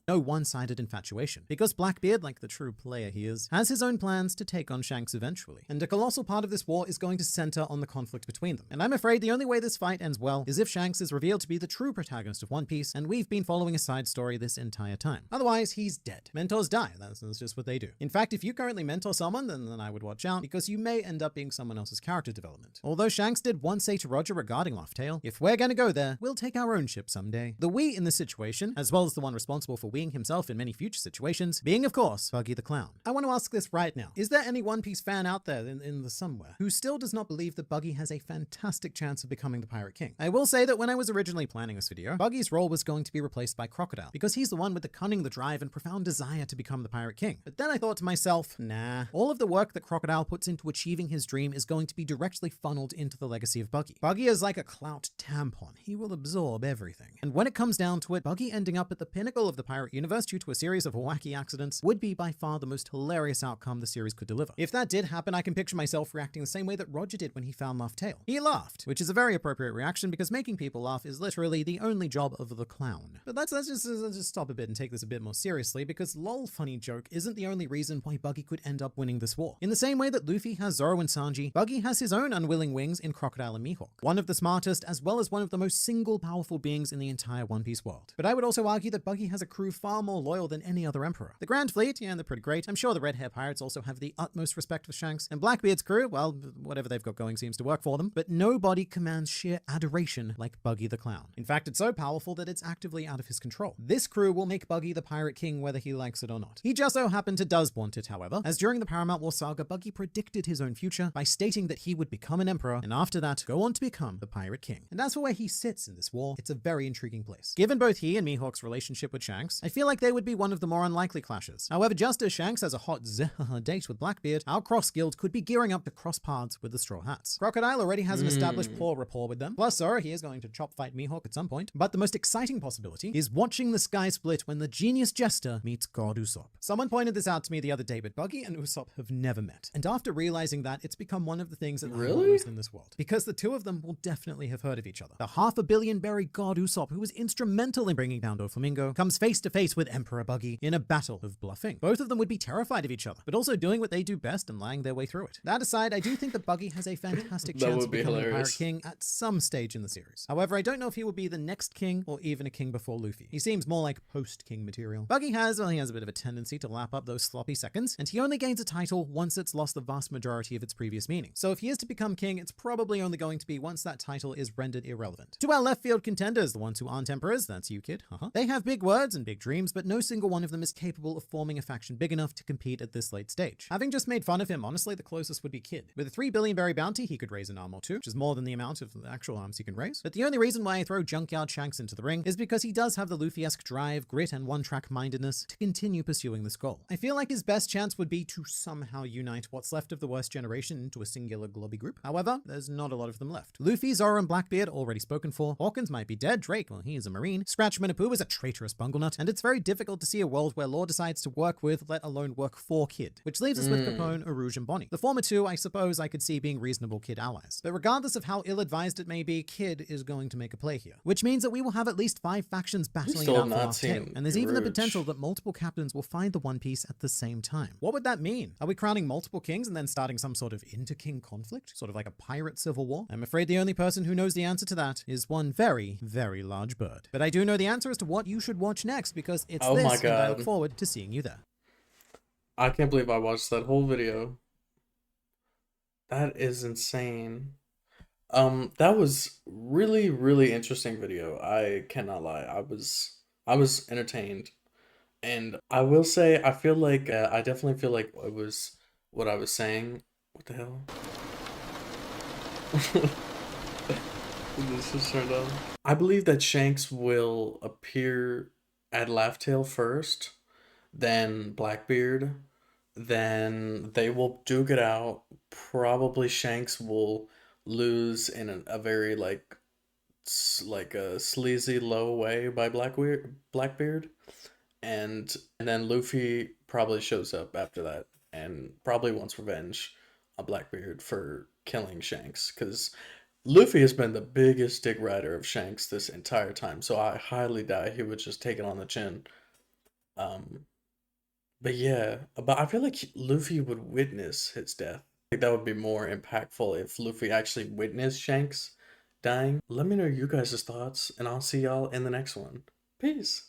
No one-sided infatuation, because Blackbeard, like the true player he is, has his own plans to take on Shanks eventually, and a colossal part of this war is going to center on the conflict between them. And I'm afraid the only way this fight ends well is if Shanks is revealed to be the true protagonist of One Piece, and we've been following a side story this entire time. Otherwise, he's dead. Mentors die, that's just what they do. In fact, if you currently mentor someone, then I would watch out, because you may end up being someone else's character development. Although Shanks did once say to Roger regarding Laugh Tale, if we're gonna go there, we'll take our own ship someday. The we in this situation, as well as the one responsible for weeing himself in many future situations, being of course Buggy the Clown. I want to ask this right now. Is there any One Piece fan out there in the somewhere who still does not believe that Buggy has a fantastic chance of becoming the Pirate King? I will say that when I was originally planning this video, Buggy's role was going to be replaced by Crocodile, because he's the one with the cunning, the drive, and profound desire to become the Pirate King. But then I thought to myself, nah, all of the work that Crocodile puts into achieving his dream is going to be directly funneled into the legacy of Buggy. Buggy is like a clout tampon. He will absorb everything. And when it comes down to it, Buggy ending up at the pinnacle of the pirate universe due to a series of wacky accidents would be by far the most hilarious outcome the series could deliver. If that did happen, I can picture myself reacting the same way that Roger did when he found Laugh Tale. He laughed, which is a very appropriate reaction because making people laugh is literally the only job of the clown. But let's just stop a bit and take this a bit more seriously, because lol funny joke isn't the only reason why Buggy could end up winning this war. In the same way that Luffy has Zoro and Sanji, Buggy has his own unwilling wings in Crocodile and Mihawk. One of the smartest as well as one of the most single powerful beings in the entire One Piece world. But I would also argue that Buggy has a crew far more loyal than any other emperor. The Grand Fleet, yeah, they're pretty great. I'm sure the Red Hair Pirates also have the utmost respect for Shanks. And Blackbeard's crew, well, whatever they've got going seems to work for them. But nobody commands sheer adoration like Buggy the Clown. In fact, it's so powerful that it's actively out of his control. This crew will make Buggy the Pirate King whether he likes it or not. He just so happened to does want it, however, as during the Paramount War saga, Buggy predicted his own future by stating that he would become an emperor, and after that, go on to become the Pirate King. And as for where he sits in this war, it's a very intriguing place. Given both he and Mihawk's relationship with Shanks, I feel like they would be one of the more unlikely clashes. However, just as Shanks has a hot date with Blackbeard, our Cross Guild could be gearing up to cross paths with the Straw Hats. Crocodile already has an established poor rapport with them, plus Zoro, he is going to chop fight Mihawk at some point, but the most exciting possibility is watching the sky split when the genius Jester meets God Usopp. Someone pointed this out to me the other day, but Buggy and Usopp have never met. And after realizing that, it's become one of the things that I love most in this world. Because the two of them will definitely have heard of each other. The $500 million berry god Usopp, who was instrumental in bringing down Doflamingo, comes face to face with Emperor Buggy in a battle of bluffing. Both of them would be terrified of each other, but also doing what they do best and lying their way through it. That aside, I do think that Buggy has a fantastic chance of becoming a Pirate King at some stage in the series. However, I don't know if he will be the next king or even a king before Luffy. He seems more like post-king material. Buggy has a bit of a tendency to lap up those sloppy seconds, and he only gains a title once it's lost the vast majority of its previous meaning. So if he is to become king, it's probably only going to be once that title is rendered irrelevant. To our left field contenders, the ones who aren't emperors, that's you, kid, They have big words and big dreams, but no single one of them is capable of forming a faction big enough to compete at this late stage. Having just made fun of him, honestly, the closest would be Kid. With a 3 billion berry bounty, he could raise an arm or two, which is more than the amount of actual arms he can raise. But the only reason why I throw Junkyard Shanks into the ring is because he does have the Luffy-esque drive, grit, and one-track mindedness to continue pursuing this goal. I feel like his best chance would be to somehow unite what's left of the worst generation into a singular globby group. However, there's not a lot of them left. Luffy, Zoro, and Blackbeard already spoken for. Hawkins might be dead. Drake, well, he is a marine. Scratchman and Pooh is a traitorous bunglenut, and it's very difficult to see a world where Law decides to work with, let alone work for Kid, which leaves us with Capone, Arouge, and Bonnie. The former two, I suppose I could see being reasonable Kid allies. But regardless of how ill-advised it may be, Kid is going to make a play here, which means that we will have at least 5 factions battling it out for Laugh Tale, and there's even the potential that multiple captains will find the One Piece at the same time. What would that mean? Are we crowning multiple kings and then starting some sort of inter-king conflict? Sort of like a pirate civil war? I'm afraid the only person who knows the answer to that is one very, very large bird. But I do know the answer as to what you should watch next, because it's this, and I look forward to seeing you there. I can't believe I watched that whole video. That is insane. That was really, really interesting video. I cannot lie. I was entertained. And I will say, I feel like, I definitely feel like it was what I was saying. What the hell? This is turned on. I believe that Shanks will appear at Laugh Tale first, then Blackbeard, then they will duke it out. Probably Shanks will lose in a very like a sleazy low way by Blackbeard, and then Luffy probably shows up after that and probably wants revenge on Blackbeard for killing Shanks, because Luffy has been the biggest dick rider of Shanks this entire time, so I highly doubt he would just take it on the chin. Um, but yeah, but I feel like Luffy would witness his death. I think that would be more impactful if Luffy actually witnessed Shanks dying. Let me know you guys' thoughts, and I'll see y'all in the next one. Peace.